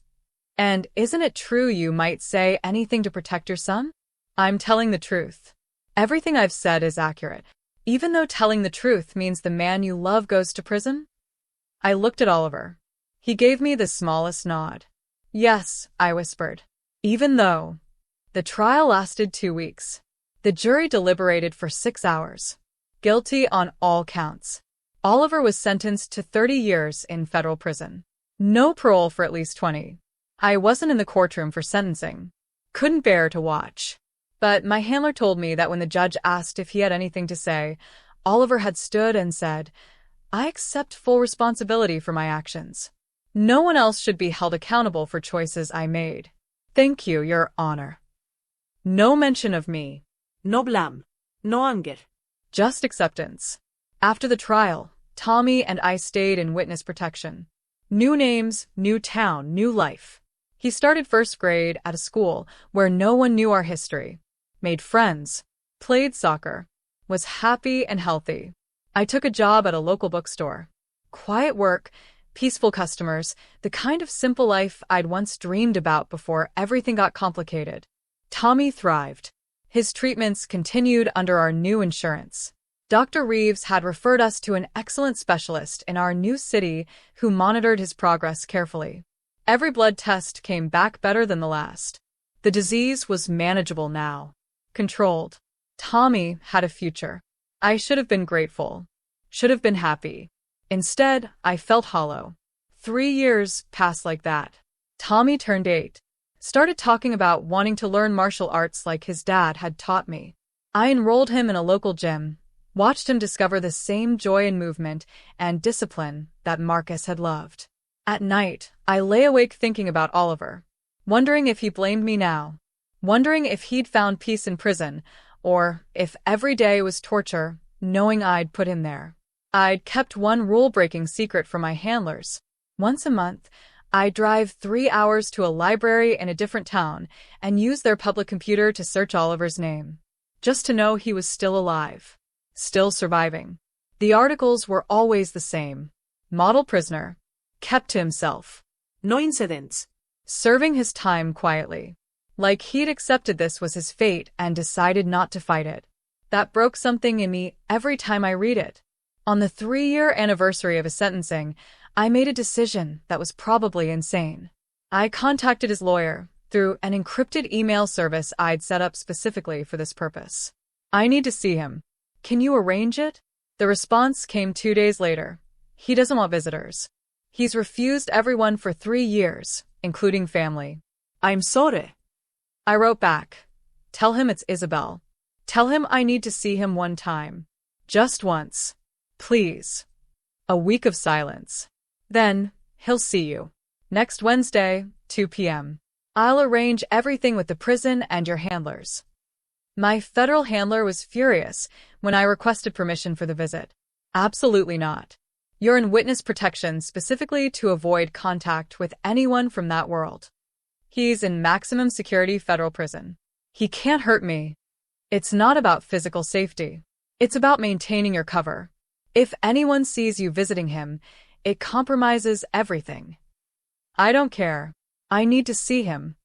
And isn't it true you might say anything to protect your son? I'm telling the truth. Everything I've said is accurate. Even though telling the truth means the man you love goes to prison? I looked at Oliver. He gave me the smallest nod. Yes, I whispered. Even though. The trial lasted 2 weeks. The jury deliberated for 6 hours. Guilty on all counts. Oliver was sentenced to 30 years in federal prison. No parole for at least 20. I wasn't in the courtroom for sentencing. Couldn't bear to watch. But my handler told me that when the judge asked if he had anything to say, Oliver had stood and said, I accept full responsibility for my actions. No one else should be held accountable for choices I made. Thank you, Your Honor. No mention of me.
No blame. No anger.
Just acceptance. After the trial, Tommy and I stayed in witness protection. New names, new town, new life. He started first grade at a school where no one knew our history. Made friends. Played soccer. Was happy and healthy. I took a job at a local bookstore. Quiet work, peaceful customers, the kind of simple life I'd once dreamed about before everything got complicated. Tommy thrived. His treatments continued under our new insurance. Dr. Reeves had referred us to an excellent specialist in our new city who monitored his progress carefully. Every blood test came back better than the last. The disease was manageable now. Controlled. Tommy had a future. I should have been grateful. Should have been happy. Instead, I felt hollow. 3 years passed like that. Tommy turned 8. Started talking about wanting to learn martial arts like his dad had taught me. I enrolled him in a local gym, watched him discover the same joy in movement and discipline that Marcus had loved. At night, I lay awake thinking about Oliver, wondering if he blamed me now, wondering if he'd found peace in prison, or if every day was torture, knowing I'd put him there. I'd kept one rule-breaking secret from my handlers. Once a month, I'd drive 3 hours to a library in a different town and use their public computer to search Oliver's name, just to know he was still alive, still surviving. The articles were always the same. Model prisoner. Kept to himself.
No incidents.
Serving his time quietly. Like he'd accepted this was his fate and decided not to fight it. That broke something in me every time I read it. On the 3-year anniversary of his sentencing, I made a decision that was probably insane. I contacted his lawyer through an encrypted email service I'd set up specifically for this purpose. I need to see him. Can you arrange it? The response came 2 days later. He doesn't want visitors. He's refused everyone for 3 years, including family.
I'm sorry.
I wrote back. Tell him it's Isabel. Tell him I need to see him one time. Just once. Please. A week of silence. Then, he'll see you. Next Wednesday, 2 p.m. I'll arrange everything with the prison and your handlers. My federal handler was furious when I requested permission for the visit. Absolutely not. You're in witness protection specifically to avoid contact with anyone from that world. He's in maximum security federal prison. He can't hurt me. It's not about physical safety. It's about maintaining your cover. If anyone sees you visiting him, it compromises everything. I don't care. I need to see him.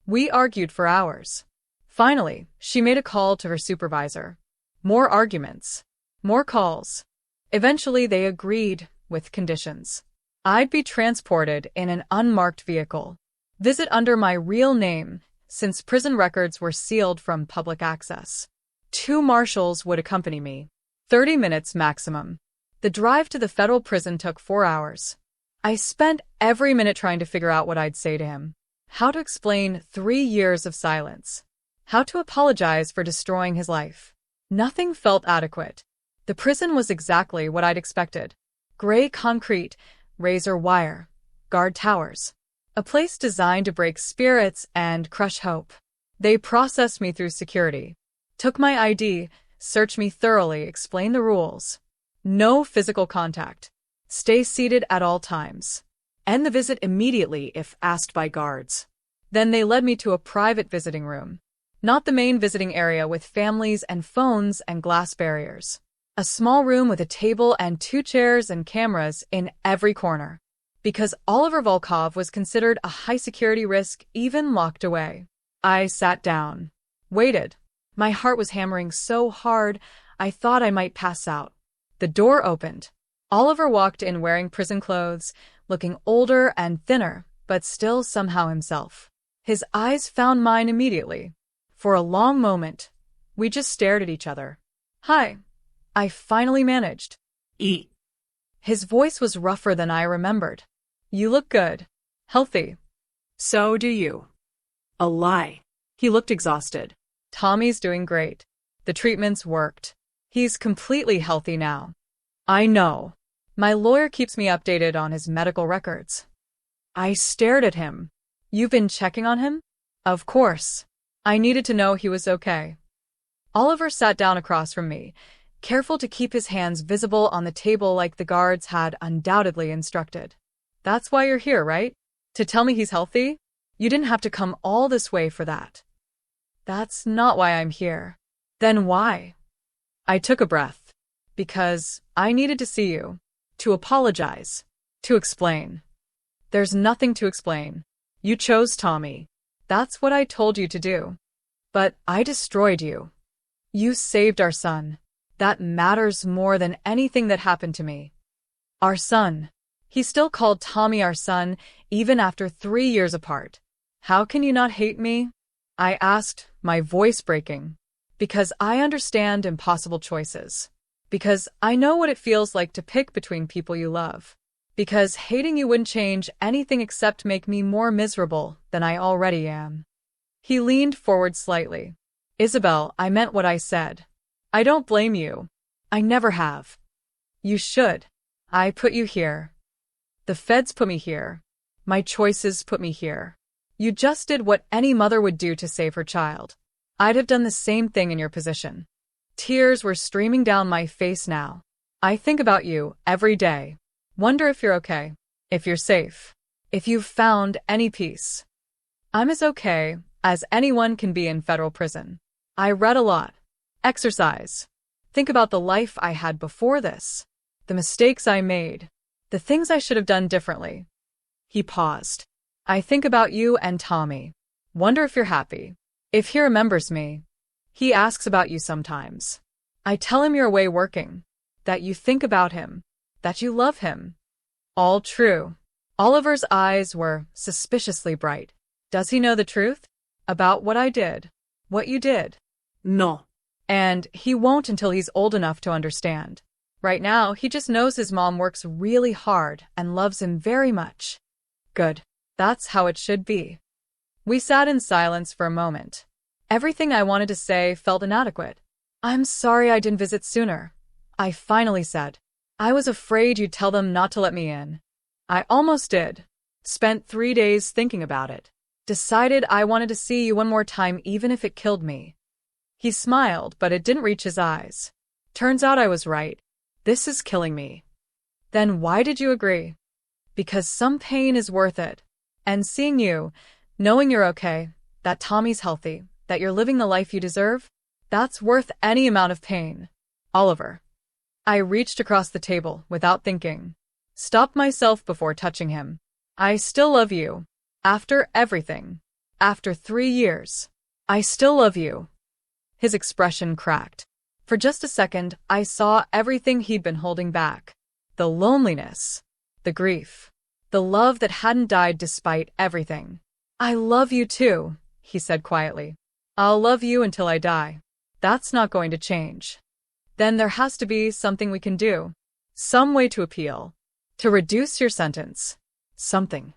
We argued for hours. Finally, she made a call to her supervisor. More arguments. More calls. Eventually, they agreed with conditions. I'd be transported in an unmarked vehicle. Visit under my real name, since prison records were sealed from public access. 2 marshals would accompany me. 30 minutes maximum. The drive to the federal prison took 4 hours. I spent every minute trying to figure out what I'd say to him. How to explain 3 years of silence. How to apologize for destroying his life. Nothing felt adequate. The prison was exactly what I'd expected. Gray concrete, razor wire, guard towers. A place designed to break spirits and crush hope. They processed me through security. Took my ID, searched me thoroughly, explained the rules. No physical contact. Stay seated at all times.
End the visit immediately if asked by guards.
Then they led me to a private visiting room. Not the main visiting area with families and phones and glass barriers. A small room with a table and 2 chairs and cameras in every corner. Because Oliver Volkov was considered a high-security risk, even locked away. I sat down. Waited. My heart was hammering so hard, I thought I might pass out. The door opened. Oliver walked in wearing prison clothes, looking older and thinner, but still somehow himself. His eyes found mine immediately. For a long moment, we just stared at each other. Hi. I finally managed.
Eat.
His voice was rougher than I remembered. You look good. Healthy.
So do you. A lie. He looked exhausted.
Tommy's doing great. The treatments worked. He's completely healthy now.
I know.
My lawyer keeps me updated on his medical records.
I stared at him.
You've been checking on him? Of course. I needed to know he was okay. Oliver sat down across from me, careful to keep his hands visible on the table like the guards had undoubtedly instructed. That's why you're here, right? To tell me he's healthy? You didn't have to come all this way for that. That's not why I'm here.
Then why?
I took a breath. Because I needed to see you. To apologize. To explain. There's nothing to explain. You chose Tommy. That's what I told you to do. But I destroyed you. You saved our son. That matters more than anything that happened to me. Our son. He still called Tommy our son, even after 3 years apart. How can you not hate me? I asked, my voice breaking. Because I understand impossible choices. Because I know what it feels like to pick between people you love. Because hating you wouldn't change anything except make me more miserable than I already am. He leaned forward slightly. Isabel, I meant what I said. I don't blame you. I never have. You should. I put you here. The feds put me here. My choices put me here. You just did what any mother would do to save her child. I'd have done the same thing in your position. Tears were streaming down my face now. I think about you every day. Wonder if you're okay. If you're safe. If you've found any peace. I'm as okay as anyone can be in federal prison. I read a lot. Exercise. Think about the life I had before this. The mistakes I made. The things I should have done differently. He paused. I think about you and Tommy. Wonder if you're happy. If he remembers me. He asks about you sometimes. I tell him you're away working. That you think about him. That you love him. All true. Oliver's eyes were suspiciously bright. Does he know the truth? About what I did? What you did?
No.
And he won't until he's old enough to understand. Right now, he just knows his mom works really hard and loves him very much. Good. That's how it should be. We sat in silence for a moment. Everything I wanted to say felt inadequate. I'm sorry I didn't visit sooner, I finally said. I was afraid you'd tell them not to let me in. I almost did. Spent 3 days thinking about it. Decided I wanted to see you one more time even if it killed me. He smiled, but it didn't reach his eyes. Turns out I was right. This is killing me. Then why did you agree? Because some pain is worth it. And seeing you, knowing you're okay, that Tommy's healthy, that you're living the life you deserve, that's worth any amount of pain. Oliver. I reached across the table without thinking. Stopped myself before touching him. I still love you. After everything. After 3 years. I still love you. His expression cracked. For just a second, I saw everything he'd been holding back. The loneliness. The grief. The love that hadn't died despite everything. I love you too, he said quietly. I'll love you until I die. That's not going to change. Then there has to be something we can do. Some way to appeal. To reduce your sentence. Something.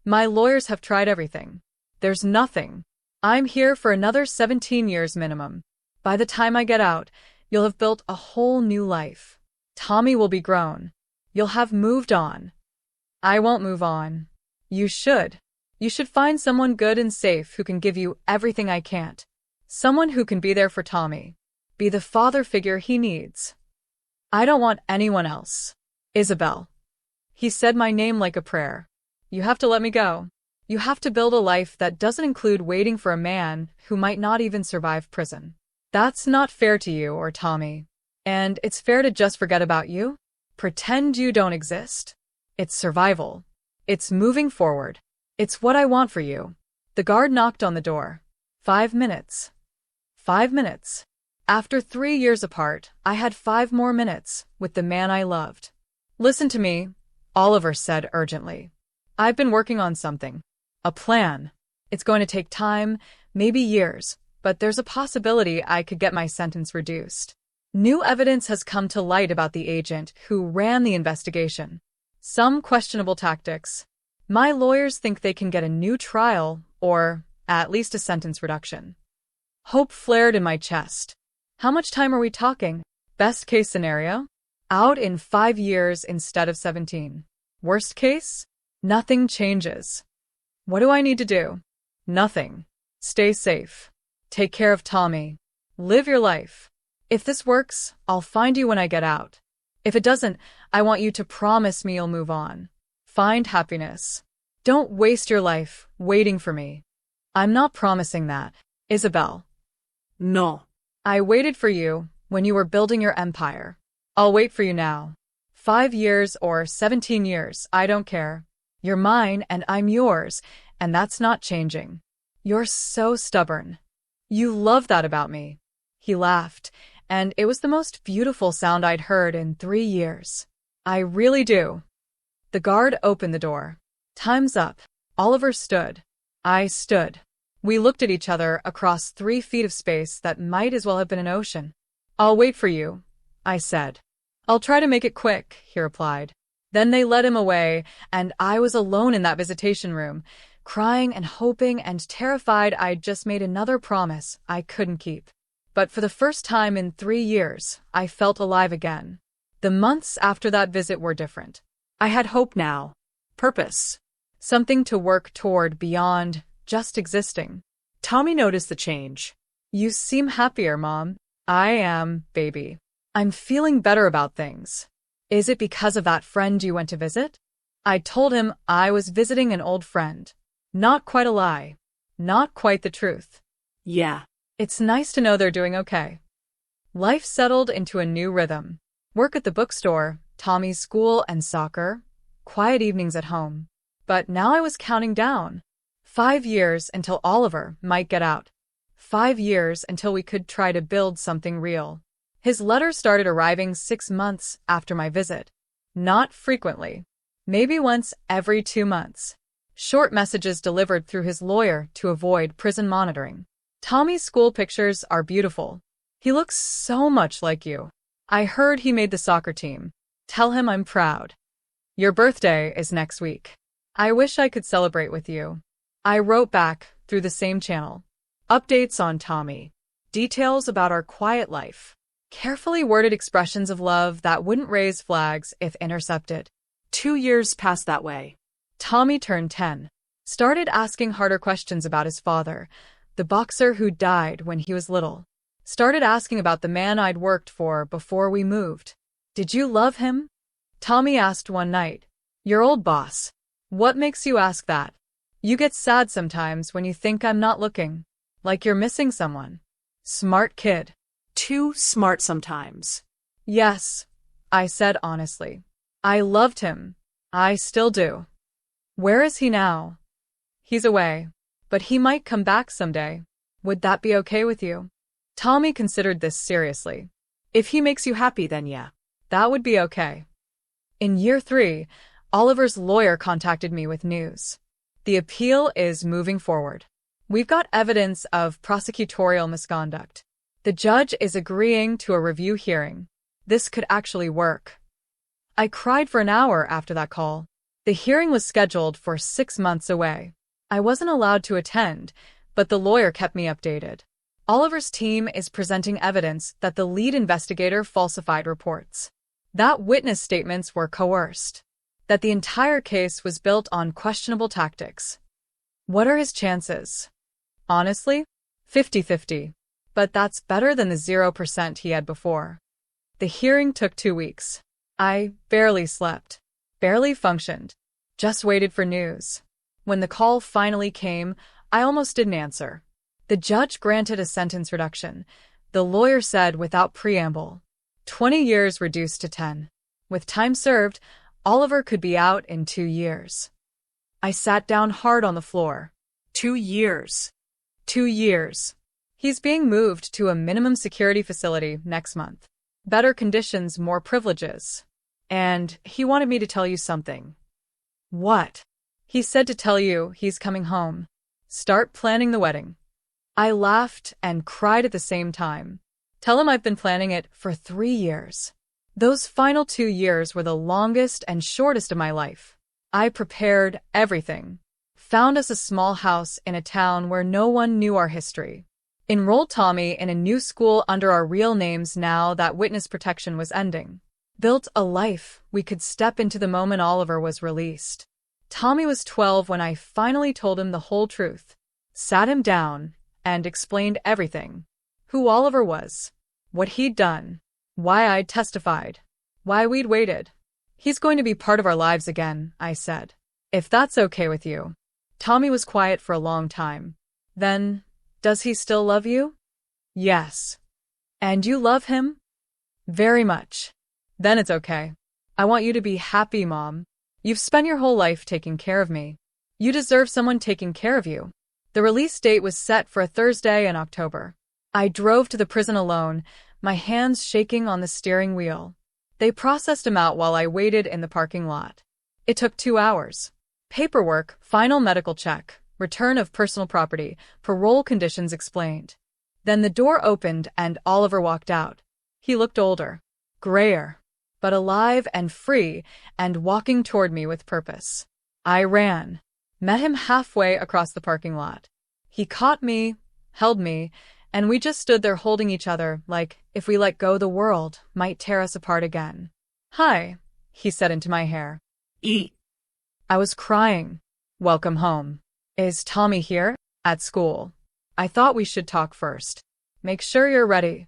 My lawyers have tried everything. There's nothing. I'm here for another 17 years minimum. By the time I get out, you'll have built a whole new life. Tommy will be grown. You'll have moved on. I won't move on. You should. You should find someone good and safe who can give you everything I can't. Someone who can be there for Tommy. Be the father figure he needs. I don't want anyone else. Isabel. He said my name like a prayer. You have to let me go. You have to build a life that doesn't include waiting for a man who might not even survive prison. That's not fair to you or Tommy. And it's fair to just forget about you? Pretend you don't exist? It's survival. It's moving forward. It's what I want for you. The guard knocked on the door. 5 minutes. 5 minutes. After 3 years apart, I had 5 more minutes with the man I loved. Listen to me, Oliver said urgently. I've been working on something. A plan. It's going to take time, maybe years, but there's a possibility I could get my sentence reduced. New evidence has come to light about the agent who ran the investigation. Some questionable tactics. My lawyers think they can get a new trial, or at least a sentence reduction. Hope flared in my chest. How much time are we talking? Best case scenario? Out in 5 years instead of 17. Worst case? Nothing changes. What do I need to do? Nothing. Stay safe. Take care of Tommy. Live your life. If this works, I'll find you when I get out. If it doesn't, I want you to promise me you'll move on. Find happiness. Don't waste your life waiting for me. I'm not promising that, Isabel.
No.
I waited for you when you were building your empire. I'll wait for you now. 5 years or 17 years, I don't care. You're mine and I'm yours, and that's not changing. You're so stubborn. You love that about me. He laughed, and it was the most beautiful sound I'd heard in 3 years. I really do. The guard opened the door. Time's up. Oliver stood. I stood. We looked at each other across 3 feet of space that might as well have been an ocean. I'll wait for you, I said. I'll try to make it quick, he replied. Then they led him away, and I was alone in that visitation room, crying and hoping and terrified I'd just made another promise I couldn't keep. But for the first time in 3 years, I felt alive again. The months after that visit were different. I had hope now. Purpose. Something to work toward beyond just existing.
Tommy noticed the change.
You seem happier, Mom. I am, baby. I'm feeling better about things. Is it because of that friend you went to visit? I told him I was visiting an old friend. Not quite a lie. Not quite the truth.
Yeah.
It's nice to know they're doing okay. Life settled into a new rhythm. Work at the bookstore, Tommy's school and soccer, quiet evenings at home. But now I was counting down. 5 years until Oliver might get out. 5 years until we could try to build something real. His letters started arriving 6 months after my visit. Not frequently. Maybe once every 2 months. Short messages delivered through his lawyer to avoid prison monitoring. Tommy's school pictures are beautiful. He looks so much like you. I heard he made the soccer team. Tell him I'm proud. Your birthday is next week. I wish I could celebrate with you. I wrote back through the same channel. Updates on Tommy. Details about our quiet life. Carefully worded expressions of love that wouldn't raise flags if intercepted.
2 years passed that way.
Tommy turned 10. Started asking harder questions about his father, the boxer who died when he was little. Started asking about the man I'd worked for before we moved. Did you love him? Tommy asked one night. Your old boss. What makes you ask that? You get sad sometimes when you think I'm not looking. Like you're missing someone. Smart kid.
Too smart sometimes.
Yes, I said honestly. I loved him. I still do. Where is he now? He's away, but he might come back someday. Would that be okay with you? Tommy considered this seriously.
If he makes you happy, then yeah.
That would be okay. In year 3, Oliver's lawyer contacted me with news. The appeal is moving forward. We've got evidence of prosecutorial misconduct. The judge is agreeing to a review hearing. This could actually work. I cried for an hour after that call. The hearing was scheduled for 6 months away. I wasn't allowed to attend, but the lawyer kept me updated. Oliver's team is presenting evidence that the lead investigator falsified reports. That witness statements were coerced. That the entire case was built on questionable tactics. What are his chances? Honestly, 50-50. But that's better than the 0% he had before. The hearing took 2 weeks. I barely slept. Barely functioned. Just waited for news. When the call finally came, I almost didn't answer. The judge granted a sentence reduction. The lawyer said without preamble, 20 years reduced to 10. With time served, Oliver could be out in 2 years. I sat down hard on the floor.
2 years.
2 years. He's being moved to a minimum security facility next month. Better conditions, more privileges. And he wanted me to tell you something. What? He said to tell you he's coming home. Start planning the wedding. I laughed and cried at the same time. Tell him I've been planning it for 3 years. Those final 2 years were the longest and shortest of my life. I prepared everything. Found us a small house in a town where no one knew our history. Enrolled Tommy in a new school under our real names now that witness protection was ending. Built a life we could step into the moment Oliver was released. Tommy was 12 when I finally told him the whole truth. Sat him down and explained everything. Who Oliver was. What he'd done. Why I'd testified. Why we'd waited. He's going to be part of our lives again, I said. If that's okay with you. Tommy was quiet for a long time. Then, does he still love you? Yes. And you love him? Very much. Then it's okay. I want you to be happy, Mom. You've spent your whole life taking care of me. You deserve someone taking care of you. The release date was set for a Thursday in October. I drove to the prison alone, my hands shaking on the steering wheel. They processed him out while I waited in the parking lot. It took 2 hours. Paperwork, final medical check, return of personal property, parole conditions explained. Then the door opened and Oliver walked out. He looked older, grayer, but alive and free and walking toward me with purpose. I ran, met him halfway across the parking lot. He caught me, held me, and we just stood there holding each other like if we let go the world might tear us apart again. Hi, he said into my hair.
Eat.
I was crying. Welcome home. Is Tommy here? At school. I thought we should talk first. Make sure you're ready.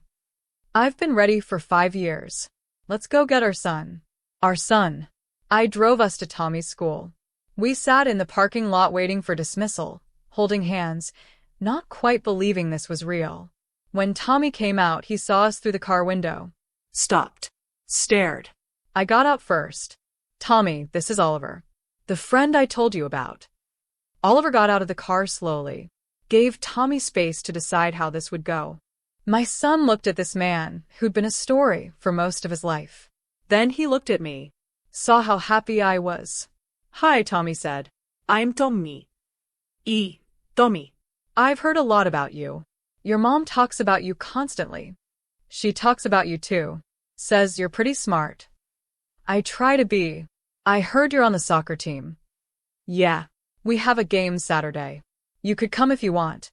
I've been ready for 5 years. Let's go get our son. Our son. I drove us to Tommy's school. We sat in the parking lot waiting for dismissal, holding hands, not quite believing this was real. When Tommy came out, he saw us through the car window.
Stopped. Stared.
I got out first. Tommy, this is Oliver. The friend I told you about. Oliver got out of the car slowly, gave Tommy space to decide how this would go. My son looked at this man who'd been a story for most of his life. Then he looked at me, saw how happy I was. Hi, Tommy said.
I'm Tommy. Tommy.
I've heard a lot about you. Your mom talks about you constantly. She talks about you too. Says you're pretty smart. I try to be. I heard you're on the soccer team. Yeah. We have a game Saturday. You could come if you want.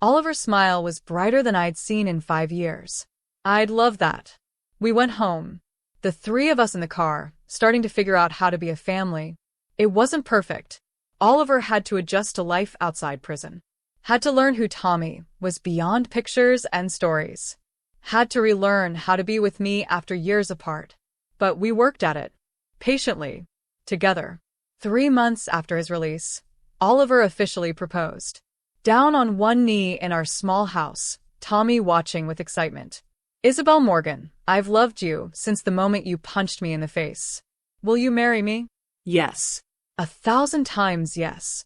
Oliver's smile was brighter than I'd seen in 5 years. I'd love that. We went home. The three of us in the car, starting to figure out how to be a family. It wasn't perfect. Oliver had to adjust to life outside prison. Had to learn who Tommy was beyond pictures and stories. Had to relearn how to be with me after years apart. But we worked at it. Patiently. Together. 3 months after his release, Oliver officially proposed. Down on one knee in our small house, Tommy watching with excitement. Isabel Morgan, I've loved you since the moment you punched me in the face. Will you marry me?
Yes.
1,000 times yes.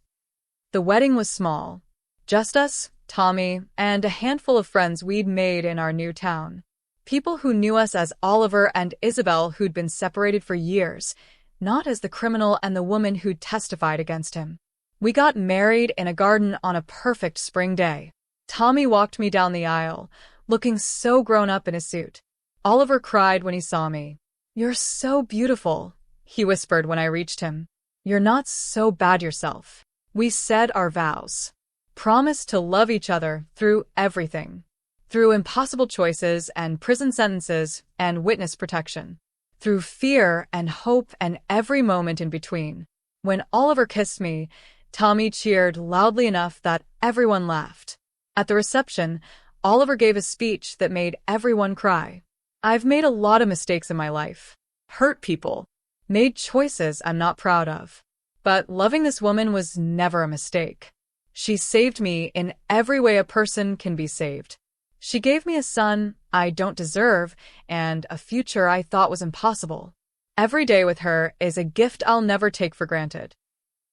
The wedding was small. Just us, Tommy, and a handful of friends we'd made in our new town. People who knew us as Oliver and Isabel who'd been separated for years, not as the criminal and the woman who'd testified against him. We got married in a garden on a perfect spring day. Tommy walked me down the aisle, looking so grown up in his suit. Oliver cried when he saw me. You're so beautiful, he whispered when I reached him. You're not so bad yourself. We said our vows. Promised to love each other through everything. Through impossible choices and prison sentences and witness protection. Through fear and hope and every moment in between. When Oliver kissed me, Tommy cheered loudly enough that everyone laughed. At the reception, Oliver gave a speech that made everyone cry. I've made a lot of mistakes in my life. Hurt people. Made choices I'm not proud of. But loving this woman was never a mistake. She saved me in every way a person can be saved. She gave me a son I don't deserve and a future I thought was impossible. Every day with her is a gift I'll never take for granted.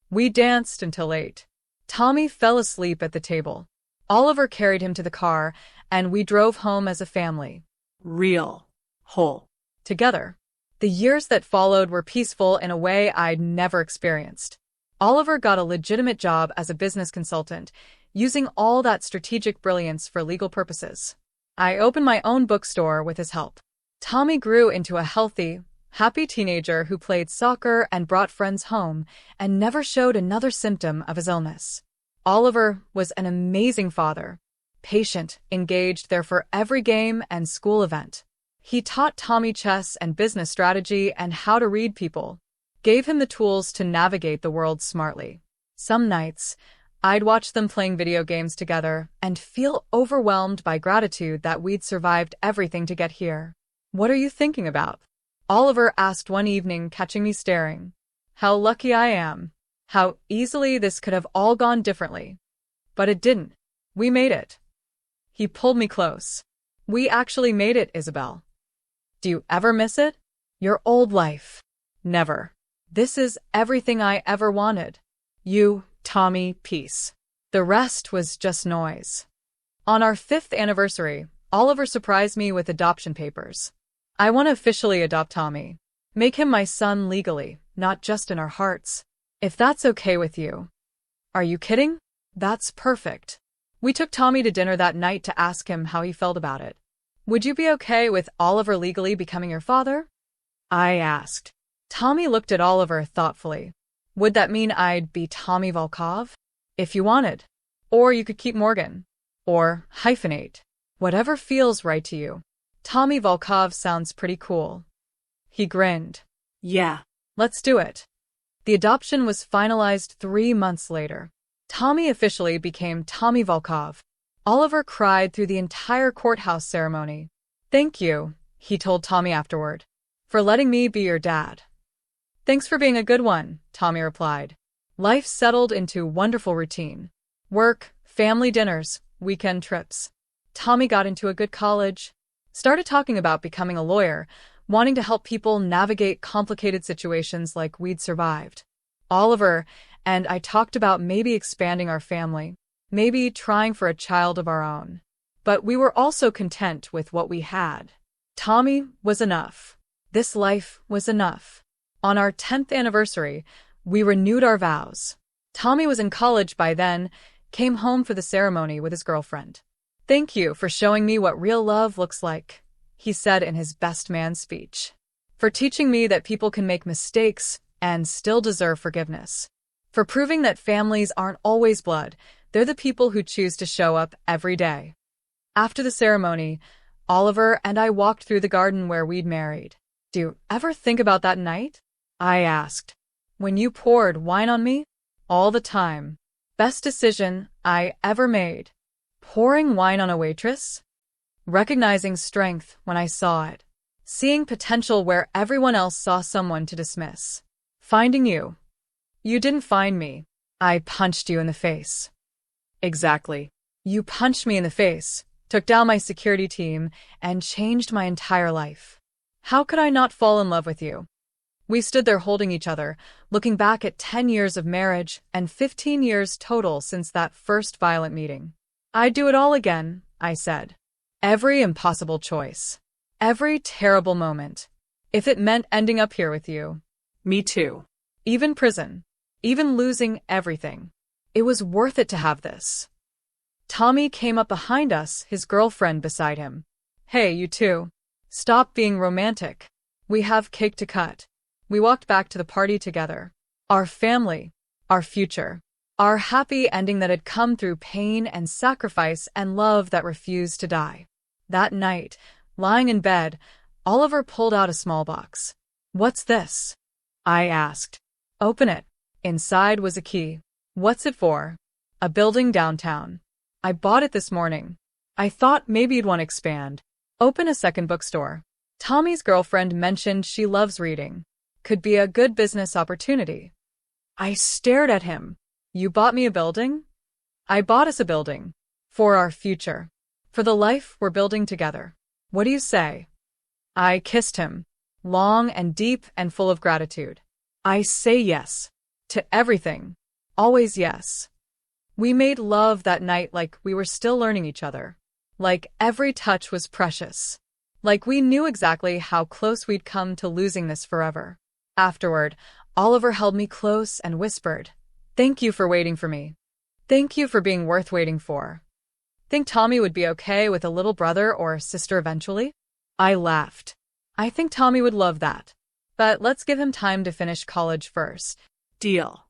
We danced until late. Tommy fell asleep at the table. Oliver carried him to the car, and we drove home as a family.
Real. Whole.
Together. The years that followed were peaceful in a way I'd never experienced. Oliver got a legitimate job as a business consultant, using all that strategic brilliance for legal purposes. I opened my own bookstore with his help. Tommy grew into a healthy, happy teenager who played soccer and brought friends home and never showed another symptom of his illness. Oliver was an amazing father, patient, engaged there for every game and school event. He taught Tommy chess and business strategy and how to read people, gave him the tools to navigate the world smartly. Some nights, I'd watch them playing video games together and feel overwhelmed by gratitude that we'd survived everything to get here. What are you thinking about? Oliver asked one evening, catching me staring. How lucky I am. How easily this could have all gone differently. But it didn't. We made it. He pulled me close. We actually made it, Isabel. Do you ever miss it? Your old life. Never. This is everything I ever wanted. You, Tommy, peace. The rest was just noise. On our 5th anniversary, Oliver surprised me with adoption papers. I want to officially adopt Tommy. Make him my son legally, not just in our hearts. If that's okay with you. Are you kidding? That's perfect. We took Tommy to dinner that night to ask him how he felt about it. Would you be okay with Oliver legally becoming your father? I asked. Tommy looked at Oliver thoughtfully. Would that mean I'd be Tommy Volkov? If you wanted. Or you could keep Morgan. Or hyphenate. Whatever feels right to you. Tommy Volkov sounds pretty cool. He grinned.
Yeah.
Let's do it. The adoption was finalized 3 months later. Tommy officially became Tommy Volkov. Oliver cried through the entire courthouse ceremony. Thank you, he told Tommy afterward, for letting me be your dad. Thanks for being a good one, Tommy replied. Life settled into wonderful routine. Work, family dinners, weekend trips. Tommy got into a good college. Started talking about becoming a lawyer, wanting to help people navigate complicated situations like we'd survived. Oliver and I talked about maybe expanding our family, maybe trying for a child of our own. But we were also content with what we had. Tommy was enough. This life was enough. On our 10th anniversary, we renewed our vows. Tommy was in college by then, came home for the ceremony with his girlfriend. Thank you for showing me what real love looks like, he said in his best man speech. For teaching me that people can make mistakes and still deserve forgiveness. For proving that families aren't always blood, they're the people who choose to show up every day. After the ceremony, Oliver and I walked through the garden where we'd married. Do you ever think about that night? I asked. When you poured wine on me? All the time. Best decision I ever made. Pouring wine on a waitress? Recognizing strength when I saw it. Seeing potential where everyone else saw someone to dismiss. Finding you. You didn't find me. I punched you in the face.
Exactly.
You punched me in the face, took down my security team, and changed my entire life. How could I not fall in love with you? We stood there holding each other, looking back at 10 years of marriage and 15 years total since that first violent meeting. I'd do it all again, I said. Every impossible choice. Every terrible moment. If it meant ending up here with you.
Me too.
Even prison. Even losing everything. It was worth it to have this. Tommy came up behind us, his girlfriend beside him. Hey, you two. Stop being romantic. We have cake to cut. We walked back to the party together. Our family. Our future. Our happy ending that had come through pain and sacrifice and love that refused to die. That night, lying in bed, Oliver pulled out a small box. What's this? I asked. Open it. Inside was a key. What's it for? A building downtown. I bought it this morning. I thought maybe you'd want to expand. Open a second bookstore. Tommy's girlfriend mentioned she loves reading. Could be a good business opportunity. I stared at him. You bought me a building? I bought us a building. For our future. For the life we're building together. What do you say? I kissed him. Long and deep and full of gratitude. I say yes. To everything. Always yes. We made love that night like we were still learning each other. Like every touch was precious. Like we knew exactly how close we'd come to losing this forever. Afterward, Oliver held me close and whispered, "Thank you for waiting for me. Thank you for being worth waiting for." Think Tommy would be okay with a little brother or sister eventually? I laughed. I think Tommy would love that. But let's give him time to finish college first.
Deal.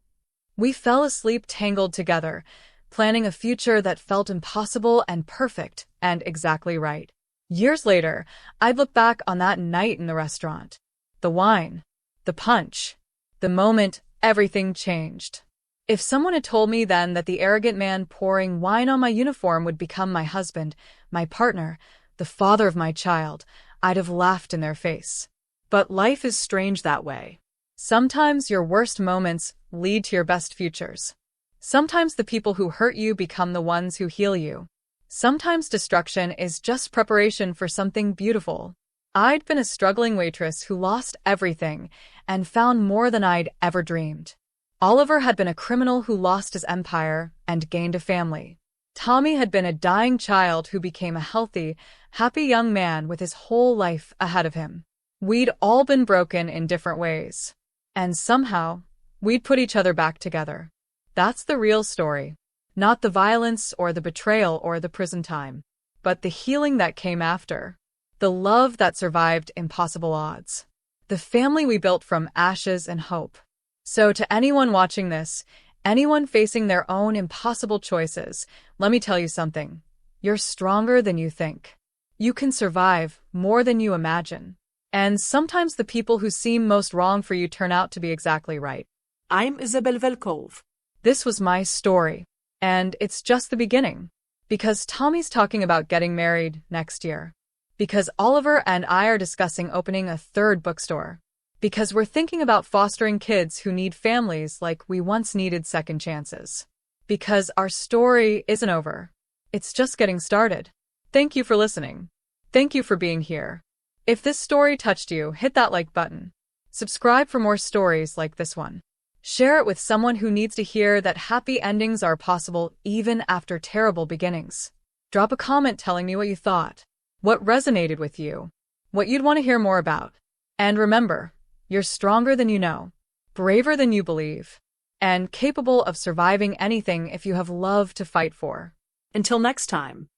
We fell asleep tangled together, planning a future that felt impossible and perfect and exactly right. Years later, I'd look back on that night in the restaurant. The wine. The punch. The moment everything changed. If someone had told me then that the arrogant man pouring wine on my uniform would become my husband, my partner, the father of my child, I'd have laughed in their face. But life is strange that way. Sometimes your worst moments lead to your best futures. Sometimes the people who hurt you become the ones who heal you. Sometimes destruction is just preparation for something beautiful. I'd been a struggling waitress who lost everything and found more than I'd ever dreamed. Oliver had been a criminal who lost his empire and gained a family. Tommy had been a dying child who became a healthy, happy young man with his whole life ahead of him. We'd all been broken in different ways. And somehow, we'd put each other back together. That's the real story. Not the violence or the betrayal or the prison time, but the healing that came after. The love that survived impossible odds. The family we built from ashes and hope. So to anyone watching this, anyone facing their own impossible choices, let me tell you something. You're stronger than you think. You can survive more than you imagine. And sometimes the people who seem most wrong for you turn out to be exactly right.
I'm Isabel Velkov.
This was my story. And it's just the beginning. Because Tommy's talking about getting married next year. Because Oliver and I are discussing opening a third bookstore. Because we're thinking about fostering kids who need families like we once needed second chances. Because our story isn't over. It's just getting started. Thank you for listening. Thank you for being here. If this story touched you, hit that like button. Subscribe for more stories like this one. Share it with someone who needs to hear that happy endings are possible even after terrible beginnings. Drop a comment telling me what you thought, what resonated with you, what you'd want to hear more about. And remember, you're stronger than you know, braver than you believe, and capable of surviving anything if you have love to fight for.
Until next time.